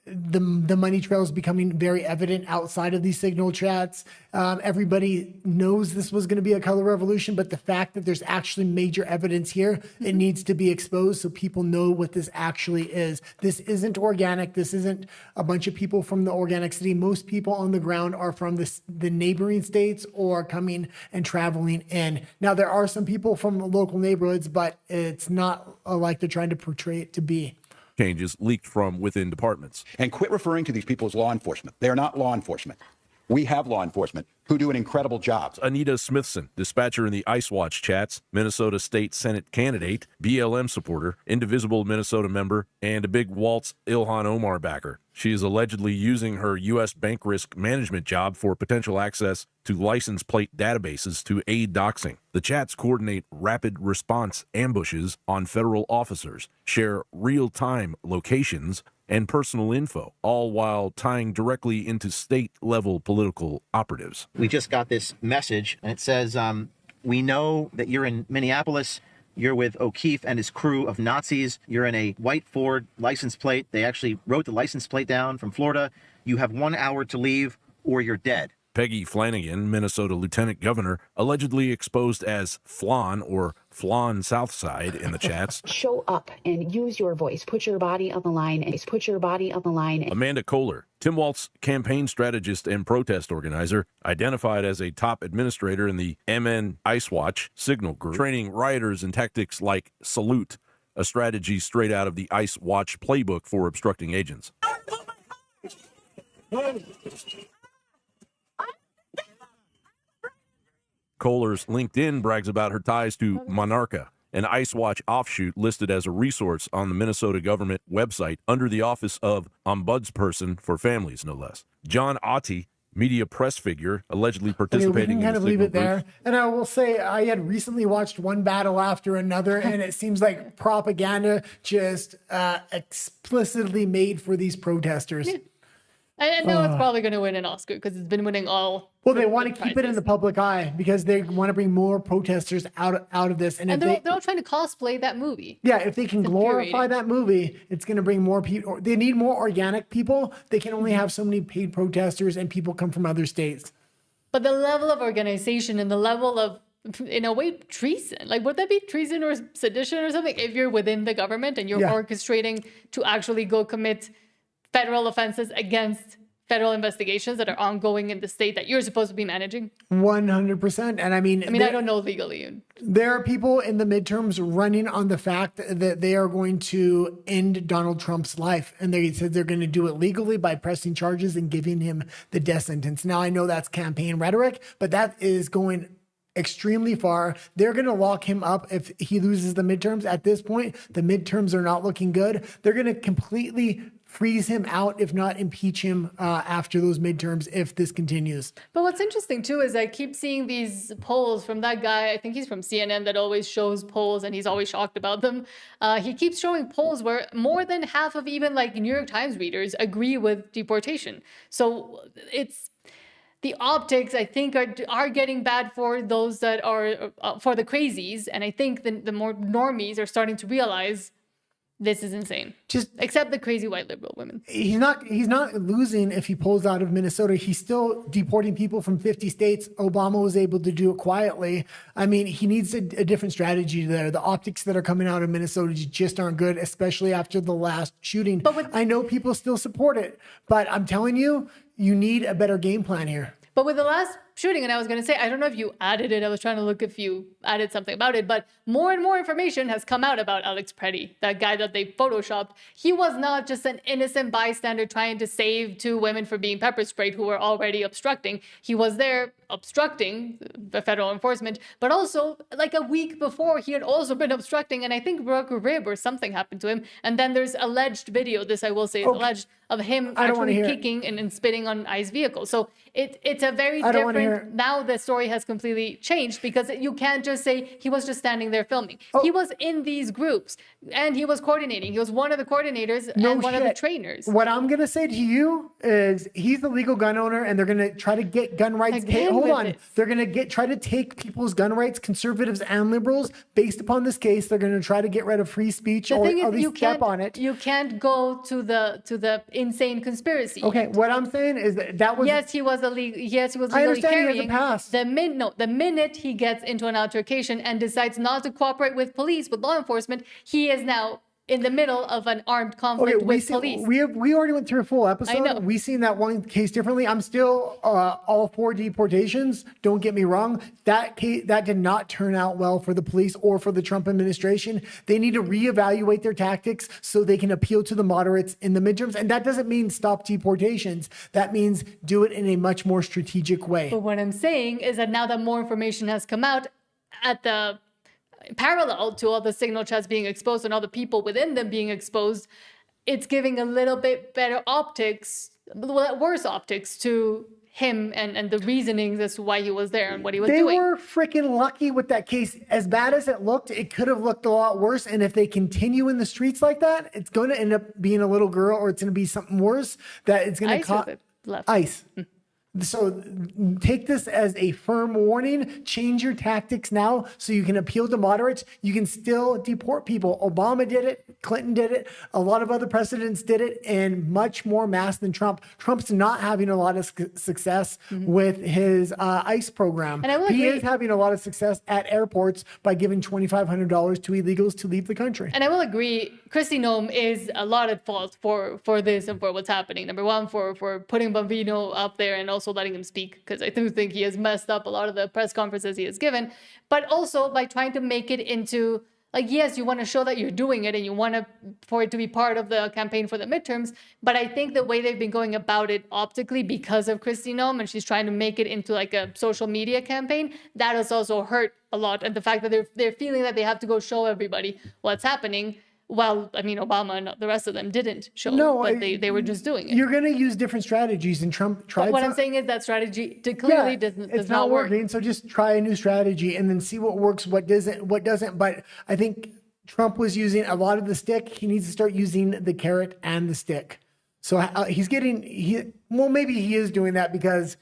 The money trail is becoming very evident outside of these Signal chats. Everybody knows this was going to be a color revolution, but the fact that there's actually major evidence here, it needs to be exposed so people know what this actually is. This isn't organic. This isn't a bunch of people from the organic city. Most people on the ground are from the neighboring states or coming and traveling in. Now, there are some people from local neighborhoods, but it's not like they're trying to portray it to be. Changes leaked from within departments. And quit referring to these people as law enforcement. They are not law enforcement. We have law enforcement who do an incredible job. Anita Smithson, dispatcher in the ICE Watch chats, Minnesota State Senate candidate, BLM supporter, Indivisible Minnesota member, and a big Waltz Ilhan Omar backer. She is allegedly using her U.S. bank risk management job for potential access to license plate databases to aid doxing. The chats coordinate rapid response ambushes on federal officers, share real-time locations, and personal info, all while tying directly into state-level political operatives. We just got this message, and it says, we know that you're in Minneapolis. You're with O'Keefe and his crew of Nazis. You're in a white Ford license plate. They actually wrote the license plate down from Florida. You have 1 hour to leave or you're dead. Peggy Flanagan, Minnesota Lieutenant Governor, allegedly exposed as Flan or Flan Southside in the chats. Show up and use your voice. Put your body on the line. Put your body on the line. Amanda Kohler, Tim Walz campaign strategist and protest organizer, identified as a top administrator in the MN ICE Watch Signal group, training rioters in tactics like salute, a strategy straight out of the ICE Watch playbook for obstructing agents. Kohler's LinkedIn brags about her ties to Monarca, an ICE Watch offshoot listed as a resource on the Minnesota government website under the Office of Ombudsperson for Families, no less. John Otte, media press figure, allegedly participating we can kind in of the leave signal it there. groups. And I will say, I had recently watched one battle after another, and it seems like propaganda just explicitly made for these protesters. Yeah. I know it's probably going to win an Oscar because it's been winning all. Well, they want to keep it in the public eye because they want to bring more protesters out of this. And they're all trying to cosplay that movie. Yeah, if they can glorify that movie, it's going to bring more people. They need more organic people. They can only have so many paid protesters and people come from other states. But the level of organization and the level of, in a way, treason. Like, would that be treason or sedition or something? If you're within the government and you're orchestrating to actually go commit federal offenses against federal investigations that are ongoing in the state that you're supposed to be managing? 100%. And I mean, I don't know legally. There are people in the midterms running on the fact that they are going to end Donald Trump's life. And they said they're going to do it legally by pressing charges and giving him the death sentence. Now, I know that's campaign rhetoric, but that is going extremely far. They're going to lock him up if he loses the midterms. At this point, the midterms are not looking good. They're going to completely freeze him out, if not impeach him after those midterms, if this continues. But what's interesting too is I keep seeing these polls from that guy, I think he's from CNN, that always shows polls and he's always shocked about them. He keeps showing polls where more than half of even like New York Times readers agree with deportation. So it's, the optics, I think, are getting bad for those that are, for the crazies. And I think the more normies are starting to realize this is insane. Just except the crazy white liberal women. He's not losing if he pulls out of Minnesota. He's still deporting people from 50 states. Obama was able to do it quietly. I mean, he needs a different strategy there. The optics that are coming out of Minnesota just aren't good, especially after the last shooting. I know people still support it, but I'm telling you, you need a better game plan here. But with the last shooting, and I was going to say, I don't know if you added it. I was trying to look if you added something about it, but more and more information has come out about Alex Preddy, that guy that they photoshopped. He was not just an innocent bystander trying to save two women from being pepper sprayed who were already obstructing. He was there obstructing the federal enforcement, but also like a week before he had also been obstructing, and I think broke a rib or something happened to him. And then there's alleged video, this I will say is alleged, of him actually kicking and spitting on ICE vehicles. So it's a very different, now the story has completely changed because you can't just say he was just standing there filming. He was in these groups and he was coordinating. He was one of the coordinators and one of the trainers. What I'm going to say to you is he's the legal gun owner and they're going to try to get gun rights. Hold on. They're going to try to take people's gun rights, conservatives and liberals, based upon this case. They're going to try to get rid of free speech or at least step on it. You can't go to the insane conspiracy. Okay, what I'm saying is that was... Yes, he was illegal. Yes, he was legally carrying. The minute he gets into an altercation and decides not to cooperate with police, with law enforcement, he is now in the middle of an armed conflict with police. We already went through a full episode. I know. We've seen that one case differently. I'm still all for deportations. Don't get me wrong. That did not turn out well for the police or for the Trump administration. They need to reevaluate their tactics so they can appeal to the moderates in the midterms. And that doesn't mean stop deportations. That means do it in a much more strategic way. But what I'm saying is that now that more information has come out at the parallel to all the signal chats being exposed and all the people within them being exposed, it's giving a little bit better optics, worse optics to him and the reasonings as to why he was there and what he was doing. They were freaking lucky with that case. As bad as it looked, it could have looked a lot worse. And if they continue in the streets like that, it's going to end up being a little girl or it's going to be something worse that it's going to cause ICE. So take this as a firm warning. Change your tactics now so you can appeal to moderates. You can still deport people. Obama did it. Clinton did it. A lot of other presidents did it in much more mass than Trump. Trump's not having a lot of success with his ICE program. And he is having a lot of success at airports by giving $2,500 to illegals to leave the country. And I will agree, Kristi Noem is a lot at fault for this and for what's happening. Number one, for putting Bambino up there and also letting him speak, because I do think he has messed up a lot of the press conferences he has given, but also by trying to make it into Like, yes, you want to show that you're doing it and you want for it to be part of the campaign for the midterms. But I think the way they've been going about it optically because of Kristi Noem, and she's trying to make it into like a social media campaign, that has also hurt a lot. And the fact that they're feeling that they have to go show everybody what's happening. Well, I mean, Obama and the rest of them didn't show, but they were just doing it. You're going to use different strategies, and Trump tried. But what I'm saying is that strategy clearly does not work. Working. So just try a new strategy and then see what works, what doesn't. But I think Trump was using a lot of the stick. He needs to start using the carrot and the stick. So maybe he is doing that because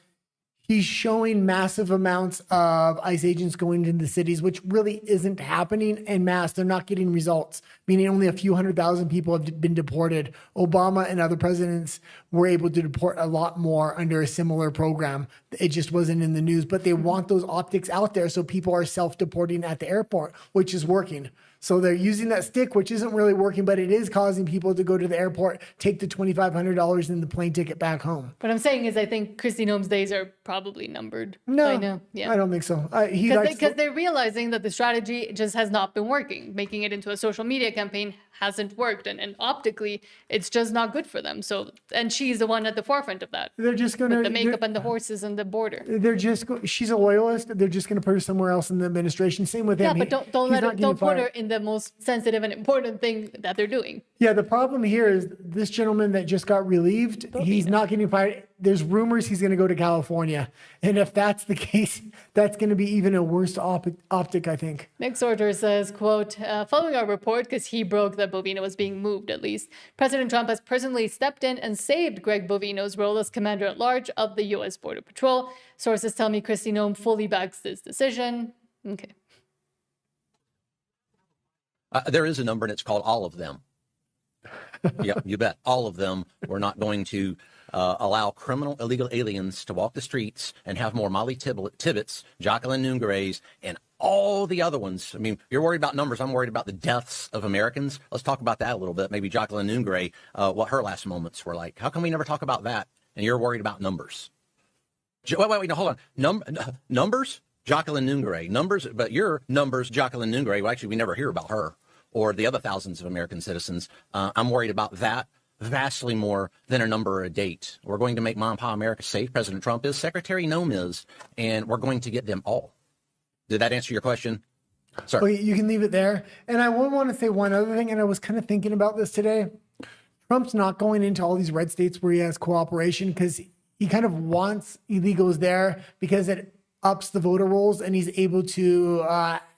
he's showing massive amounts of ICE agents going into the cities, which really isn't happening en masse. They're not getting results, meaning only a few 100,000 people have been deported. Obama and other presidents were able to deport a lot more under a similar program. It just wasn't in the news, but they want those optics out there so people are self-deporting at the airport, which is working. So they're using that stick, which isn't really working, but it is causing people to go to the airport, take the $2,500 and the plane ticket back home. What I'm saying is I think Kristi Noem's days are probably numbered. No, I know. Yeah. I don't think so. Because they're realizing that the strategy just has not been working. Making it into a social media campaign hasn't worked. And optically, it's just not good for them. So, and she's the one at the forefront of that. They're just going to... With the makeup and the horses and the border. She's a loyalist. They're just going to put her somewhere else in the administration. Same with him. Yeah, but don't put her in the most sensitive and important thing that they're doing. Yeah, the problem here is this gentleman that just got relieved, he's not getting fired. There's rumors he's going to go to California. And if that's the case, that's going to be even a worse optic, I think. Next order says, quote, following our report, because he broke that Bovino was being moved at least, President Trump has personally stepped in and saved Greg Bovino's role as commander-at-large of the U.S. Border Patrol. Sources tell me Kristi Noem fully backs this decision. Okay. There is a number, and it's called all of them. Yeah, you bet. All of them. We're not going to allow criminal illegal aliens to walk the streets and have more Molly Tibbetts, Jacqueline Noongrays, and all the other ones. I mean, you're worried about numbers. I'm worried about the deaths of Americans. Let's talk about that a little bit. Maybe Jacqueline Noongray, what her last moments were like. How come we never talk about that? And you're worried about numbers. Wait, no, hold on. Numbers? Jacqueline Noongray. Numbers, but your numbers, Jacqueline Noongray, well, actually, we never hear about her or the other thousands of American citizens. I'm worried about that vastly more than a number or a date. We're going to make MAHA America safe. President Trump is, Secretary Noem is, and we're going to get them all. Did that answer your question? Sorry. Well, you can leave it there. And I would want to say one other thing, and I was kind of thinking about this today. Trump's not going into all these red states where he has cooperation because he kind of wants illegals there because it ups the voter rolls and he's able to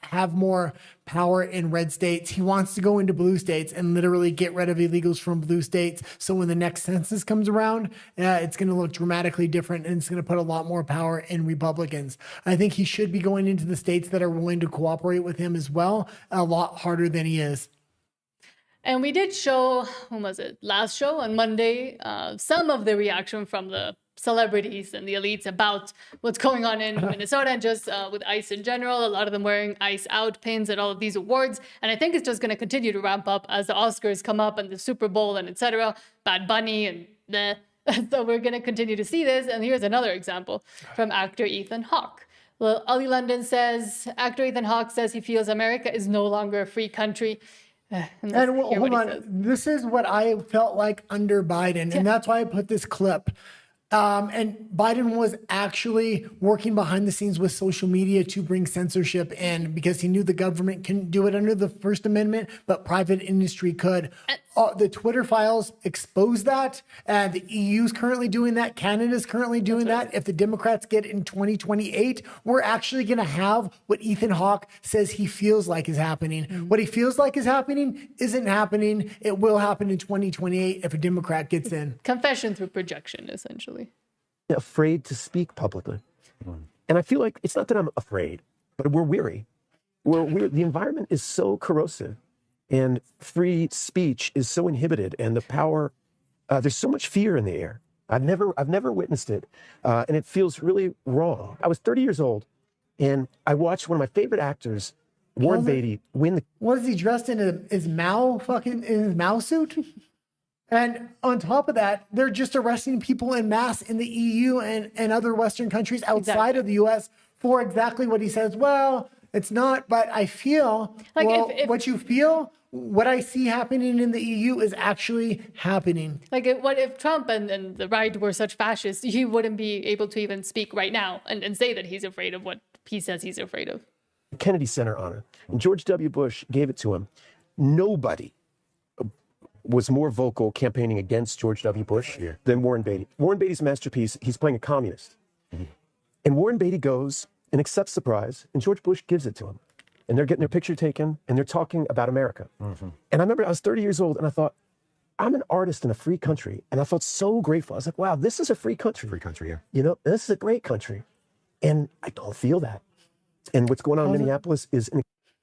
have more power in red states. He wants to go into blue states and literally get rid of illegals from blue states. So when the next census comes around, it's going to look dramatically different and it's going to put a lot more power in Republicans. I think he should be going into the states that are willing to cooperate with him as well, a lot harder than he is. And we did show, when was it, last show on Monday, some of the reaction from the celebrities and the elites about what's going on in Minnesota and just with ICE in general. A lot of them wearing ICE out pins at all of these awards. And I think it's just going to continue to ramp up as the Oscars come up and the Super Bowl and etc. Bad Bunny and so we're going to continue to see this. And here's another example from actor Ethan Hawke. Well, Ollie London says, actor Ethan Hawke says he feels America is no longer a free country. And hold on, this is what I felt like under Biden. And that's why I put this clip. And Biden was actually working behind the scenes with social media to bring censorship in because he knew the government couldn't do it under the First Amendment, but private industry could. The Twitter files expose that. And the EU's currently doing that. Canada's currently doing that. If the Democrats get in 2028, we're actually going to have what Ethan Hawke says he feels like is happening. What he feels like is happening isn't happening. It will happen in 2028 if a Democrat gets in. Confession through projection, essentially. Afraid to speak publicly. And I feel like it's not that I'm afraid, but we're weary. The environment is so corrosive and free speech is so inhibited and the power, there's so much fear in the air. I've never witnessed it. And it feels really wrong. I was 30 years old and I watched one of my favorite actors, Warren Beatty, win the... What is he dressed in his Mao suit? And on top of that, they're just arresting people en masse in the EU and other Western countries outside of the U.S. for exactly what he says. Well, It's not, but I feel, Like, well, if- what you feel, what I see happening in the EU is actually happening. Like, what if Trump and the right were such fascists, he wouldn't be able to even speak right now and say that he's afraid of what he says he's afraid of. Kennedy Center honor. And George W. Bush gave it to him. Nobody was more vocal campaigning against George W. Bush than Warren Beatty. Warren Beatty's masterpiece, he's playing a communist. And Warren Beatty goes and accepts the prize, and George Bush gives it to him. And they're getting their picture taken, and they're talking about America. And I remember I was 30 years old, and I thought, I'm an artist in a free country. And I felt so grateful. I was like, wow, this is a free country. Free country, yeah. You know, this is a great country. And I don't feel that. And what's going on in Minneapolis is...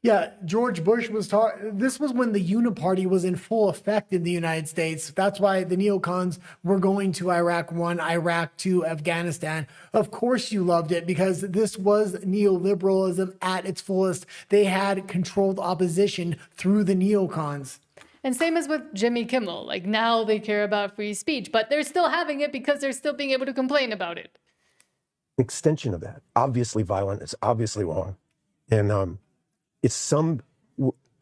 Yeah, George Bush was this was when the Uniparty was in full effect in the United States. That's why the neocons were going to Iraq 1, Iraq 2, Afghanistan. Of course you loved it because this was neoliberalism at its fullest. They had controlled opposition through the neocons. And same as with Jimmy Kimmel. Like, now they care about free speech, but they're still having it because they're still being able to complain about it. Extension of that. Obviously violent. It's obviously wrong. And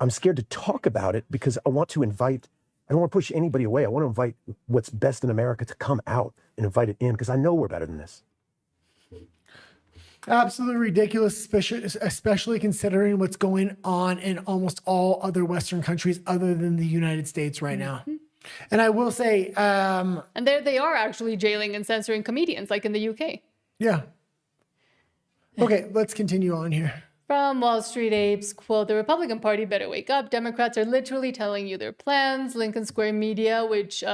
I'm scared to talk about it because I want to invite, I don't want to push anybody away. I want to invite what's best in America to come out and invite it in because I know we're better than this. Absolutely ridiculous, especially considering what's going on in almost all other Western countries other than the United States right now. And I will say... and there they are actually jailing and censoring comedians like in the UK. Yeah. Okay, let's continue on here. From Wall Street Apes, quote, the Republican Party better wake up. Democrats are literally telling you their plans. Lincoln Square Media, which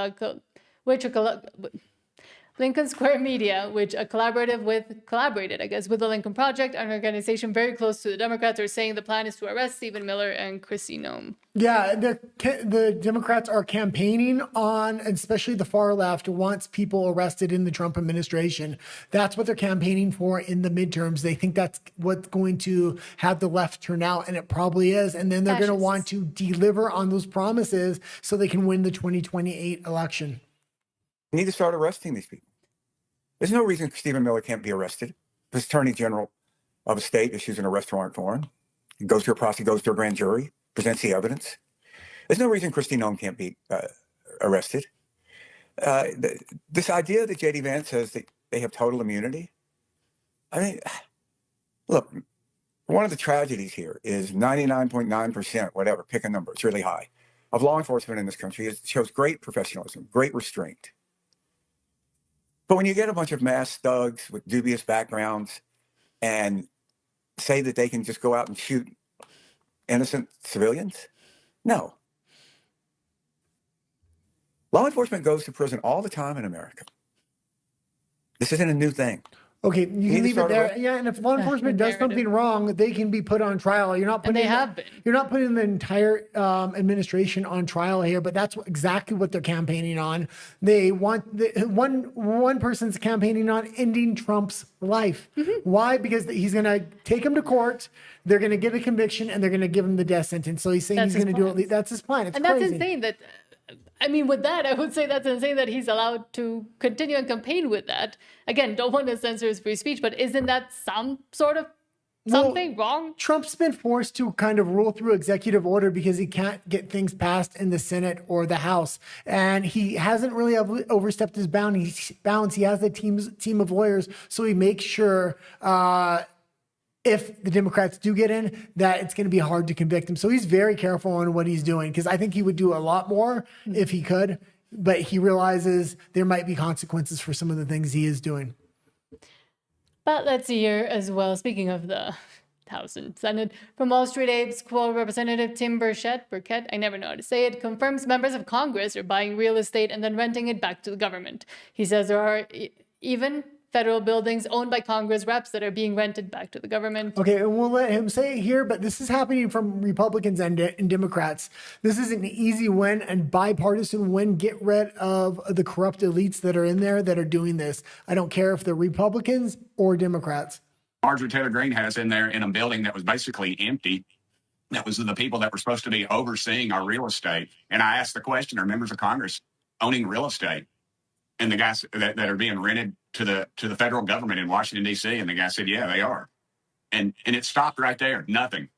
collaborated, I guess, with the Lincoln Project, an organization very close to the Democrats, are saying the plan is to arrest Stephen Miller and Chrissy Nome. Yeah, the Democrats are campaigning on, especially the far left, wants people arrested in the Trump administration. That's what they're campaigning for in the midterms. They think that's what's going to have the left turn out, and it probably is. And then they're going to want to deliver on those promises so they can win the 2028 election. We need to start arresting these people. There's no reason Stephen Miller can't be arrested. The Attorney General of a state issues an arrest warrant for him. He goes to a prosecutor, goes to a grand jury, presents the evidence. There's no reason Christy Nome can't be arrested. This idea that J.D. Vance says that they have total immunity. I mean, look, one of the tragedies here is 99.9%, whatever, pick a number, it's really high, of law enforcement in this country. It shows great professionalism, great restraint. But when you get a bunch of mass thugs with dubious backgrounds and say that they can just go out and shoot innocent civilians, no. Law enforcement goes to prison all the time in America. This isn't a new thing. Okay, you can leave it there. Yeah, and if law enforcement does something wrong, they can be put on trial. You're not putting You're not putting the entire administration on trial here, but that's exactly what they're campaigning on. They want one person's campaigning on ending Trump's life. Why? Because he's going to take him to court. They're going to get a conviction, and they're going to give him the death sentence. So he's saying he's going to do it. That's his plan. It's and crazy. that's insane. That I mean, with that, I would say that's insane that he's allowed to continue and campaign with that. Again, don't want to censor his free speech, but isn't that some sort of something wrong? Trump's been forced to kind of rule through executive order because he can't get things passed in the Senate or the House. And he hasn't really overstepped his bounds. He has a team of lawyers, so he makes sure if the Democrats do get in, that it's going to be hard to convict him. So he's very careful on what he's doing because I think he would do a lot more if he could, but he realizes there might be consequences for some of the things he is doing. But let's see here as well. Speaking of the House and Senate, from Wall Street Apes, quote, Representative Tim Burchett, I never know how to say it, confirms members of Congress are buying real estate and then renting it back to the government. He says there are even federal buildings owned by Congress reps that are being rented back to the government. Okay, and we'll let him say it here, but this is happening from Republicans and Democrats. This is an easy win and bipartisan win. Get rid of the corrupt elites that are in there that are doing this. I don't care if they're Republicans or Democrats. Marjorie Taylor Greene has in there in a building that was basically empty. That was the people that were supposed to be overseeing our real estate. And I asked the question, are members of Congress owning real estate? And the guys that are being rented to the federal government in Washington, D.C., and the guy said, yeah, they are. And it stopped right there. Nothing.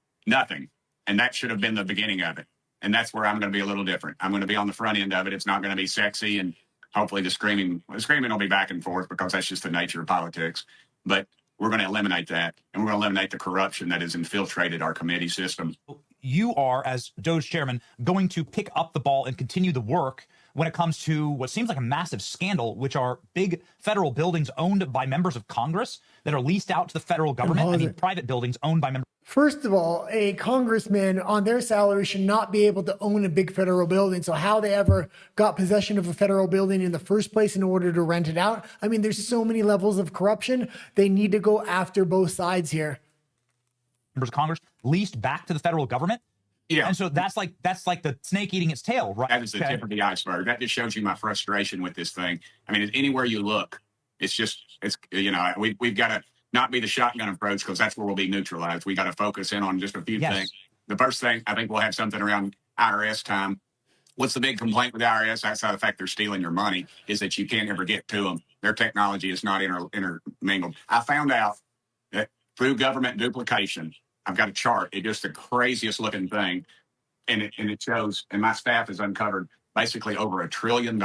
And that should have been the beginning of it. And that's where I'm going to be a little different. I'm going to be on the front end of it. It's not going to be sexy, and hopefully the screaming will be back and forth, because that's just the nature of politics. But we're going to eliminate that, and we're going to eliminate the corruption that has infiltrated our committee system. You are, as DOJ chairman, going to pick up the ball and continue the work when it comes to what seems like a massive scandal, which are big federal buildings owned by members of Congress that are leased out to the federal government, and private buildings owned by members. First of all, a congressman on their salary should not be able to own a big federal building. So how they ever got possession of a federal building in the first place in order to rent it out? I mean, there's so many levels of corruption. They need to go after both sides here. Members of Congress leased back to the federal government. Yeah. And so that's like the snake eating its tail, right? That is the tip of the iceberg. That just shows you my frustration with this thing. I mean, anywhere you look, it's we've got to not be the shotgun approach, because that's where we'll be neutralized. We got to focus in on just a few things. The first thing, I think we'll have something around IRS time. What's the big complaint with the IRS, outside the fact they're stealing your money, is that you can't ever get to them. Their technology is not intermingled. I found out that through government duplication, I've got a chart. It's just the craziest looking thing. And it shows, and my staff has uncovered basically over $1 trillion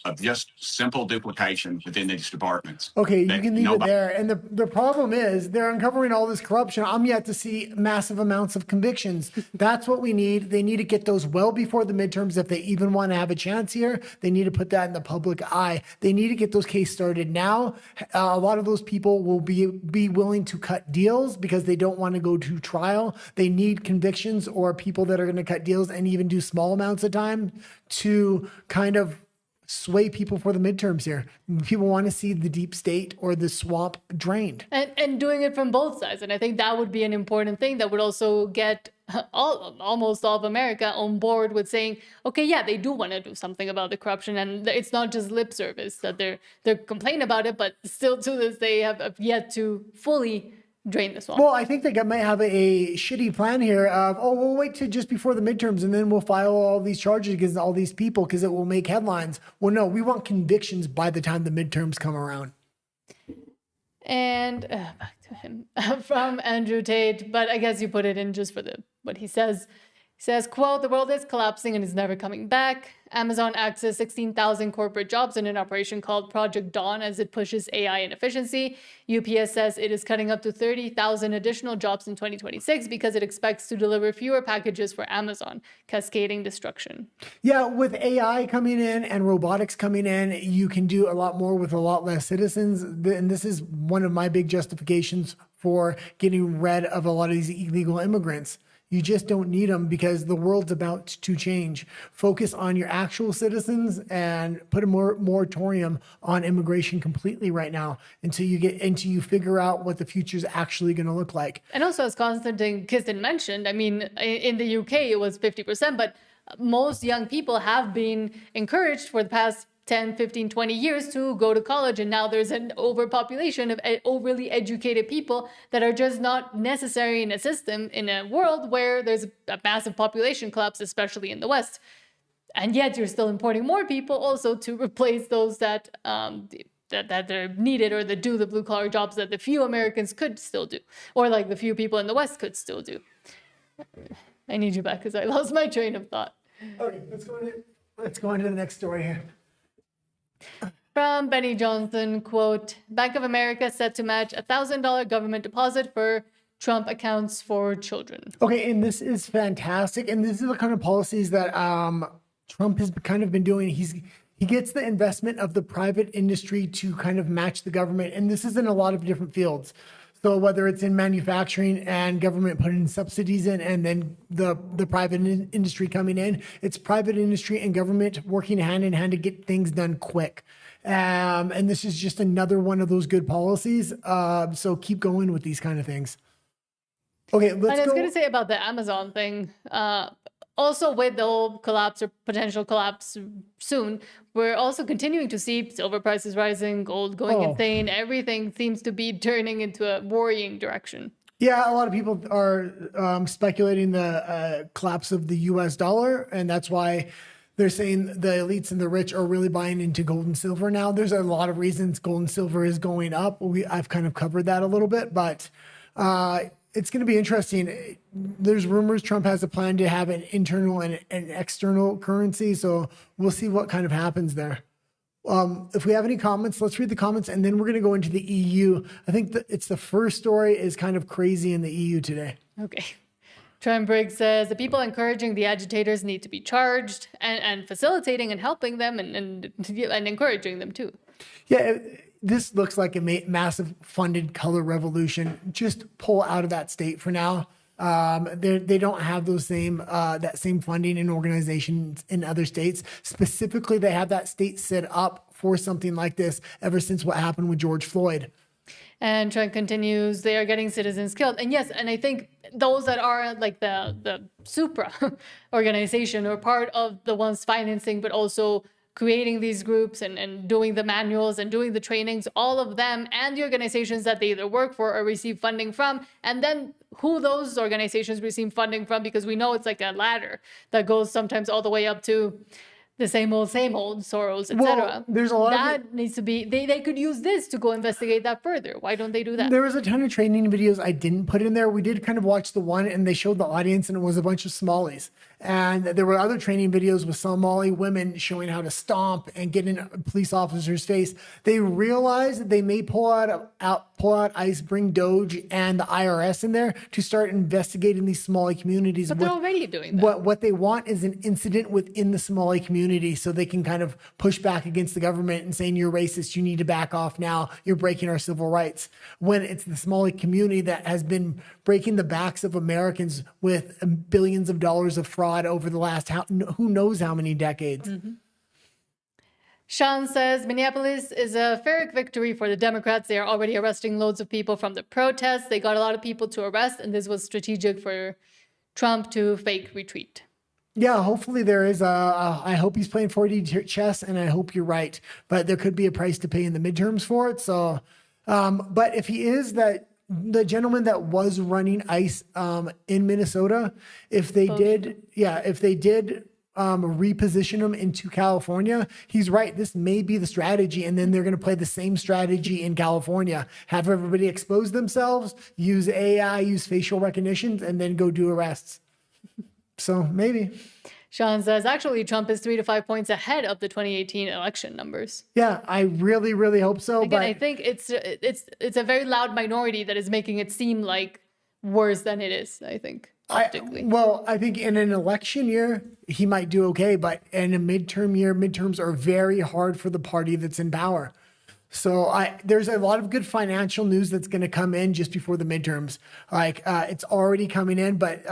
of just simple duplication within these departments. Okay, you can leave it there. And the problem is they're uncovering all this corruption. I'm yet to see massive amounts of convictions. That's what we need. They need to get those well before the midterms. If they even want to have a chance here, they need to put that in the public eye. They need to get those cases started now. A lot of those people will be willing to cut deals because they don't want to go to trial. They need convictions or people that are going to cut deals and even do small amounts of time to kind of sway people for the midterms here. People want to see the deep state or the swamp drained. And doing it from both sides. And I think that would be an important thing that would also get almost all of America on board with saying, okay, yeah, they do want to do something about the corruption. And it's not just lip service that they're complaining about it, but still to this day have yet to fully drain the swamp. Well, I think they might have a shitty plan here of, we'll wait to just before the midterms and then we'll file all these charges against all these people because it will make headlines. Well, no, we want convictions by the time the midterms come around. And back to him from Andrew Tate, but I guess you put it in just for what he says. He says, quote, "The world is collapsing and is never coming back. Amazon accessed 16,000 corporate jobs in an operation called Project Dawn as it pushes AI and efficiency. UPS says it is cutting up to 30,000 additional jobs in 2026 because it expects to deliver fewer packages for Amazon, cascading destruction." Yeah, with AI coming in and robotics coming in, you can do a lot more with a lot less citizens. And this is one of my big justifications for getting rid of a lot of these illegal immigrants. You just don't need them because the world's about to change. Focus on your actual citizens and put a moratorium on immigration completely right now until you figure out what the future is actually going to look like. And also, as Konstantin Kistin mentioned, I mean, in the UK, it was 50%, but most young people have been encouraged for the past 10, 15, 20 years to go to college. And now there's an overpopulation of overly educated people that are just not necessary in a system, in a world where there's a massive population collapse, especially in the West. And yet you're still importing more people also to replace those that they're needed or that do the blue collar jobs that the few Americans could still do, or like the few people in the West could still do. I need you back because I lost my train of thought. Okay, let's go into the next story here. From Benny Johnson, quote, "Bank of America set to match $1,000 government deposit for Trump accounts for children." Okay, and this is fantastic. And this is the kind of policies that Trump has kind of been doing. He gets the investment of the private industry to kind of match the government. And this is in a lot of different fields. So whether it's in manufacturing and government putting subsidies in and then the private industry coming in, it's private industry and government working hand in hand to get things done quick. And this is just another one of those good policies. So keep going with these kind of things. Okay, let's go. And I was going to say about the Amazon thing, also with the whole collapse or potential collapse soon, we're also continuing to see silver prices rising, gold going insane. Everything seems to be turning into a worrying direction. Yeah, a lot of people are speculating the collapse of the U.S. dollar, and that's why they're saying the elites and the rich are really buying into gold and silver now. There's a lot of reasons gold and silver is going up. I've kind of covered that a little bit, but It's going to be interesting. There's rumors Trump has a plan to have an internal and an external currency. So we'll see what kind of happens there. If we have any comments, let's read the comments, and then we're going to go into the EU. I think it's the first story is kind of crazy in the EU today. Okay. Trent Briggs says the people encouraging the agitators need to be charged, and facilitating and helping them and encouraging them too. Yeah, this looks like a massive funded color revolution. Just pull out of that state for now. They don't have those same that same funding in organizations in other states. Specifically, they have that state set up for something like this ever since what happened with George Floyd. And Trent continues, they are getting citizens killed. And yes, and I think those that are like the Supra organization or part of the ones financing, but also creating these groups and doing the manuals and doing the trainings, all of them and the organizations that they either work for or receive funding from, and then who those organizations receive funding from, because we know it's like a ladder that goes sometimes all the way up to the same old, Soros, etc. Well, there's a lot that needs to be, they could use this to go investigate that further. Why don't they do that? There was a ton of training videos I didn't put in there. We did kind of watch the one and they showed the audience and it was a bunch of Somalis. And there were other training videos with Somali women showing how to stomp and get in a police officer's face. They realized that they may pull out ICE, bring Doge and the IRS in there to start investigating these Somali communities. But they're already doing that. What they want is an incident within the Somali community so they can kind of push back against the government and saying, you're racist, you need to back off now, you're breaking our civil rights. When it's the Somali community that has been breaking the backs of Americans with billions of dollars of fraud over the last who knows how many decades. Mm-hmm. Sean says Minneapolis is a Pyrrhic victory for the Democrats. They are already arresting loads of people from the protests. They got a lot of people to arrest, and this was strategic for Trump to fake retreat. Yeah, hopefully there is I hope he's playing 4D chess, and I hope you're right. But there could be a price to pay in the midterms for it. So, but if he is the gentleman that was running ICE in Minnesota, if they did reposition him into California, he's right. This may be the strategy. And then they're going to play the same strategy in California, have everybody expose themselves, use AI, use facial recognition, and then go do arrests. So maybe. Sean says, actually, Trump is 3 to 5 points ahead of the 2018 election numbers. Yeah, I really, really hope so. Again, I think it's a very loud minority that is making it seem like worse than it is, I think. I think in an election year, he might do okay. But in a midterm year, midterms are very hard for the party that's in power. So there's a lot of good financial news that's going to come in just before the midterms. Like it's already coming in, but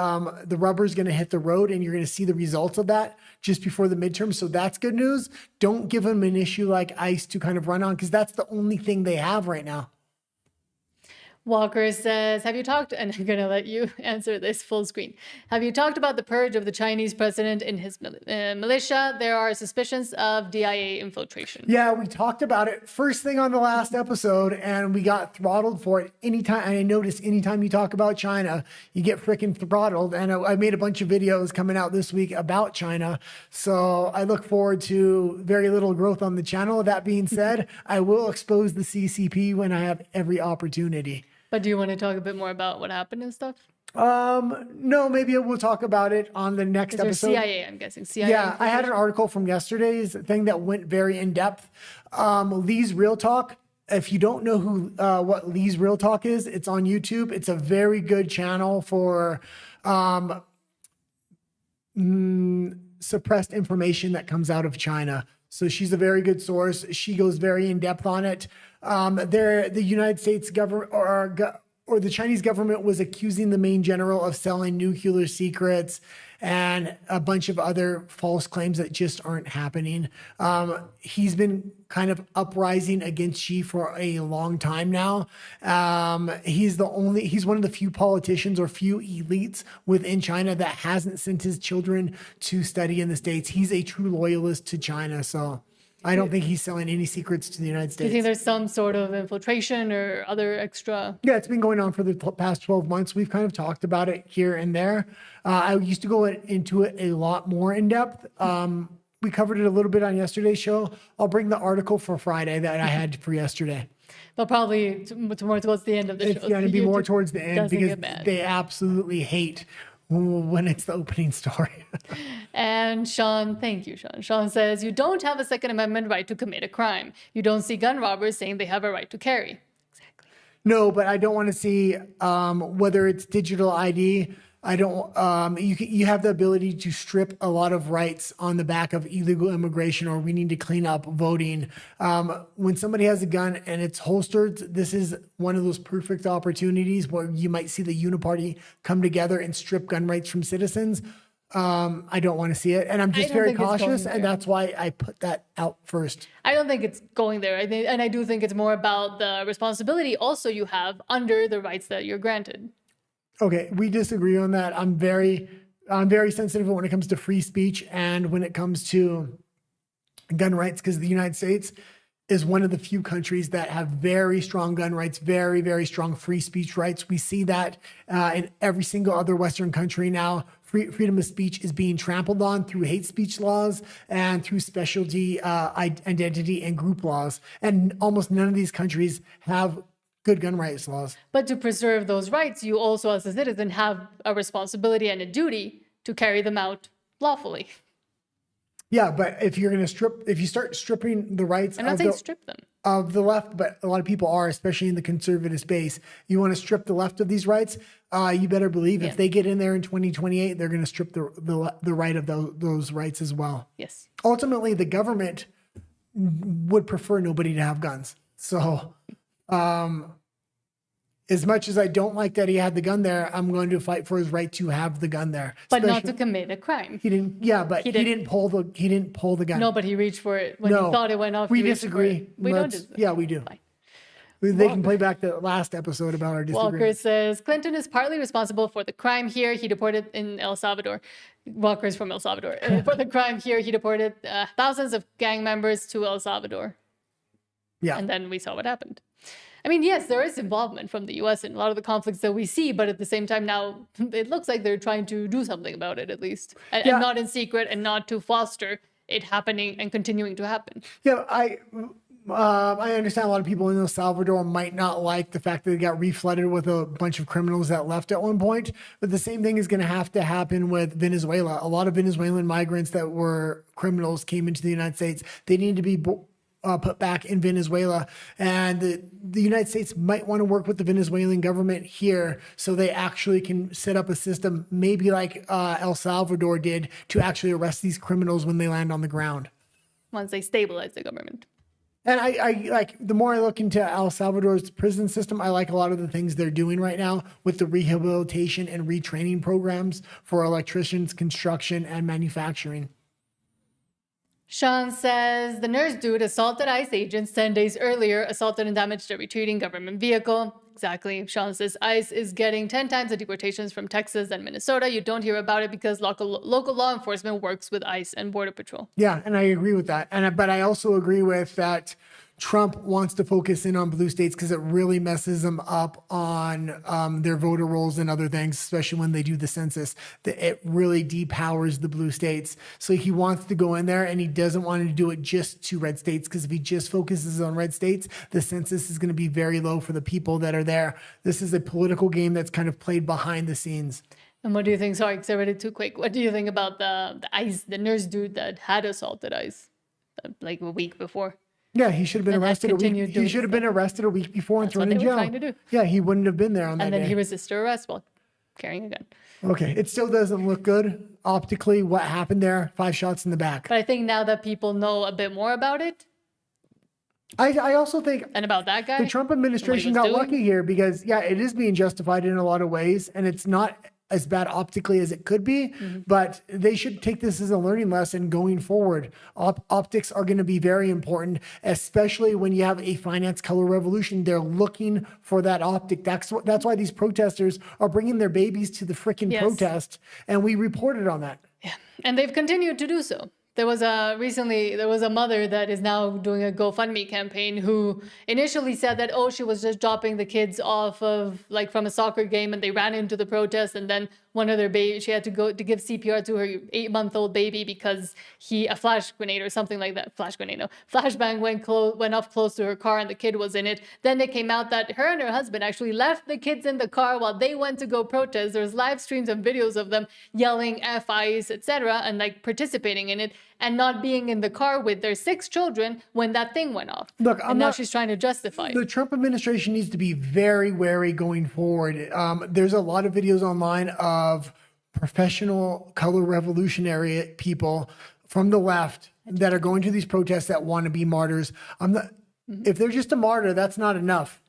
the rubber's going to hit the road and you're going to see the results of that just before the midterms. So that's good news. Don't give them an issue like ICE to kind of run on because that's the only thing they have right now. Walker says, have you talked, and I'm going to let you answer this full screen. Have you talked about the purge of the Chinese president in his militia? There are suspicions of DIA infiltration. Yeah, we talked about it first thing on the last episode, and we got throttled for it. Anytime, I noticed anytime you talk about China, you get freaking throttled. And I made a bunch of videos coming out this week about China. So I look forward to very little growth on the channel. That being said, I will expose the CCP when I have every opportunity. But do you want to talk a bit more about what happened and stuff? No, maybe we'll talk about it on the next episode. CIA, I'm guessing. CIA. Yeah, I had an article from yesterday's thing that went very in depth. Lee's Real Talk. If you don't know what Lee's Real Talk is, it's on YouTube. It's a very good channel for suppressed information that comes out of China. So she's a very good source. She goes very in depth on it. The United States government or the Chinese government was accusing the main general of selling nuclear secrets and a bunch of other false claims that just aren't happening. He's been kind of uprising against Xi for a long time now. He's one of the few politicians or few elites within China that hasn't sent his children to study in the States. He's a true loyalist to China. So I don't think he's selling any secrets to the United States. Do you think there's some sort of infiltration or other extra? Yeah, it's been going on for the past 12 months. We've kind of talked about it here and there. I used to go into it a lot more in depth. We covered it a little bit on yesterday's show. I'll bring the article for Friday that I had for yesterday. But probably more towards the end of the show. It's going to be more towards the end doesn't because get mad. they absolutely hate when it's the opening story. And Sean, thank you, Sean. Sean says, you don't have a Second Amendment right to commit a crime. You don't see gun robbers saying they have a right to carry. No, but I don't want to see whether it's digital ID. I don't. You have the ability to strip a lot of rights on the back of illegal immigration, or we need to clean up voting. When somebody has a gun and it's holstered, this is one of those perfect opportunities where you might see the uniparty come together and strip gun rights from citizens. I don't want to see it, and I'm just very cautious, and that's why I put that out first. I don't think it's going there. I do think it's more about the responsibility also you have under the rights that you're granted. Okay, we disagree on that. I'm very sensitive when it comes to free speech and when it comes to gun rights, because the United States is one of the few countries that have very strong gun rights, very, very strong free speech rights. We see that in every single other Western country now. Freedom of speech is being trampled on through hate speech laws and through specialty identity and group laws. And almost none of these countries have good gun rights laws. But to preserve those rights, you also as a citizen have a responsibility and a duty to carry them out lawfully. Yeah, but if you're going to if you start stripping the rights I'm not saying strip them. Of the left, but a lot of people are, especially in the conservative space, you want to strip the left of these rights, you better believe if they get in there in 2028, they're going to strip the right of those rights as well. Yes. Ultimately, the government would prefer nobody to have guns. So as much as I don't like that he had the gun there, I'm going to fight for his right to have the gun there. But not to commit a crime. He didn't. Yeah, but he didn't pull the gun. No, but he reached for it when he thought it went off. We disagree. We don't disagree. Yeah, we do. They can play back the last episode about our disagreement. Walker says Clinton is partly responsible for the crime here. He deported in El Salvador. Walker is from El Salvador. For the crime here, he deported thousands of gang members to El Salvador. Yeah. And then we saw what happened. I mean, yes, there is involvement from the U.S. in a lot of the conflicts that we see, but at the same time now, it looks like they're trying to do something about it, at least. And not in secret and not to foster it happening and continuing to happen. Yeah, I understand a lot of people in El Salvador might not like the fact that they got reflooded with a bunch of criminals that left at one point, but the same thing is going to happen with Venezuela. A lot of Venezuelan migrants that were criminals came into the United States. They need to be put back in Venezuela, and the United States might want to work with the Venezuelan government here so they actually can set up a system, maybe like El Salvador did, to actually arrest these criminals when they land on the ground. Once they stabilize the government. And I like, the more I look into El Salvador's prison system, I like a lot of the things they're doing right now with the rehabilitation and retraining programs for electricians, construction, and manufacturing. Sean says the nurse dude assaulted ICE agents 10 days earlier, assaulted and damaged a retreating government vehicle. Exactly. Sean says ICE is getting 10 times the deportations from Texas and Minnesota. You don't hear about it because local law enforcement works with ICE and Border Patrol. Yeah, and I agree with that. But I also agree with that Trump wants to focus in on blue states because it really messes them up on their voter rolls and other things, especially when they do the census. It really depowers the blue states. So he wants to go in there, and he doesn't want to do it just to red states, because if he just focuses on red states, the census is going to be very low for the people that are there. This is a political game that's kind of played behind the scenes. And what do you think? Sorry, because I read it too quick. What do you think about the ICE, the nurse dude that had assaulted ICE like a week before? Yeah, he should have been arrested a week. He should have been arrested a week before and thrown in jail. Trying to do. Yeah, he wouldn't have been there on that day. And then he resisted arrest while carrying a gun. Okay, it still doesn't look good optically. What happened there? 5 shots in the back. But I think now that people know a bit more about it. I also think. And about that guy. The Trump administration got lucky here because, yeah, it is being justified in a lot of ways, and it's not as bad optically as it could be, but they should take this as a learning lesson going forward. Optics are going to be very important, especially when you have a finance color revolution. They're looking for that optic. That's why these protesters are bringing their babies to the freaking protest, and we reported on that. Yeah, and they've continued to do so. There was a mother that is now doing a GoFundMe campaign who initially said that, she was just dropping the kids off of from a soccer game and they ran into the protest. And then one of their baby. She had to go to give CPR to her 8-month-old baby because a flash grenade or something like that. Flashbang went off close to her car and the kid was in it. Then it came out that her and her husband actually left the kids in the car while they went to go protest. There's live streams and videos of them yelling F ICE, etc., and like participating in it, and not being in the car with their 6 children when that thing went off. Look, now she's trying to justify it. The Trump administration needs to be very wary going forward. There's a lot of videos online of professional color revolutionary people from the left that are going to these protests that want to be martyrs. If they're just a martyr, that's not enough.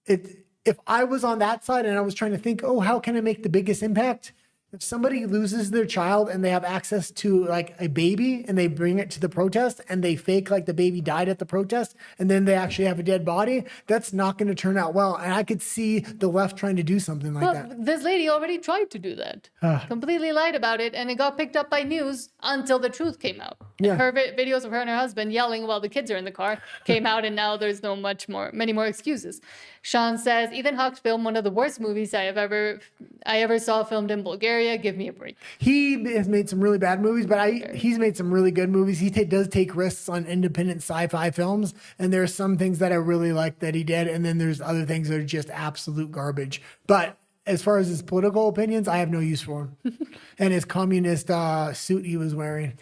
If I was on that side and I was trying to think, oh, how can I make the biggest impact? If somebody loses their child and they have access to like a baby and they bring it to the protest and they fake like the baby died at the protest and then they actually have a dead body, that's not going to turn out well. And I could see the left trying to do something like that. This lady already tried to do that. Completely lied about it, and it got picked up by news until the truth came out. Yeah. Her videos of her and her husband yelling while the kids are in the car came out, and now there's many more excuses. Sean says, Ethan Hawke filmed one of the worst movies I ever saw filmed in Bulgaria. Give me a break. He has made some really bad movies, but he's made some really good movies. He does take risks on independent sci-fi films, and there are some things that I really like that he did, and then there's other things that are just absolute garbage. But as far as his political opinions, I have no use for him. And his communist suit he was wearing.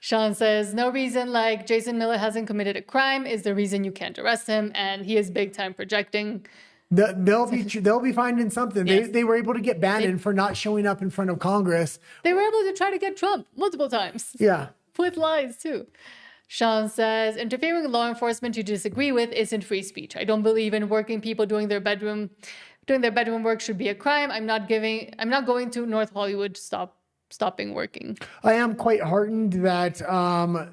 Sean says, no reason like Jason Miller hasn't committed a crime is the reason you can't arrest him, and he is big time projecting. They'll be finding something. Yes. They were able to get Bannon for not showing up in front of Congress. They were able to try to get Trump multiple times. Yeah. With lies too. Sean says, interfering with law enforcement you disagree with isn't free speech. I don't believe in working people doing their bedroom work should be a crime. I'm not going to North Hollywood stopping working. I am quite heartened that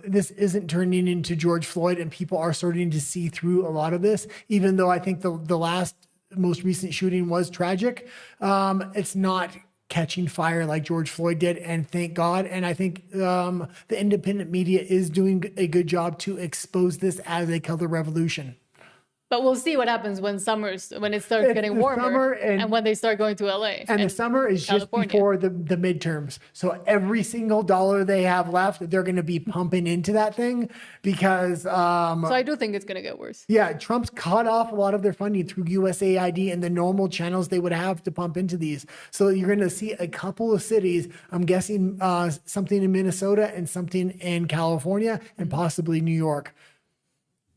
this isn't turning into George Floyd and people are starting to see through a lot of this, even though I think the most recent shooting was tragic. It's not catching fire like George Floyd did, and thank God. And I think the independent media is doing a good job to expose this as a color revolution. But we'll see what happens when it starts getting warmer and when they start going to LA. And the summer is California. Just before the midterms. So every single dollar they have left, they're going to be pumping into that thing because... so I do think it's going to get worse. Yeah, Trump's cut off a lot of their funding through U.S.A. and the normal channels they would have to pump into these. So you're going to see a couple of cities, I'm guessing something in Minnesota and something in California and possibly New York.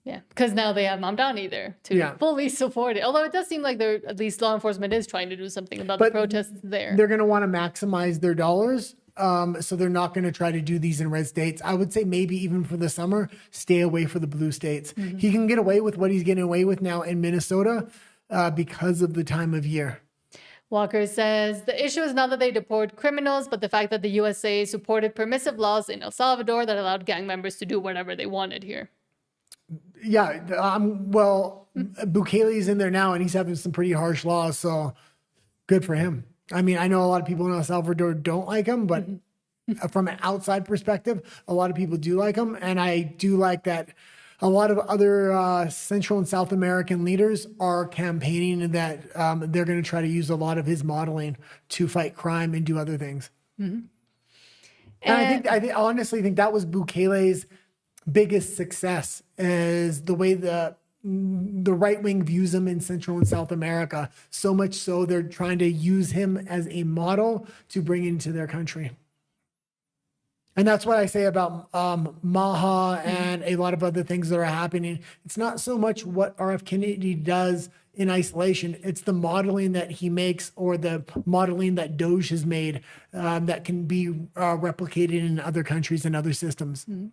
Yeah, because now they have Mamdani there to fully support it. Although it does seem like at least law enforcement is trying to do something about the protests there. They're going to want to maximize their dollars. So they're not going to try to do these in red states. I would say maybe even for the summer, stay away from the blue states. Mm-hmm. He can get away with what he's getting away with now in Minnesota because of the time of year. Walker says, the issue is not that they deport criminals, but the fact that the U.S.A. supported permissive laws in El Salvador that allowed gang members to do whatever they wanted here. Yeah, Bukele's in there now, and he's having some pretty harsh laws, so good for him. I mean, I know a lot of people in El Salvador don't like him, but from an outside perspective, a lot of people do like him, and I do like that a lot of other Central and South American leaders are campaigning that they're going to try to use a lot of his modeling to fight crime and do other things. Mm-hmm. And I honestly think that was Bukele's biggest success, is the way the right wing views him in Central and South America. So much so they're trying to use him as a model to bring into their country. And that's what I say about MAHA and a lot of other things that are happening. It's not so much what RF Kennedy does in isolation. It's the modeling that he makes, or the modeling that Doge has made that can be replicated in other countries and other systems. Mm-hmm.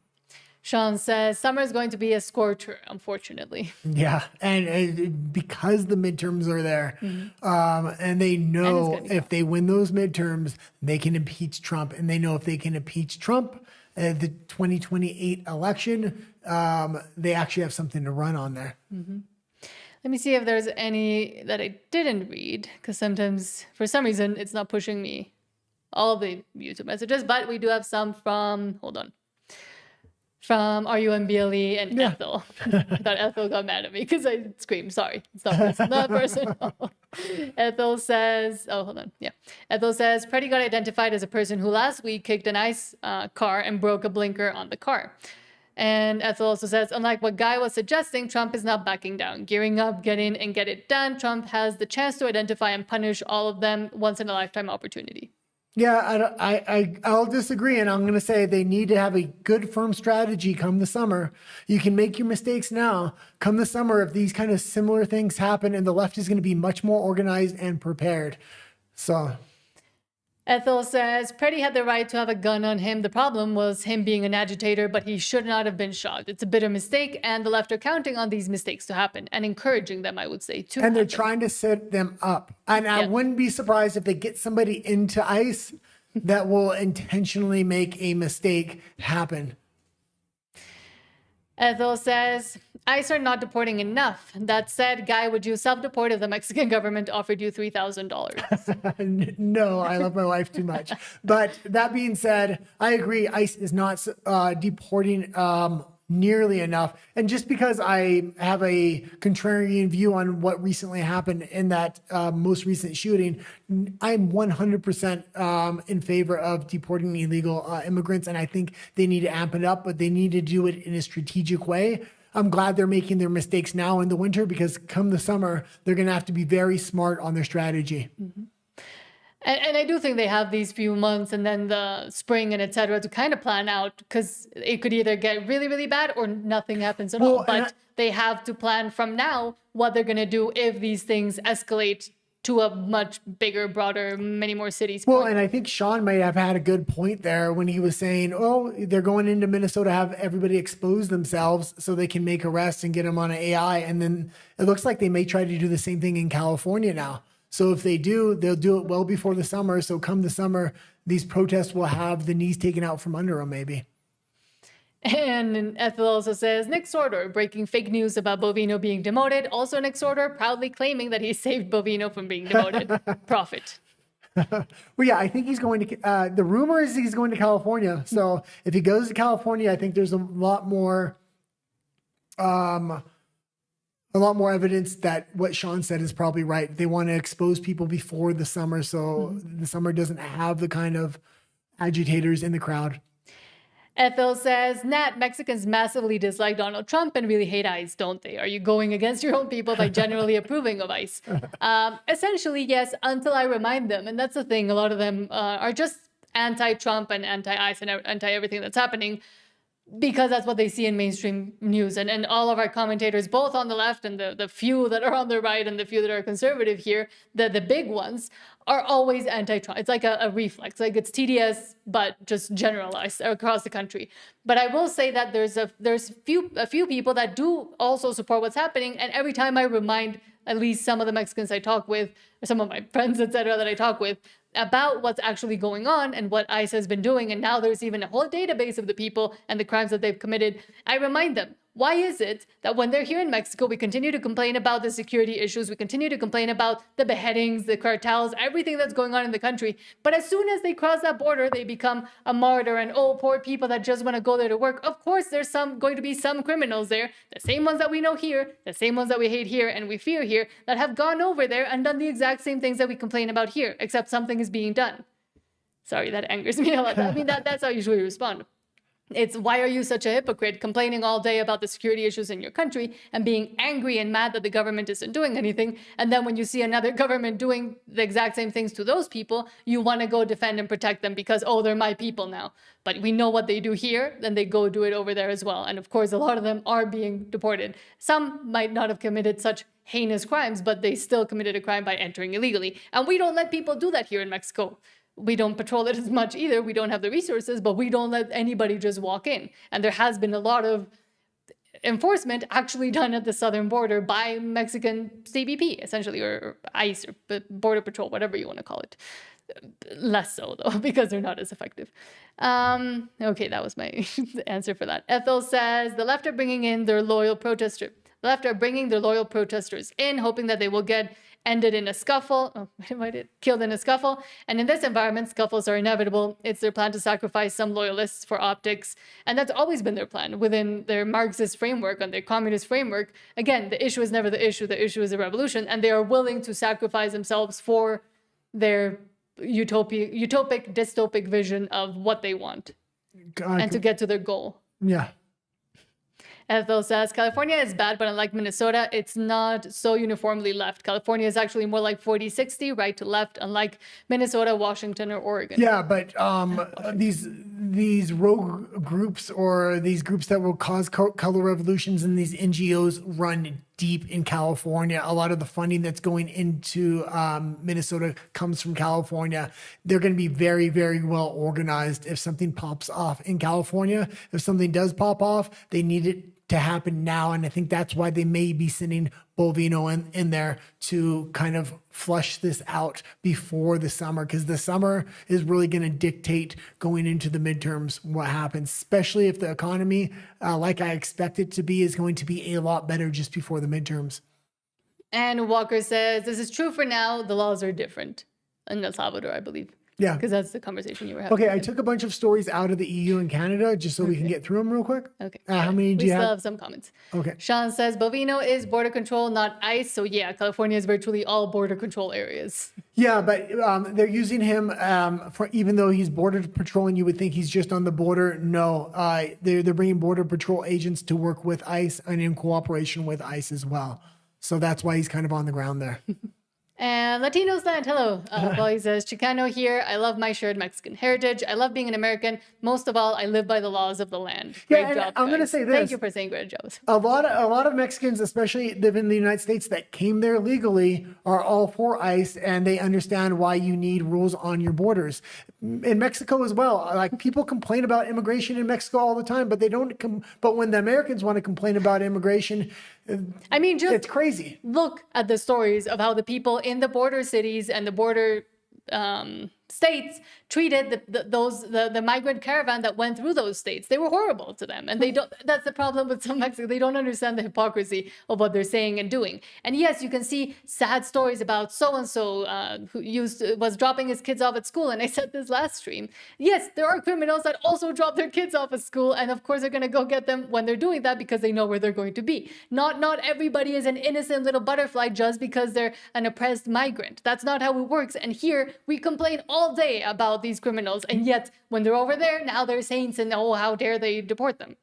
Sean says, summer is going to be a scorcher, unfortunately. Yeah, and because the midterms are there, and they know if they win those midterms, they can impeach Trump. And they know if they can impeach Trump, the 2028 election, they actually have something to run on there. Mm-hmm. Let me see if there's any that I didn't read, because sometimes, for some reason, it's not pushing me all of the YouTube messages, but we do have some from, from RUMBLE and Ethel. I thought Ethel got mad at me because I screamed. Sorry, it's not personal. Ethel says, oh, hold on. Yeah. Ethel says, Preddy got identified as a person who last week kicked an ICE car and broke a blinker on the car. And Ethel also says, unlike what Guy was suggesting, Trump is not backing down, gearing up, get in and get it done. Trump has the chance to identify and punish all of them, once in a lifetime opportunity. Yeah, I'll disagree, and I'm going to say they need to have a good, firm strategy come the summer. You can make your mistakes now. Come the summer, if these kind of similar things happen, and the left is going to be much more organized and prepared. So, Ethel says, Preddy had the right to have a gun on him. The problem was him being an agitator, but he should not have been shot. It's a bitter mistake, and the left are counting on these mistakes to happen and encouraging them, I would say, to and they're happen. trying to set them up. And I wouldn't be surprised if they get somebody into ICE that will intentionally make a mistake happen. Ethel says, ICE are not deporting enough. That said, Guy, would you self-deport if the Mexican government offered you $3,000? No, I love my wife too much. But that being said, I agree. ICE is not deporting nearly enough. And just because I have a contrarian view on what recently happened in that most recent shooting, I'm 100% in favor of deporting illegal immigrants. And I think they need to amp it up, but they need to do it in a strategic way. I'm glad they're making their mistakes now in the winter, because come the summer, they're going to have to be very smart on their strategy. Mm-hmm. And I do think they have these few months and then the spring and et cetera to kind of plan out, because it could either get really, really bad or nothing happens at all. But they have to plan from now what they're going to do if these things escalate to a much bigger, broader, many more cities. Well, and I think Sean might have had a good point there when he was saying, oh, they're going into Minnesota to have everybody expose themselves so they can make arrests and get them on an AI. And then it looks like they may try to do the same thing in California now. So if they do, they'll do it well before the summer. So come the summer, these protests will have the knees taken out from under them, maybe. And Ethel also says, Nick Sorter breaking fake news about Bovino being demoted. Also, Nick Sorter proudly claiming that he saved Bovino from being demoted. Profit. Well, yeah, I think he's going to, the rumor is he's going to California. So if he goes to California, I think there's a lot more evidence that what Sean said is probably right. They want to expose people before the summer, so the summer doesn't have the kind of agitators in the crowd. Ethel says, Nat, Mexicans massively dislike Donald Trump and really hate ICE, don't they? Are you going against your own people by generally approving of ICE? Essentially, yes, until I remind them. And that's the thing. A lot of them are just anti-Trump and anti-ICE and anti-everything that's happening, because that's what they see in mainstream news. And all of our commentators, both on the left and the few that are on the right and the few that are conservative here, the big ones, are always anti-Trump. It's like a reflex, like it's TDS, but just generalized across the country. But I will say that there's a few people that do also support what's happening. And every time I remind at least some of the Mexicans I talk with, or some of my friends, etc., that I talk with, about what's actually going on and what ICE has been doing, and now there's even a whole database of the people and the crimes that they've committed, I remind them, why is it that when they're here in Mexico, we continue to complain about the security issues, we continue to complain about the beheadings, the cartels, everything that's going on in the country, but as soon as they cross that border, they become a martyr and, oh, poor people that just want to go there to work. Of course, there's going to be some criminals there, the same ones that we know here, the same ones that we hate here and we fear here, that have gone over there and done the exact same things that we complain about here, except something is being done. Sorry, that angers me a lot. I mean, that's how I usually respond. It's, why are you such a hypocrite, complaining all day about the security issues in your country and being angry and mad that the government isn't doing anything, and then when you see another government doing the exact same things to those people, you want to go defend and protect them because, oh, they're my people now. But we know what they do here, then they go do it over there as well. And of course, a lot of them are being deported. Some might not have committed such heinous crimes, but they still committed a crime by entering illegally. And we don't let people do that here in Mexico. We don't patrol it as much either. We don't have the resources, but we don't let anybody just walk in. And there has been a lot of enforcement actually done at the southern border by Mexican CBP, essentially, or ICE, or Border Patrol, whatever you want to call it. Less so, though, because they're not as effective. Okay, that was my answer for that. Ethel says, the left are bringing in their loyal protesters. The left are bringing their loyal protesters in, hoping that they will get ended in a scuffle, killed in a scuffle. And in this environment, scuffles are inevitable. It's their plan to sacrifice some loyalists for optics. And that's always been their plan within their Marxist framework and their communist framework. Again, the issue is never the issue is a revolution. And they are willing to sacrifice themselves for their utopic, dystopic vision of what they want and to get to their goal. Yeah. Ethel says, California is bad, but unlike Minnesota, it's not so uniformly left. California is actually more like 40-60, right to left, unlike Minnesota, Washington, or Oregon. Yeah, but these rogue groups or these groups that will cause color revolutions and these NGOs run deep in California. A lot of the funding that's going into Minnesota comes from California. They're going to be very, very well organized if something pops off in California. If something does pop off, they need it to happen now. And I think that's why they may be sending Bovino in there to kind of flush this out before the summer, because the summer is really going to dictate going into the midterms what happens, especially if the economy, like I expect it to be, is going to be a lot better just before the midterms. And Walker says, this is true for now. The laws are different in El Salvador, I believe. Yeah. Because that's the conversation you were having. Okay, I took a bunch of stories out of the EU and Canada just so we can get through them real quick. Okay. How many do we you still have? have some comments. Okay. Sean says, Bovino is border control, not ICE. So yeah, California is virtually all border control areas. Yeah, but they're using him for, even though he's border patrolling, you would think he's just on the border. No, they're bringing border patrol agents to work with ICE and in cooperation with ICE as well. So that's why he's kind of on the ground there. And Latinos Land, hello. Well, he says, Chicano here. I love my shared Mexican heritage. I love being an American. Most of all, I live by the laws of the land. Great job, I'm going to say this. Thank you for saying great job. A lot of Mexicans, especially live in the United States, that came there legally, are all for ICE, and they understand why you need rules on your borders. In Mexico as well, like people complain about immigration in Mexico all the time, but they don't. But when the Americans want to complain about immigration, I mean, just it's crazy. Look at the stories of how the people in the border cities and the border states treated the migrant caravan that went through those states. They were horrible to them, and they don't. That's the problem with some Mexicans. They don't understand the hypocrisy of what they're saying and doing. And yes, you can see sad stories about so and so who was dropping his kids off at school. And I said this last stream. Yes, there are criminals that also drop their kids off at school, and of course they're going to go get them when they're doing that because they know where they're going to be. Not everybody is an innocent little butterfly just because they're an oppressed migrant. That's not how it works. And here we complain all day about these criminals, and yet when they're over there, now they're saints, and oh, how dare they deport them?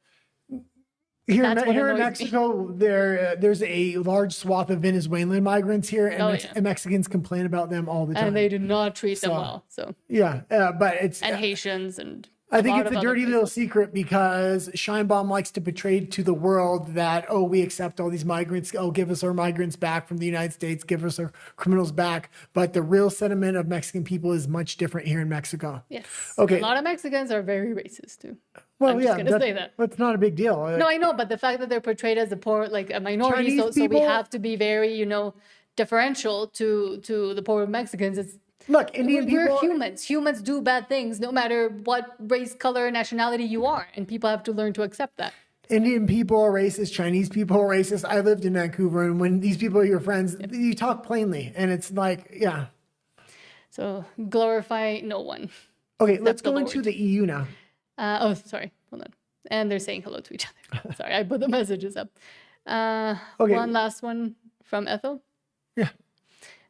Here in Mexico, there's a large swath of Venezuelan migrants here, and Mexicans complain about them all the time. And they do not treat them well. So yeah, but it's and Haitians and. I think it's a dirty little secret because Scheinbaum likes to portray to the world that, oh, we accept all these migrants. Oh, give us our migrants back from the United States. Give us our criminals back. But the real sentiment of Mexican people is much different here in Mexico. Yes. Okay. A lot of Mexicans are very racist too. Well, I'm yeah, just gonna say that. That's not a big deal. No, I know, but the fact that they're portrayed as a poor, like a minority, so we have to be very, deferential to the poor Mexicans. It's Look, Indian people. We're humans. Humans do bad things no matter what race, color, nationality you are. And people have to learn to accept that. Indian people are racist. Chinese people are racist. I lived in Vancouver. And when these people are your friends, you talk plainly. And it's like, yeah. So glorify no one. Okay, let's go into the EU now. Oh, sorry. Hold on. And they're saying hello to each other. Sorry, I put the messages up. Okay. One last one from Ethel. Yeah.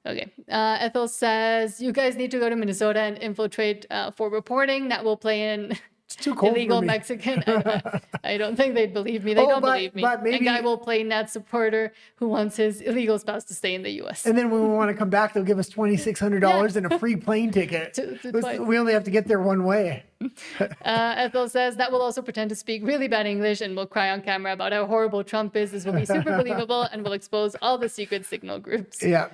Okay. Ethel says, you guys need to go to Minnesota and infiltrate for reporting. That will play in too cold illegal for me. Mexican. I don't think they'd believe me. They don't believe me. But maybe... And guy will play net supporter who wants his illegal spouse to stay in the U.S. And then when we want to come back, they'll give us $2,600 and a free plane ticket. We only have to get there one way. Ethel says that will also pretend to speak really bad English and will cry on camera about how horrible Trump is. This will be super believable and will expose all the secret signal groups. Yeah.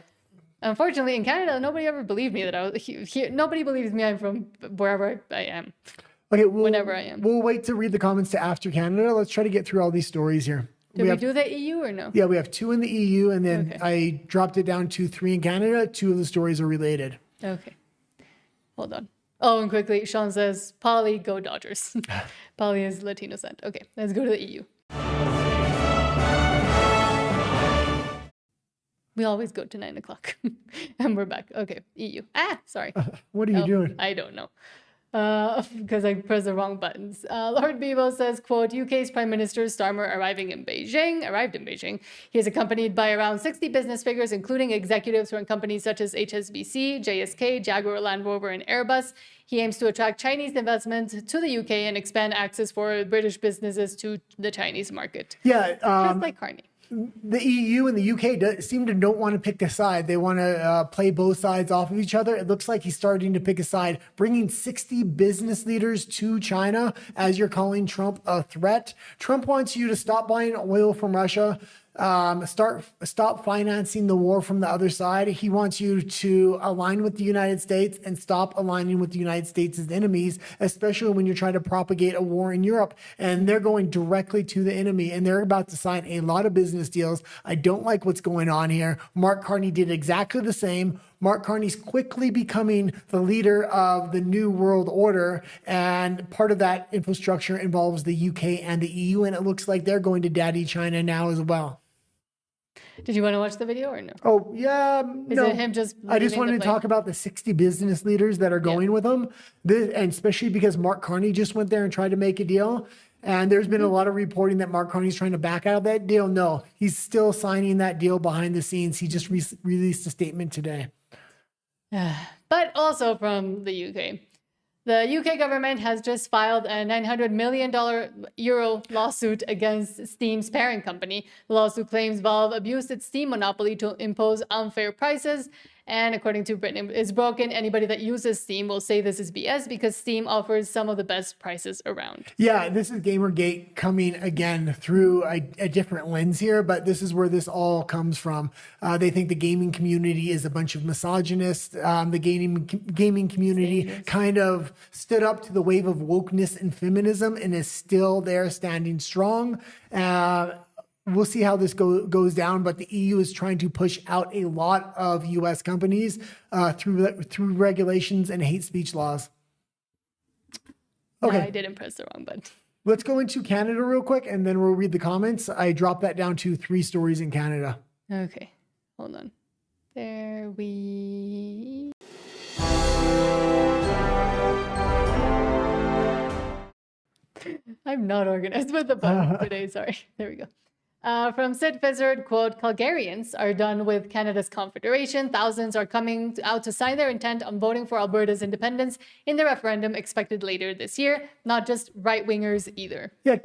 Unfortunately, in Canada, nobody ever believed me that I was here. Nobody believes me I'm from wherever I am. Okay, whenever I am. We'll wait to read the comments to after Canada. Let's try to get through all these stories here. Did we do the EU or no? Yeah, we have 2 in the EU, and then I dropped it down to 3 in Canada. 2 of the stories are related. Okay. Hold on. Oh, and quickly, Sean says, Polly, go Dodgers. Polly is Latino sent. Okay, let's go to the EU. We always go to 9 o'clock. And we're back. Okay, EU. Sorry. What are you doing? I don't know. Because I pressed the wrong buttons. Lord Bevo says, quote, UK's Prime Minister Starmer arrived in Beijing. He is accompanied by around 60 business figures, including executives from companies such as HSBC, JSK, Jaguar Land Rover, and Airbus. He aims to attract Chinese investment to the UK and expand access for British businesses to the Chinese market. Yeah. Just like Carney. The EU and the UK seem to don't want to pick a side. They want to play both sides off of each other. It looks like he's starting to pick a side, bringing 60 business leaders to China as you're calling Trump a threat. Trump wants you to stop buying oil from Russia, stop financing the war from the other side. He wants you to align with the United States and stop aligning with the United States' enemies, especially when you're trying to propagate a war in Europe. And they're going directly to the enemy, and they're about to sign a lot of business deals. I don't like what's going on here. Mark Carney did exactly the same. Mark Carney's quickly becoming the leader of the new world order, and part of that infrastructure involves the UK and the EU, and it looks like they're going to daddy China now as well. Did you want to watch the video or no? Oh, yeah. Is it him just I just leaving wanted the to plane? talk about the 60 business leaders that are going with him, and especially because Mark Carney just went there and tried to make a deal. And there's been a lot of reporting that Mark Carney's trying to back out of that deal. No, he's still signing that deal behind the scenes. He just released a statement today. But also from the UK. The UK government has just filed a $900 million lawsuit against Steam's parent company. The lawsuit claims Valve abused its Steam monopoly to impose unfair prices. And according to Britain, it's broken. Anybody that uses Steam will say this is BS because Steam offers some of the best prices around. Yeah, this is Gamergate coming again through a different lens here, but this is where this all comes from. They think the gaming community is a bunch of misogynists. The gaming community kind of stood up to the wave of wokeness and feminism and is still there standing strong. We'll see how this goes down, but the EU is trying to push out a lot of U.S. companies through regulations and hate speech laws. Okay. No, I didn't press the wrong button. Let's go into Canada real quick, and then we'll read the comments. I dropped that down to 3 stories in Canada. Okay, hold on. There we... I'm not organized with the buttons today, sorry. There we go. From Sid Fizzard, quote, Calgarians are done with Canada's Confederation. Thousands are coming out to sign their intent on voting for Alberta's independence in the referendum expected later this year. Not just right-wingers either. Yeah,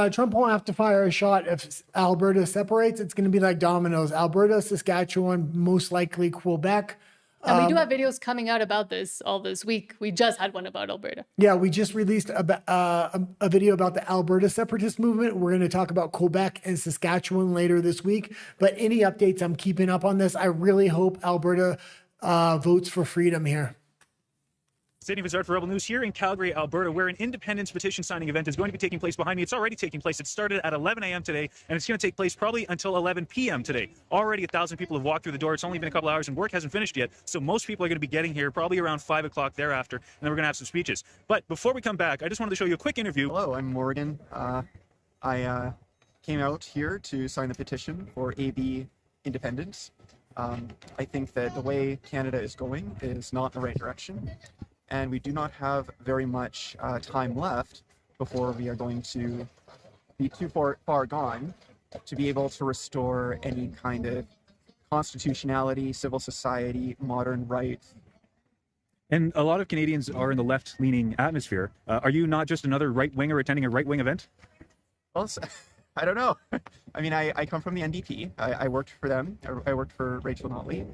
Trump won't have to fire a shot if Alberta separates. It's going to be like dominoes. Alberta, Saskatchewan, most likely Quebec. And we do have videos coming out about this all this week. We just had one about Alberta. Yeah, we just released a video about the Alberta separatist movement. We're going to talk about Quebec and Saskatchewan later this week. But any updates, I'm keeping up on this. I really hope Alberta votes for freedom here. Sydney Vizard for Rebel News here in Calgary, Alberta, where an independence petition signing event is going to be taking place behind me. It's already taking place. It started at 11 a.m. today, and it's going to take place probably until 11 p.m. today. Already 1,000 people have walked through the door. It's only been a couple hours, and work hasn't finished yet, so most people are going to be getting here probably around 5 o'clock thereafter, and then we're going to have some speeches. But before we come back, I just wanted to show you a quick interview. Hello, I'm Morgan. I came out here to sign the petition for AB independence. I think that the way Canada is going is not in the right direction. And we do not have very much time left before we are going to be too far gone to be able to restore any kind of constitutionality, civil society, modern rights. And a lot of Canadians are in the left-leaning atmosphere. Are you not just another right-winger attending a right-wing event? Well, I don't know. I mean, I come from the NDP. I worked for them. I worked for Rachel Notley.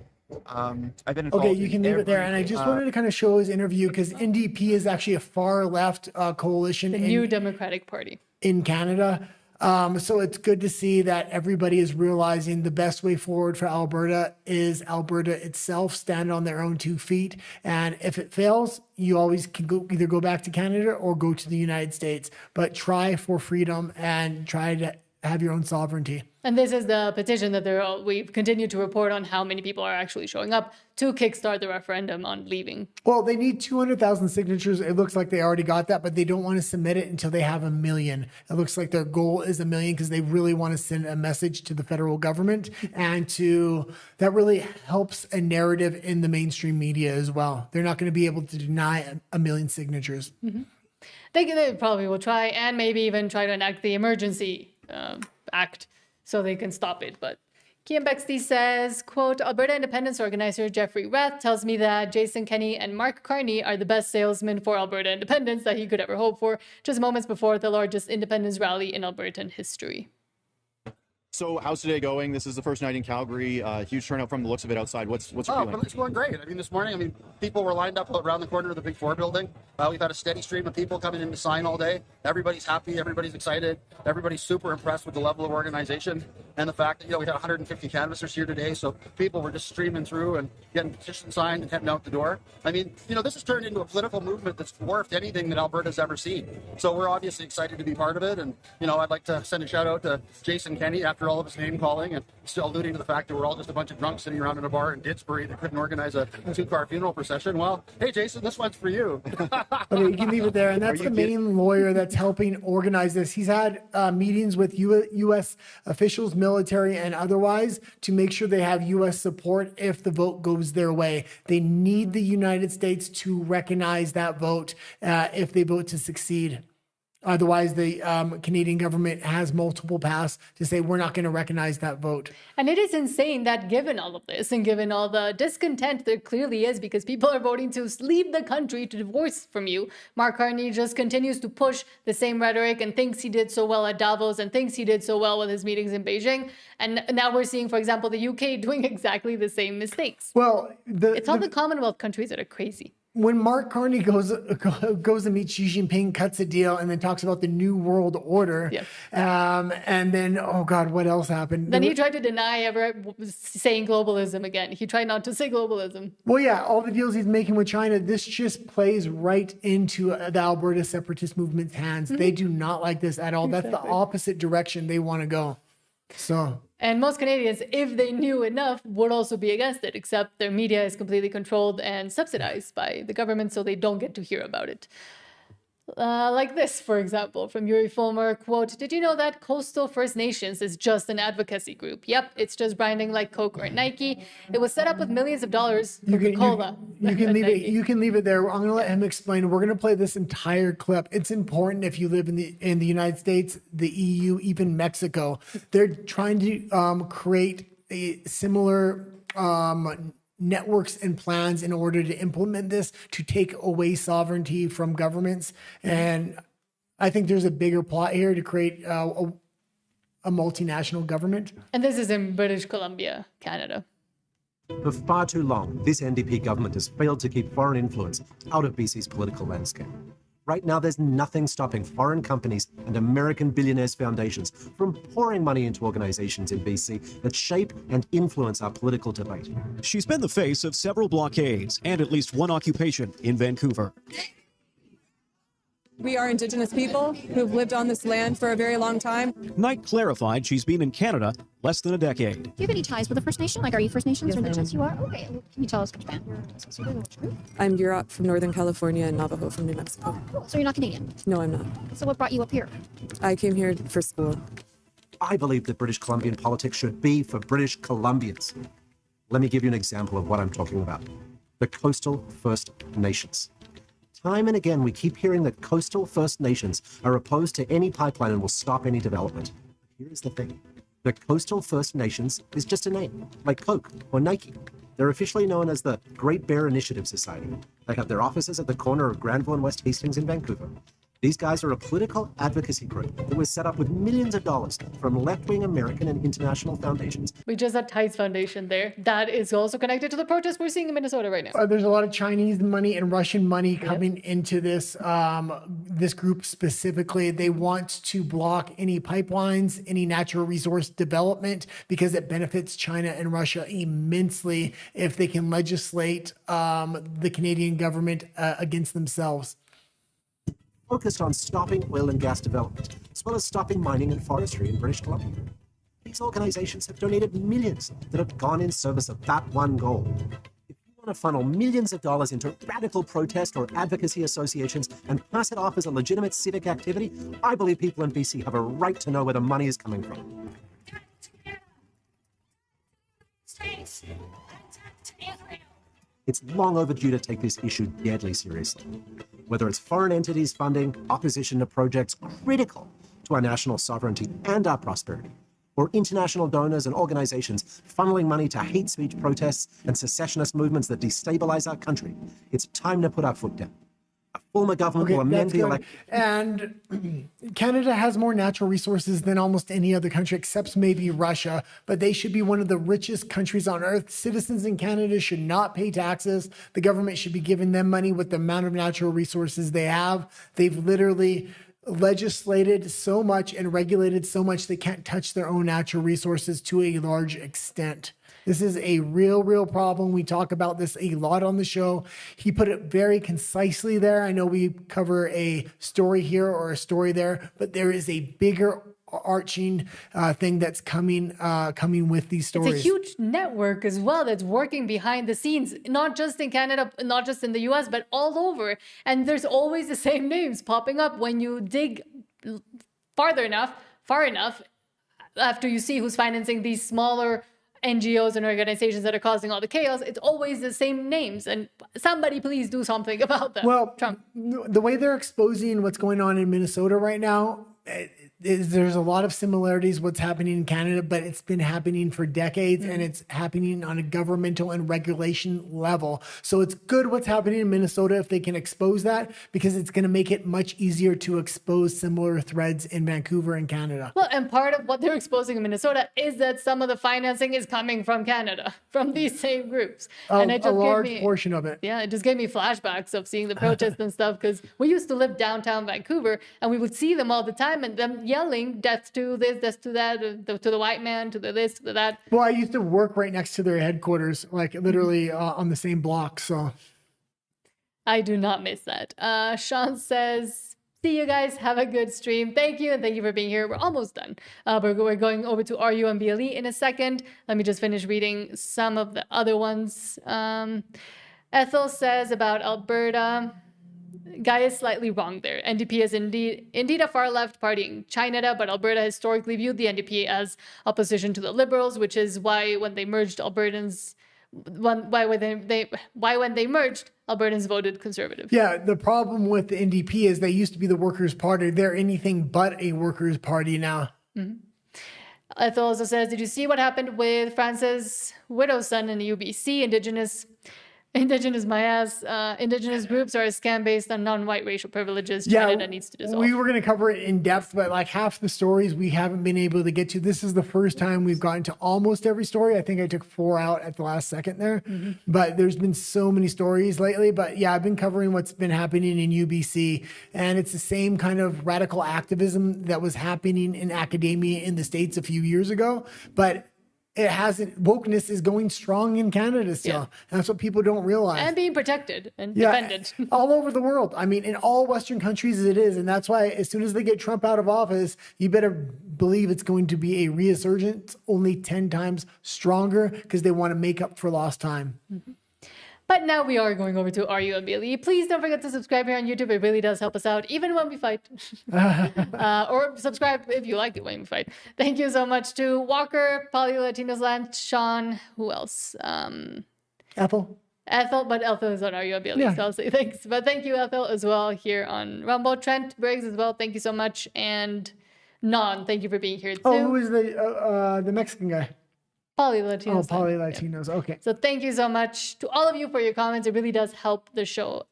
I've been involved. Okay, you can leave it there. And I just wanted to kind of show his interview because NDP is actually a far left coalition. The New Democratic Party. In Canada. So it's good to see that everybody is realizing the best way forward for Alberta is Alberta itself, stand on their own 2 feet. And if it fails, you always can either go back to Canada or go to the United States. But try for freedom and try to have your own sovereignty. And this is the petition that we continue to report on how many people are actually showing up to kickstart the referendum on leaving. Well, they need 200,000 signatures. It looks like they already got that, but they don't want to submit it until they have 1 million. It looks like their goal is 1 million because they really want to send a message to the federal government, and that really helps a narrative in the mainstream media as well. They're not going to be able to deny 1 million signatures. Mm-hmm. They probably will try, and maybe even try to enact the emergency act so they can stop it. But Kian Bexley says, quote, Alberta independence organizer Jeffrey Rath tells me that Jason Kenney and Mark Carney are the best salesmen for Alberta independence that he could ever hope for, just moments before the largest independence rally in Albertan history. So how's today going? This is the first night in Calgary. Huge turnout from the looks of it outside. What's your feeling? It's going great. I mean, this morning, people were lined up around the corner of the Big Four building. We've had a steady stream of people coming in to sign all day. Everybody's happy. Everybody's excited. Everybody's super impressed with the level of organization and the fact that, we had 150 canvassers here today. So people were just streaming through and getting petitions signed and heading out the door. I mean, this has turned into a political movement that's dwarfed anything that Alberta's ever seen. So we're obviously excited to be part of it. And, I'd like to send a shout out to Jason Kenney after all of his name calling and still alluding to the fact that we're all just a bunch of drunks sitting around in a bar in Didsbury that couldn't organize a 2-car funeral procession. Well, hey, Jason, this one's for you. Okay, you can leave it there. And that's the main lawyer that's helping organize this. He's had meetings with U.S. officials, military and otherwise, to make sure they have U.S. support if the vote goes their way. They need the United States to recognize that vote if they vote to succeed. Otherwise, the Canadian government has multiple paths to say we're not going to recognize that vote. And it is insane that given all of this and given all the discontent there clearly is because people are voting to leave the country to divorce from you, Mark Carney just continues to push the same rhetoric and thinks he did so well at Davos and thinks he did so well with his meetings in Beijing. And now we're seeing, for example, the UK doing exactly the same mistakes. Well, it's all the Commonwealth countries that are crazy. When Mark Carney goes to meet Xi Jinping, cuts a deal, and then talks about the New World Order, and then, oh God, what else happened? Then he tried to deny ever saying globalism again. He tried not to say globalism. Well, yeah, all the deals he's making with China, this just plays right into the Alberta separatist movement's hands. They do not like this at all. Exactly. That's the opposite direction they want to go. And most Canadians, if they knew enough, would also be against it, except their media is completely controlled and subsidized by the government, so they don't get to hear about it. Like this, for example, from Yuri Fulmer, quote, did you know that Coastal First Nations is just an advocacy group? Yep, it's just branding like Coke or Nike. It was set up with millions of dollars, Coca-Cola. You can leave it. You can leave it there. I'm going to let him explain. We're going to play this entire clip. It's important if you live in the United States, the EU, even Mexico. They're trying to create a similar networks and plans in order to implement this, to take away sovereignty from governments. And I think there's a bigger plot here to create a multinational government. And this is in British Columbia, Canada. For far too long, this NDP government has failed to keep foreign influence out of BC's political landscape. Right now, there's nothing stopping foreign companies and American billionaires' foundations from pouring money into organizations in BC that shape and influence our political debate. She's been the face of several blockades and at least one occupation in Vancouver. We are Indigenous people who've lived on this land for a very long time. Knight clarified she's been in Canada less than a decade. Do you have any ties with the First Nation? Like, are you First Nations or Indigenous? You are? Okay. Can you tell us which band? I'm Yurok from Northern California and Navajo from New Mexico. Oh, cool. So you're not Canadian? No, I'm not. So what brought you up here? I came here for school. I believe that British Columbian politics should be for British Columbians. Let me give you an example of what I'm talking about. The Coastal First Nations. Time and again, we keep hearing that coastal First Nations are opposed to any pipeline and will stop any development. Here's the thing. The Coastal First Nations is just a name, like Coke or Nike. They're officially known as the Great Bear Initiative Society. They have their offices at the corner of Granville and West Hastings in Vancouver. These guys are a political advocacy group that was set up with millions of dollars from left-wing American and international foundations. We just had Tides Foundation there. That is also connected to the protests we're seeing in Minnesota right now. There's a lot of Chinese money and Russian money coming into this this group specifically. They want to block any pipelines, any natural resource development, because it benefits China and Russia immensely if they can legislate the Canadian government against themselves. focused on stopping oil and gas development, as well as stopping mining and forestry in British Columbia. These organizations have donated millions that have gone in service of that one goal. If you want to funnel millions of dollars into radical protest or advocacy associations and pass it off as a legitimate civic activity, I believe people in BC have a right to know where the money is coming from. It's long overdue to take this issue deadly seriously. Whether it's foreign entities funding opposition to projects critical to our national sovereignty and our prosperity, or international donors and organizations funneling money to hate speech protests and secessionist movements that destabilize our country, it's time to put our foot down. A former government will amend the election. And Canada has more natural resources than almost any other country, except maybe Russia, but they should be one of the richest countries on earth. Citizens in Canada should not pay taxes. The government should be giving them money with the amount of natural resources they have. They've literally legislated so much and regulated so much they can't touch their own natural resources to a large extent. This is a real problem. We talk about this a lot on the show. He put it very concisely there. I know we cover a story here or a story there, but there is a bigger arching thing that's coming with these stories. It's a huge network as well that's working behind the scenes, not just in Canada, not just in the US, but all over. And there's always the same names popping up when you dig far enough, after you see who's financing these smaller NGOs and organizations that are causing all the chaos. It's always the same names, and somebody please do something about them. Well, the way they're exposing what's going on in Minnesota right now, there's a lot of similarities what's happening in Canada, but it's been happening for decades and it's happening on a governmental and regulation level. So it's good what's happening in Minnesota if they can expose that, because it's going to make it much easier to expose similar threads in Vancouver and Canada. Well, and part of what they're exposing in Minnesota is that some of the financing is coming from Canada, from these same groups. And it A just large portion of it. Yeah, it just gave me flashbacks of seeing the protests and stuff, because we used to live downtown Vancouver and we would see them all the time and them yelling death to this, death to that, to the white man, to the this, to that. Well, I used to work right next to their headquarters, like literally on the same block. So I do not miss that. Sean says, see you guys, have a good stream. Thank you, and thank you for being here. We're almost done. We're going over to RU and BLE in a second. Let me just finish reading some of the other ones. Ethel says about Alberta, Guy is slightly wrong there. NDP is indeed a far-left party in Canada, but Alberta historically viewed the NDP as opposition to the Liberals, which is why when they merged, Albertans voted Conservative. yeah, the problem with the NDP is they used to be the Workers' Party. They're anything but a Workers' Party now. Mm-hmm. Ethel also says, did you see what happened with France's widow's son in the UBC? Indigenous groups are a scam based on non-white racial privileges. Canada needs to dissolve. We were going to cover it in depth, but like half the stories we haven't been able to get to. This is the first time we've gotten to almost every story. I think I took 4 out at the last second there, but there's been so many stories lately. But yeah, I've been covering what's been happening in UBC, and it's the same kind of radical activism that was happening in academia in the States a few years ago, but it hasn't. Wokeness is going strong in Canada still. Yeah. And that's what people don't realize. And being protected and defended. All over the world. I mean, in all Western countries it is. And that's why as soon as they get Trump out of office, you better believe it's going to be a resurgence, only 10 times stronger, because they want to make up for lost time. But now we are going over to RU and BLE. Please don't forget to subscribe here on YouTube. It really does help us out, even when we fight. Or subscribe if you like it when we fight. Thank you so much to Walker, Poly Latinos Land, Sean, who else? Ethel, but Ethel is on RU and BLE, so I'll say thanks. But thank you, Ethel, as well here on Rumble. Trent Briggs as well, thank you so much. And Non, thank you for being here too. Oh, who is the Mexican guy? Poly Latinos. Oh, Poly Latinos. Yeah. Okay. So thank you so much to all of you for your comments. It really does help the show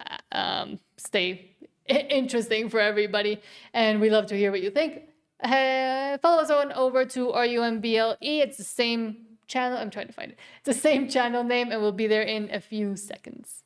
stay interesting for everybody. And we love to hear what you think. Follow us on over to RUMBLE. It's the same channel. I'm trying to find it. It's the same channel name, and we'll be there in a few seconds.